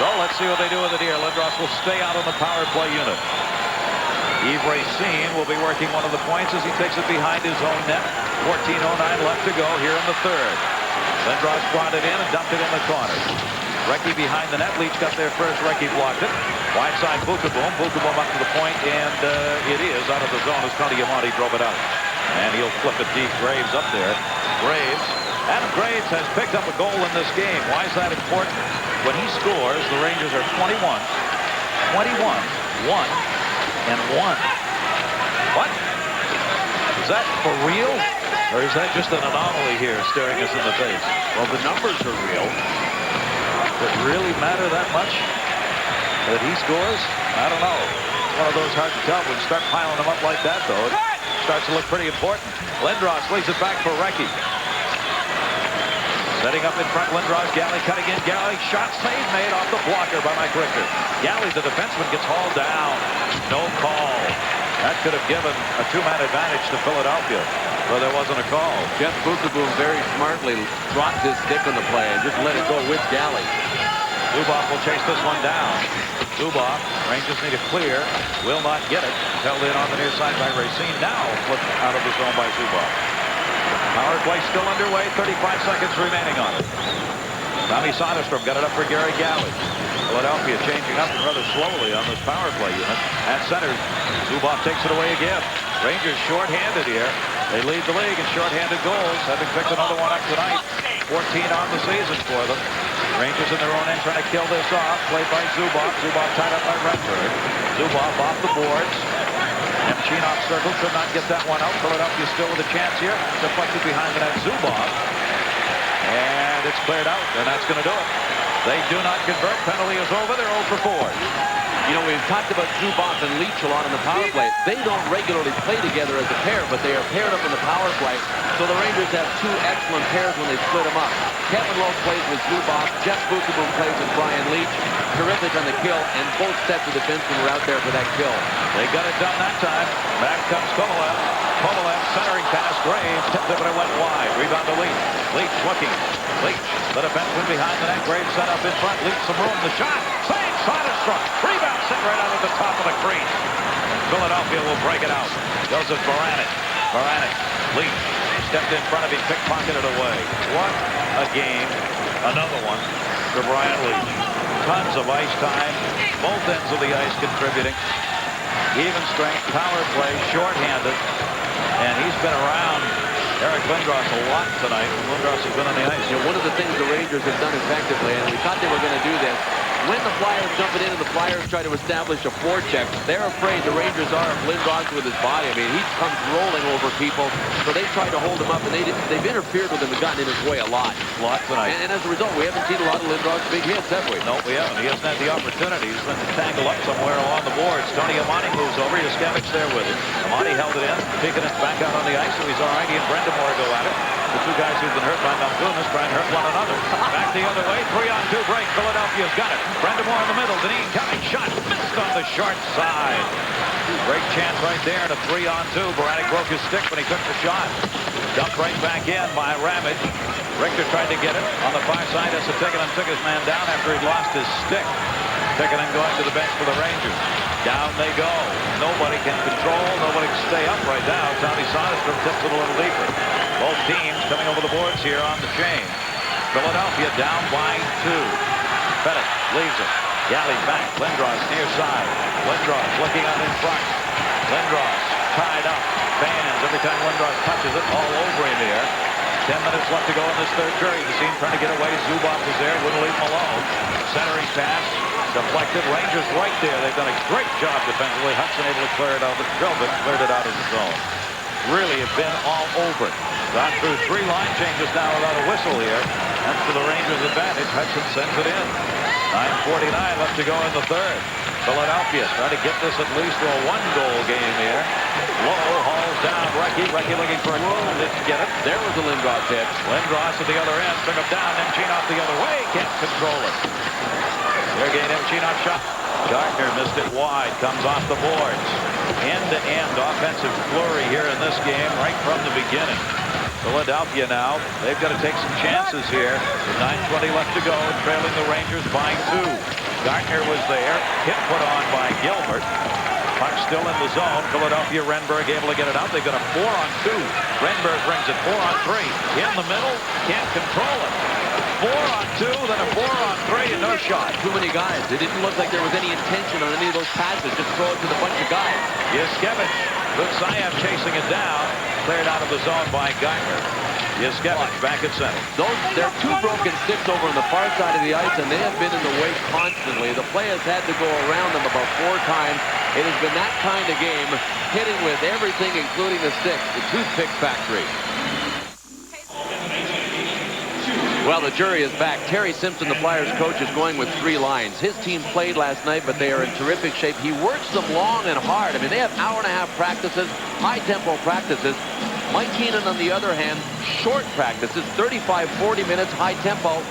So let's see what they do with it here. Lindros will stay out on the power play unit. Yves Racine will be working one of the points as he takes it behind his own net. 14:09 left to go here in the third. Lindros brought it in and dumped it in the corner. Recchi behind the net. Leach got there first. Recchi blocked it. Wide side Bukaboom. Bukaboom up to the point, and it is out of the zone as Conti Amonte drove it out. And he'll flip it deep. Graves up there. Adam Graves has picked up a goal in this game. Why is that important? When he scores, the Rangers are 21, 1, and 1. What? Is that for real? Or is that just an anomaly here staring us in the face? Well, the numbers are real. Does it really matter that much that he scores? I don't know. It's one of those hard to tell. When you start piling them up like that, though, it starts to look pretty important. Lindros leads it back for Recchi. Setting up in front, Lindros. Galley cutting in. Galley shot save made off the blocker by Mike Richter. Galley, the defenseman, gets hauled down. No call. That could have given a two-man advantage to Philadelphia, but there wasn't a call. Jeff Bukaboom very smartly dropped his stick on the play and just let it go with Galley. Zuboff will chase this one down. Zuboff, Rangers need a clear, will not get it. Held in on the near side by Racine. Now flipped out of the zone by Zuboff. Power play still underway, 35 seconds remaining on it. Tommy Soderstrom got it up for Gary Galley. Philadelphia changing up rather slowly on this power play unit. At center, Zuboff takes it away again. Rangers short-handed here. They lead the league in short-handed goals, having picked another one up tonight. 14 on the season for them. Rangers in their own end trying to kill this off. Played by Zuboff. Zuboff tied up by Renberg. Zuboff off the boards. Nemchinov circled, could not get that one out. Philadelphia still with a chance here. Deflected behind the net. Zuboff. And it's cleared out, and that's going to do it. They do not convert. Penalty is over. They're 0 for 4. You know, we've talked about Zuboff and Leach a lot on the power play. They don't regularly play together as a pair, but they are paired up in the power play. So the Rangers have two excellent pairs when they split them up. Kevin Lowe plays with Zuboff. Jeff Bukaboom plays with Brian Leach. Terrific on the kill, and both sets of defensemen were out there for that kill. They got it done that time. Back comes Kovalev. Kovalev centering pass. Graves tipped it, but it went wide. Rebound to Leach. Leach looking. Leach, the defenseman behind the net. Graves set up in front. Leach some room. The shot. Save. Soderstrom. Rebound set right out at the top of the crease. Philadelphia will break it out. Joseph Baranek. Baranek. Leach stepped in front of him. Pickpocketed away. What a game. Another one for Brian Leach. Tons of ice time. Both ends of the ice contributing. Even strength. Power play. Short-handed. And he's been around Eric Lindros a lot tonight. Lindros has been on the ice. You know, one of the things the Rangers have done effectively, and we thought they were going to do this, when the Flyers jump it in and the Flyers try to establish a forecheck, they're afraid the Rangers are of Lindros with his body. I mean, he comes rolling over people, so they tried to hold him up, and they've interfered with him and gotten in his way a lot. Tonight. And as a result, we haven't seen a lot of Lindros big hits, have we? No, we haven't. He hasn't had the opportunities. He's been tangled up somewhere along the boards. Tony Amani moves over. Yaskevich there with him. Amani held it in, taking it back out on the ice, so he's all right. He and Brendamore go at it. The two guys who've been hurt by Malgunas try and hurt one another. Back the other way, 3-on-2 break. Philadelphia's got it. Brendamore in the middle. Deneen coming. Shot missed on the short side. Great chance right there in a 3-on-2. Baranek broke his stick when he took the shot. Dumped right back in by Ramage. Richter tried to get it on the far side. Essetiginen took his man down after he'd lost his stick. Tikkanen going to the bench for the Rangers. Down they go. Nobody can control. Nobody can stay up right now. Tommy Soderstrom tips it a little deeper. Both teams coming over the boards here on the chain. Philadelphia down by 2. Pettit leaves it. Galley back. Lindros near side. Lindros looking out in front. Lindros tied up. Fans every time Lindros touches it, all over him here. 10 minutes left to go in this third period. The team trying to get away. Zuboff was there. Wouldn't leave him alone. Centering pass. Deflected. Rangers right there. They've done a great job defensively. Hudson able to clear it out. Drelvik cleared it out of the zone. Really have been all over. Gone through 3 line changes now without a whistle here. That's to the Rangers' advantage. Hudson sends it in. 9:49 left to go in the third. Philadelphia trying to get this at least to a 1-goal game here. Lowe hauls down Recchi. Recchi looking for a goal. Didn't get it. There was a Lindros hit. Lindros at the other end. Took him down. Nemchinov the other way. Can't control it. Sergei Nemchinov shot. Gardner missed it wide. Comes off the boards. End-to-end offensive flurry here in this game right from the beginning. Philadelphia now, they've got to take some chances here. With 9:20 left to go, trailing the Rangers by 2. Gardner was there, hit put on by Gilbert. Puck still in the zone. Philadelphia, Renberg able to get it out. They've got a 4-on-2. Renberg brings it 4-on-3. In the middle, can't control it. 4-on-2, then a 4-on-3, and no shot. Too many guys. It didn't look like there was any intention on any of those passes. Just throw it to the bunch of guys. Yaskevich, Lutsayev chasing it down. Cleared out of the zone by Gardner. Yaskevich back at center. There are 2 broken sticks over on the far side of the ice, and they have been in the way constantly. The play has had to go around them about 4 times. It has been that kind of game, hitting with everything, including the sticks, the toothpick factory. Well, the jury is back. Terry Simpson, the Flyers coach, is going with 3 lines. His team played last night, but they are in terrific shape. He works them long and hard. I mean, they have hour-and-a-half practices, high-tempo practices. Mike Keenan, on the other hand, short practices, 35, 40 minutes, high-tempo.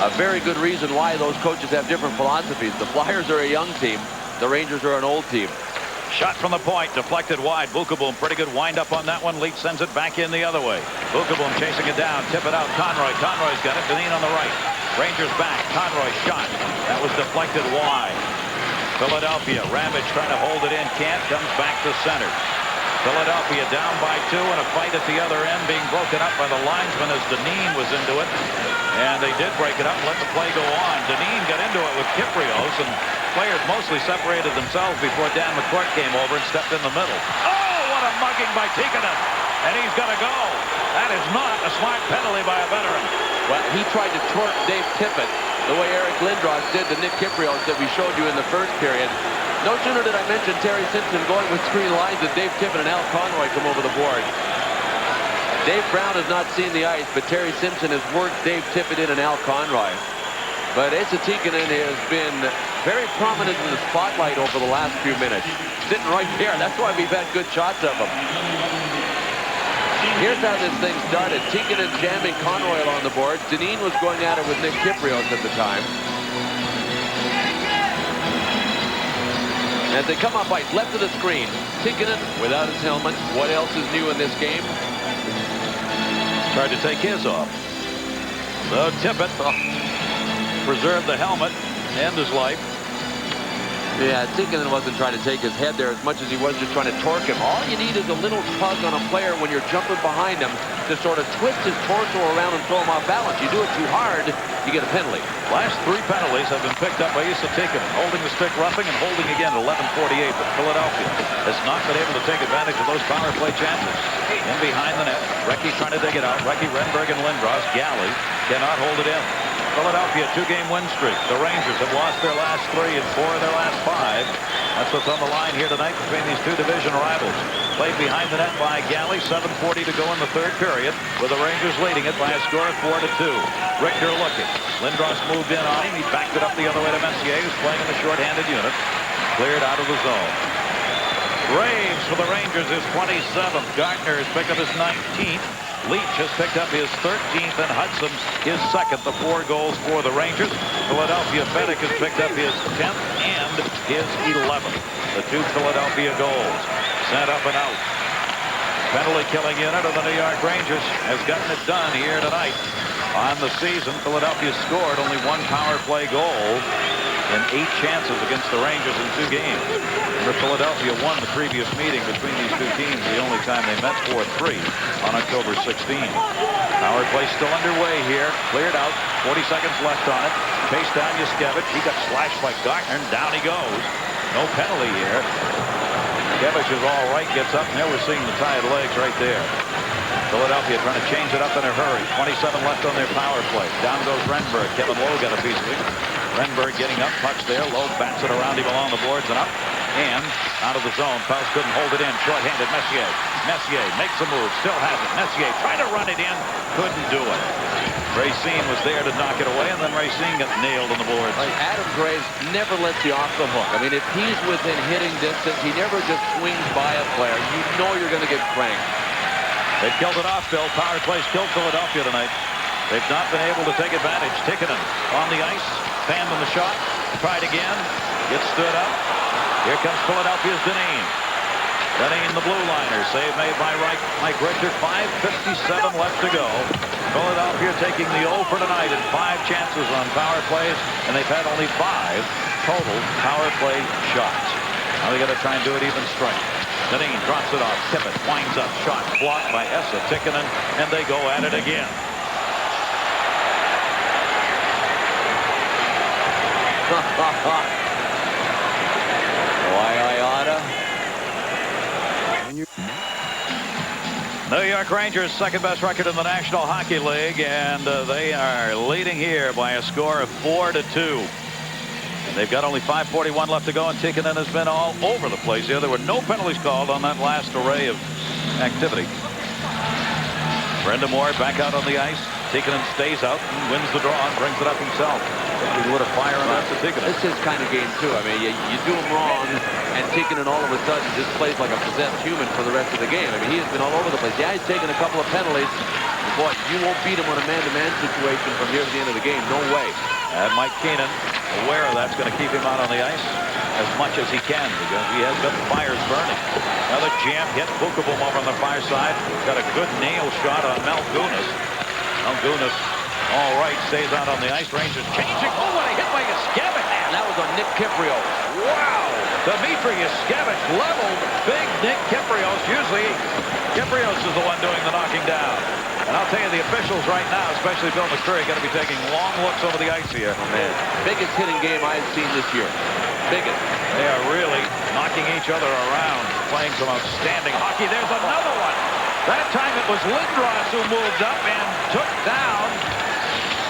A very good reason why those coaches have different philosophies. The Flyers are a young team. The Rangers are an old team. Shot from the point, deflected wide. Bukaboom, pretty good wind up on that one. Leach sends it back in the other way. Bukaboom chasing it down, tip it out. Conroy. Conroy's got it. Dineen on the right. Rangers back. Conroy shot. That was deflected wide. Philadelphia. Ramage trying to hold it in. Can't. Comes back to center. Philadelphia down by 2 and a fight at the other end being broken up by the linesman as Dineen was into it. And they did break it up and let the play go on. Dineen got into it with Kyprios, and players mostly separated themselves before Dan McCourt came over and stepped in the middle. Oh, what a mugging by Tikkanen. And he's going to go. That is not a smart penalty by a veteran. Well, he tried to torque Dave Tippett the way Eric Lindros did to Nick Kyprios that we showed you in the first period. No sooner did I mention Terry Simpson going with 3 lines than Dave Tippett and Al Conroy come over the board. Dave Brown has not seen the ice, but Terry Simpson has worked Dave Tippett in and Al Conroy. But Esa Tikkanen has been very prominent in the spotlight over the last few minutes. Sitting right there. That's why we've had good shots of him. Here's how this thing started. Tikkanen jamming Conroy along the board. Dineen was going at it with Nick Kyprios at the time. As they come up ice, left of the screen. Tikkanen without his helmet. What else is new in this game? Tried to take his off. So Tippett preserved the helmet and his life. Yeah, Tikkanen wasn't trying to take his head there as much as he was just trying to torque him. All you need is a little tug on a player when you're jumping behind him to sort of twist his torso around and throw him off balance. You do it too hard, you get a penalty. Last 3 penalties have been picked up by Esa Tikkanen. Holding the stick, roughing, and holding again at 11:48. But Philadelphia has not been able to take advantage of those power play chances. In behind the net, Recchi trying to dig it out. Recchi, Renberg, and Lindros. Galley cannot hold it in. Philadelphia 2-game win streak. The Rangers have lost their last 3 and 4 of their last 5. That's what's on the line here tonight between these 2 division rivals. Played behind the net by Galley. 7:40 to go in the 3rd period, with the Rangers leading it by a score of 4-2. Richter looking. Lindros moved in on him. He backed it up the other way to Messier, who's playing in the shorthanded unit. Cleared out of the zone. Graves for the Rangers is 27th. Gardner has picked up his 19th. Leach has picked up his 13th, and Hudson his 2nd. The 4 goals for the Rangers. Philadelphia Fenech has picked up his 10th and his 11th. The 2 Philadelphia goals. Sent up and out. Penalty killing unit of the New York Rangers has gotten it done here tonight. On the season, Philadelphia scored only 1 power play goal in 8 chances against the Rangers in 2 games. Remember, Philadelphia won the previous meeting between these 2 teams, the only time they met 4-3 on October 16. Power play still underway here. Cleared out. 40 seconds left on it. Chased down Yuskevich. He got slashed by Gardner, and down he goes. No penalty here. Yuskevich is all right, gets up, and there we're seeing the tied legs right there. Philadelphia trying to change it up in a hurry. 27 left on their power play. Down goes Renberg. Kevin Lowe got a piece of it. Renberg getting up, pucks there. Lowe bats it around him along the boards and up. And out of the zone. Faust couldn't hold it in. Short-handed Messier. Messier makes a move. Still has it. Messier trying to run it in. Couldn't do it. Racine was there to knock it away, and then Racine got nailed on the boards. Adam Graves never lets you off the hook. I mean, if he's within hitting distance, he never just swings by a player. You know you're going to get cranked. They've killed it off, Bill. Power plays killed Philadelphia tonight. They've not been able to take advantage. Tikkanen on the ice. Fanned on the shot. Tried again. Gets stood up. Here comes Philadelphia's Dineen. Dineen, the blue liner. Save made by Mike Richter. 5:57 left to go. Philadelphia taking the 0 for tonight in 5 chances on power plays, and they've had only 5 total power play shots. Now they got to try and do it even strength. Dineen drops it off. Tippett winds up. Shot blocked by Esa Tikkanen, and they go at it again. Why I oughta. New York Rangers, 2nd best record in the National Hockey League, and they are leading here by a score of 4-2. They've got only 5:41 left to go, and Tikkanen has been all over the place here. There were no penalties called on that last array of activity. Brenda Moore back out on the ice. Tikkanen stays out and wins the draw and brings it up himself. He lit a fire on that to Tikkanen. It's his kind of game, too. I mean, you do him wrong, and Tikkanen all of a sudden just plays like a possessed human for the rest of the game. I mean, he has been all over the place. Yeah, he's taken a couple of penalties. Boy, you won't beat him on a man-to-man situation from here to the end of the game. No way. And Mike Keenan, aware of that's going to keep him out on the ice. as much as he can because he has got the fires burning. Another jam hit. Bukaboom over on the far side. Got a good nail shot on Malgunas. Malgunas, all right, stays out on the ice. Rangers changing. Oh, what a hit by Yaskevich. And that was on Nick Kypreos. Wow. Dmitry Yaskevich leveled big Nick Kypreos. Usually, Kypreos is the one doing the knocking down. And I'll tell you, the officials right now, especially Bill McCreary, got to be taking long looks over the ice here. Oh, man. Biggest hitting game I've seen this year. Biggest. They are really knocking each other around, playing some outstanding hockey. There's another one. That time it was Lindros who moved up and took down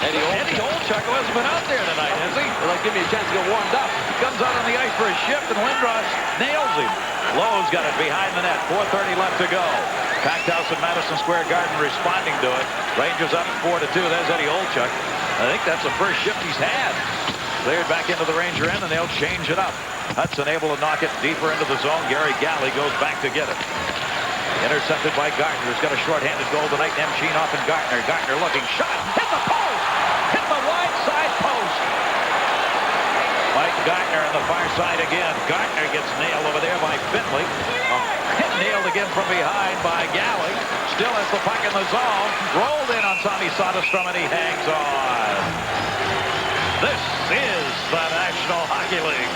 Eddie Olczyk, who hasn't been out there tonight, has he? Well, give me a chance to get warmed up. He comes out on the ice for a shift, and Lindros nails him. Lowe's got it behind the net. 4:30 left to go. Packed house at Madison Square Garden responding to it. Rangers up 4-2. There's Eddie Olczyk. I think that's the first shift he's had. Cleared back into the Ranger end, and they'll change it up. Hudson able to knock it deeper into the zone. Gary Galley goes back to get it. Intercepted by Gartner, who's got a shorthanded goal tonight. Nemchinov and Gartner. Gartner looking. Shot! Hit the post! Hit the wide side post! Mike Gartner on the far side again. Gartner gets nailed over there by Finley. Nailed again from behind by Galley. Still has the puck in the zone. Rolled in on Tommy Soderstrom, and he hangs on. This is the National Hockey League.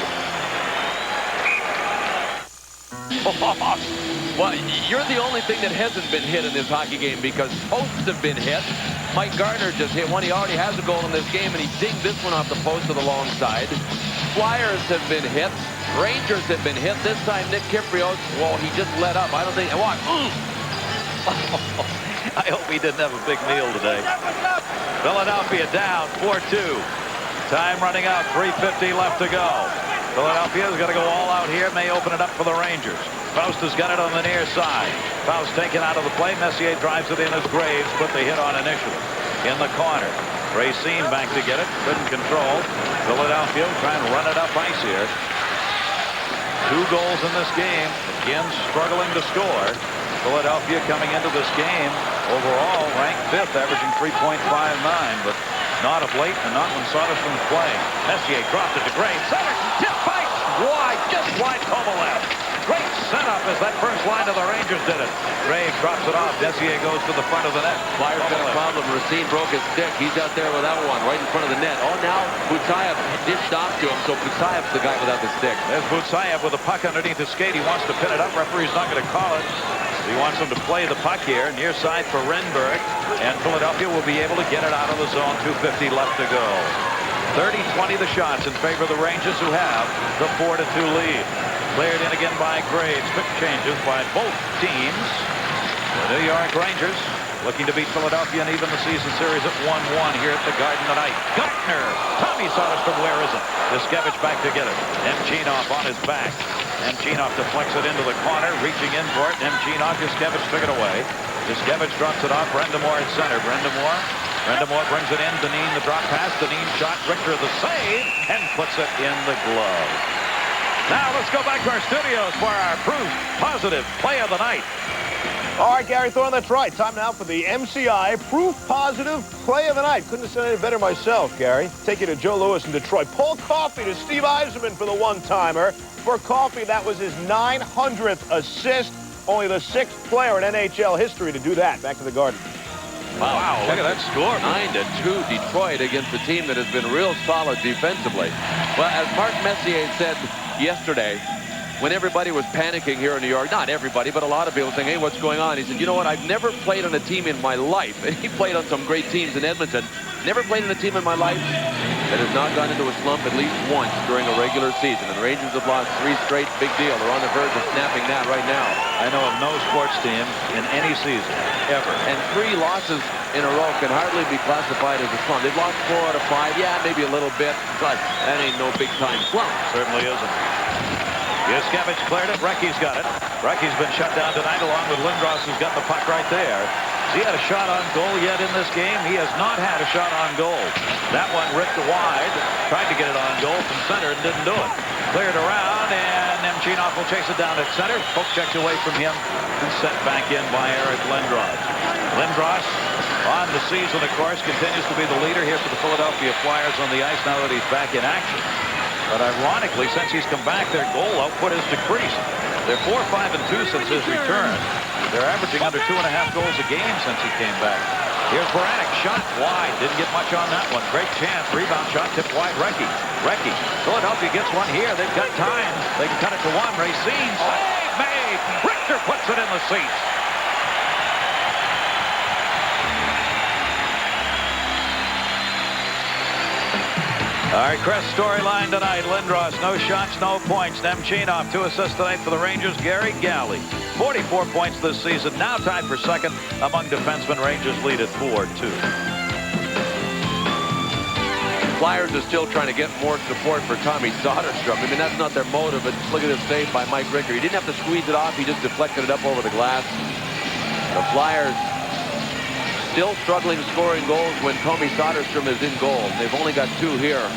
Well, you're the only thing that hasn't been hit in this hockey game because posts have been hit. Mike Gartner just hit one. He already has a goal in this game, and he dinged this one off the post to the long side. Flyers have been hit. Rangers have been hit. This time, Nick Kypreos, well, he just let up. I don't think... What? I hope he didn't have a big meal today. Philadelphia down 4-2. Time running out. 3:50 left to go. Philadelphia's got to go all out here. May open it up for the Rangers. Faust has got it on the near side. Faust taken out of the play. Messier drives it in as Graves put the hit on initially. In the corner. Racine back to get it. Couldn't control. Philadelphia trying to run it up ice here. 2 goals in this game. Again, struggling to score. Philadelphia coming into this game overall ranked 5th, averaging 3.59, but not of late and not when Soderstrom's playing. Messier dropped it to Graves. Soderstrom tip fight wide, just wide Kovalev. Great setup as that first line of the Rangers did it. Graves drops it off. Messier goes to the front of the net. Flyers got a problem. Racine broke his stick. He's out there without one, right in front of the net. Oh, now Butsayev dished off to him, so Butsayev's the guy without the stick. There's Butsayev with the puck underneath his skate. He wants to pin it up. Referee's not going to call it. He wants him to play the puck here. Near side for Renberg. And Philadelphia will be able to get it out of the zone. 2:50 left to go. 30-20 the shots in favor of the Rangers, who have the 4-2 lead. Cleared in again by Graves. Quick changes by both teams. The New York Rangers looking to beat Philadelphia and even the season series at 1-1 here at the Garden tonight. Gartner! Tommy Soderstrom, where is it? Yaskevich back to get it. Nemchinov on his back. Nemchinov deflects it into the corner, reaching in for it. Nemchinov, Yaskevich took it away. Yaskevich drops it off. Brind'Amour at center. Brind'Amour brings it in. Dineen the drop pass. Dineen shot. Richter the save and puts it in the glove. Now let's go back to our studios for our proof positive play of the night. All right, Gary Thorne, that's right. Time now for the MCI Proof Positive Play of the Night. Couldn't have said any better myself, Gary. Take you to Joe Louis in Detroit. Paul Coffey to Steve Yzerman for the one-timer. For Coffey, that was his 900th assist. Only the 6th player in NHL history to do that. Back to the Garden. Wow, look at that score. 9-2 Detroit against a team that has been real solid defensively. Well, as Mark Messier said yesterday, when everybody was panicking here in New York, not everybody, but a lot of people saying, hey, what's going on? He said, you know what, I've never played on a team in my life. And he played on some great teams in Edmonton. Never played on a team in my life that has not gone into a slump at least once during a regular season. And the Rangers have lost 3 straight. Big deal. They're on the verge of snapping that right now. I know of no sports team in any season, ever. And 3 losses in a row can hardly be classified as a slump. They've lost 4 out of 5. Yeah, maybe a little bit, but that ain't no big-time slump. Certainly isn't. Yaskevich cleared it. Recky's got it. Recky's been shut down tonight along with Lindros, who's got the puck right there. Has he had a shot on goal yet in this game? He has not had a shot on goal. That one ripped wide. Tried to get it on goal from center and didn't do it. Cleared around, and Nemchinov will chase it down at center. Poke checked away from him and sent back in by Eric Lindros. Lindros on the season, of course, continues to be the leader here for the Philadelphia Flyers on the ice now that he's back in action. But ironically, since he's come back, their goal output has decreased. They're 4-5-2 since his return. They're averaging under 2.5 goals a game since he came back. Here's Baranek, shot wide. Didn't get much on that one. Great chance. Rebound shot tipped wide. Recchi. Philadelphia gets one here. They've got time. They can cut it to one. Racine. Save made. Richter puts it in the seats. All right, Chris, storyline tonight. Lindros, no shots, no points. Nemchinov, 2 assists tonight for the Rangers. Gary Galley, 44 points this season. Now tied for second among defensemen. Rangers lead at 4-2. Flyers are still trying to get more support for Tommy Soderstrom. I mean, that's not their motive, but look at this save by Mike Richter. He didn't have to squeeze it off. He just deflected it up over the glass. The Flyers still struggling scoring goals when Tommy Soderstrom is in goal. They've only got 2 here.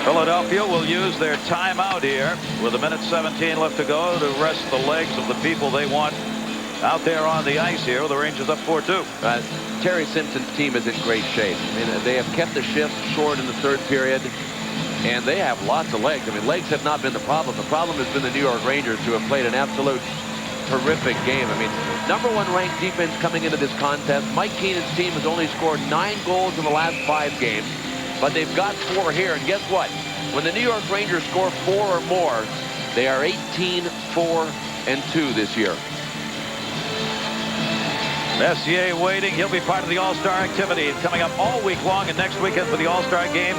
Philadelphia will use their timeout here with 1:17 left to go to rest the legs of the people they want out there on the ice here. The Rangers up 4-2. Terry Simpson's team is in great shape. I mean, they have kept the shifts short in the third period. And they have lots of legs. I mean, legs have not been the problem. The problem has been the New York Rangers, who have played an absolute terrific game. I mean, #1 ranked defense coming into this contest. Mike Keenan's team has only scored 9 goals in the last 5 games, but they've got 4 here. And guess what? When the New York Rangers score 4 or more, they are 18-4-2 this year. Messier waiting. He'll be part of the All-Star activity coming up all week long, and next weekend for the All-Star game.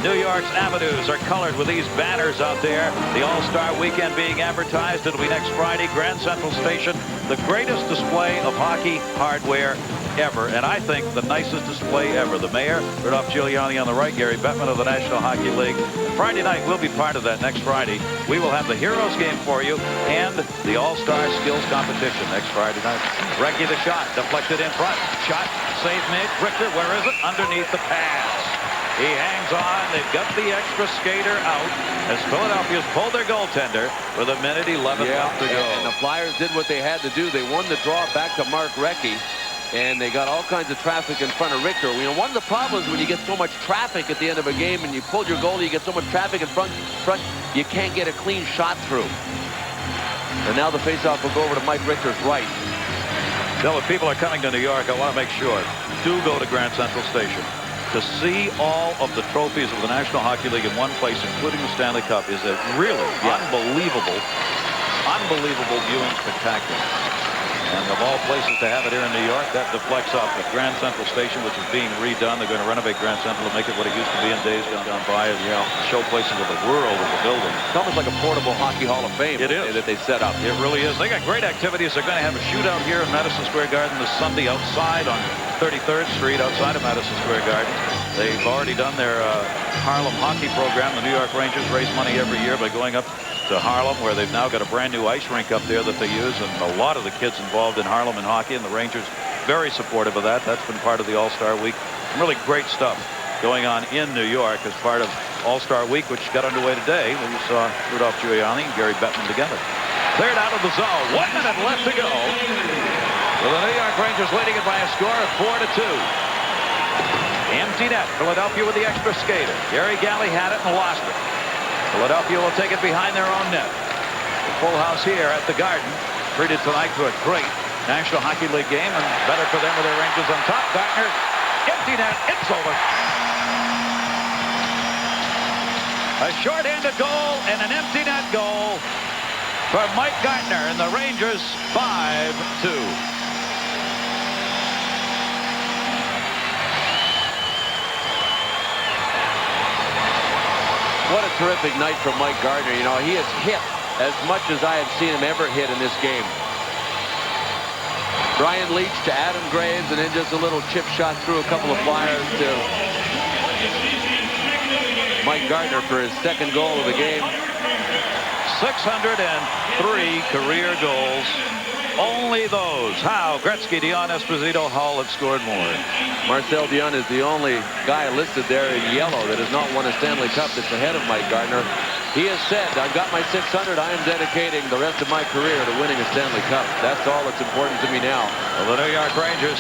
New York's avenues are colored with these banners out there. The All-Star weekend being advertised. It'll be next Friday, Grand Central Station. The greatest display of hockey hardware ever, and I think the nicest display ever. The mayor, Rudolph Giuliani on the right, Gary Bettman of the National Hockey League. Friday night, we'll be part of that next Friday. We will have the Heroes game for you and the All-Star Skills Competition next Friday night. Recchi the shot, deflected in front. Shot, save made. Richter, where is it? Underneath the pass. He hangs on. They've got the extra skater out as Philadelphia's pulled their goaltender with 1:11 left to go. And the Flyers did what they had to do. They won the draw back to Mark Recchi. And they got all kinds of traffic in front of Richter. You know, one of the problems when you get so much traffic at the end of a game and you pull your goalie, you get so much traffic in front, you can't get a clean shot through. And now the faceoff will go over to Mike Richter's right. Bill, if people are coming to New York, I want to make sure, do go to Grand Central Station. To see all of the trophies of the National Hockey League in one place, including the Stanley Cup, is a really unbelievable viewing spectacular. And of all places to have it here in New York, that deflects off the Grand Central Station, which is being redone. They're going to renovate Grand Central to make it what it used to be in days gone by, and show places of the world of the building. It's almost like a portable Hockey Hall of Fame. It is. That they set up. It really is. They got great activities. They're going to have a shootout here in Madison Square Garden this Sunday outside on 33rd Street, outside of Madison Square Garden. They've already done their Harlem hockey program. The New York Rangers raise money every year by going up to Harlem, where they've now got a brand new ice rink up there that they use, and a lot of the kids involved in Harlem in hockey, and the Rangers very supportive of that. That's been part of the All-Star Week. Some really great stuff going on in New York as part of All-Star Week, which got underway today when you saw Rudolph Giuliani and Gary Bettman together. Cleared out of the zone. 1 minute left to go. With the New York Rangers leading it by a score of 4-2. Empty net. Philadelphia with the extra skater. Gary Galley had it and lost it. Philadelphia will take it behind their own net. The full house here at the Garden. Treated tonight to a great National Hockey League game, and better for them with their Rangers on top. Gartner, empty net, it's over. A short-handed goal and an empty net goal for Mike Gartner, and the Rangers 5-2. What a terrific night from Mike Gartner. You know, he has hit as much as I have seen him ever hit in this game. Brian Leach to Adam Graves, and then just a little chip shot through a couple of Flyers to Mike Gartner for his second goal of the game. 603 career goals. Only those. Howe, Gretzky, Dion, Esposito, Hull have scored more. Marcel Dion is the only guy listed there in yellow that has not won a Stanley Cup that's ahead of Mike Gartner. He has said, I've got my 600. I am dedicating the rest of my career to winning a Stanley Cup. That's all that's important to me now. Well, the New York Rangers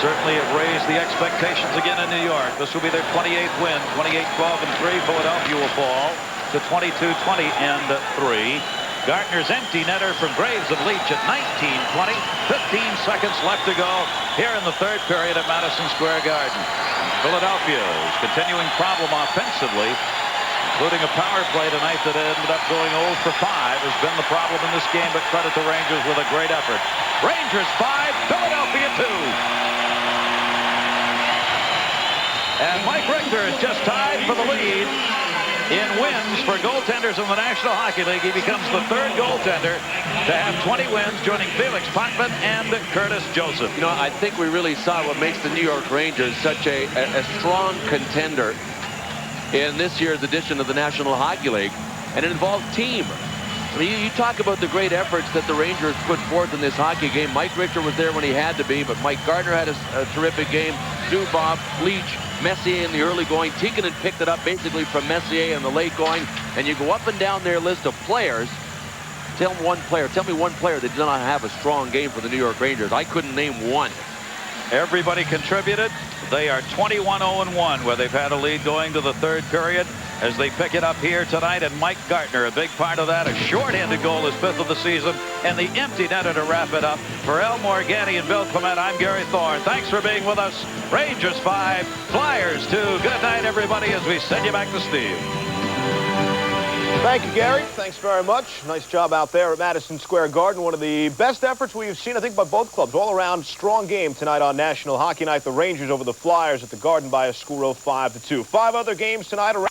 certainly have raised the expectations again in New York. This will be their 28th win. 28-12-3. Philadelphia will fall to 22-20-3. Gardner's empty netter from Graves of Leach at 19-20. 15 seconds left to go here in the third period at Madison Square Garden. Philadelphia's continuing problem offensively, including a power play tonight that ended up going 0 for 5, has been the problem in this game, but credit the Rangers with a great effort. Rangers 5, Philadelphia 2. And Mike Richter is just tied for the lead in wins for goaltenders in the National Hockey League. He becomes the third goaltender to have 20 wins, joining Felix Potvin and Curtis Joseph. You know, I think we really saw what makes the New York Rangers such a strong contender in this year's edition of the National Hockey League, and it involves team. I mean, you talk about the great efforts that the Rangers put forth in this hockey game. Mike Richter was there when he had to be, but Mike Gardner had a terrific game. Zubov, Leach, Messier in the early going. Tikkanen picked it up basically from Messier in the late going. And you go up and down their list of players. Tell me one player that did not have a strong game for the New York Rangers. I couldn't name one. Everybody contributed. They are 21-0-1, where they've had a lead going to the third period as they pick it up here tonight. And Mike Gardner, a big part of that, a short-handed goal, his 5th of the season, and the empty netter to wrap it up. For El Morganti and Bill Clement, I'm Gary Thorne. Thanks for being with us. Rangers 5, Flyers 2. Good night, everybody, as we send you back to Steve. Thank you, Gary. Thanks very much. Nice job out there at Madison Square Garden. One of the best efforts we've seen, I think, by both clubs. All around strong game tonight on National Hockey Night. The Rangers over the Flyers at the Garden by a score of 5-2. 5 other games tonight around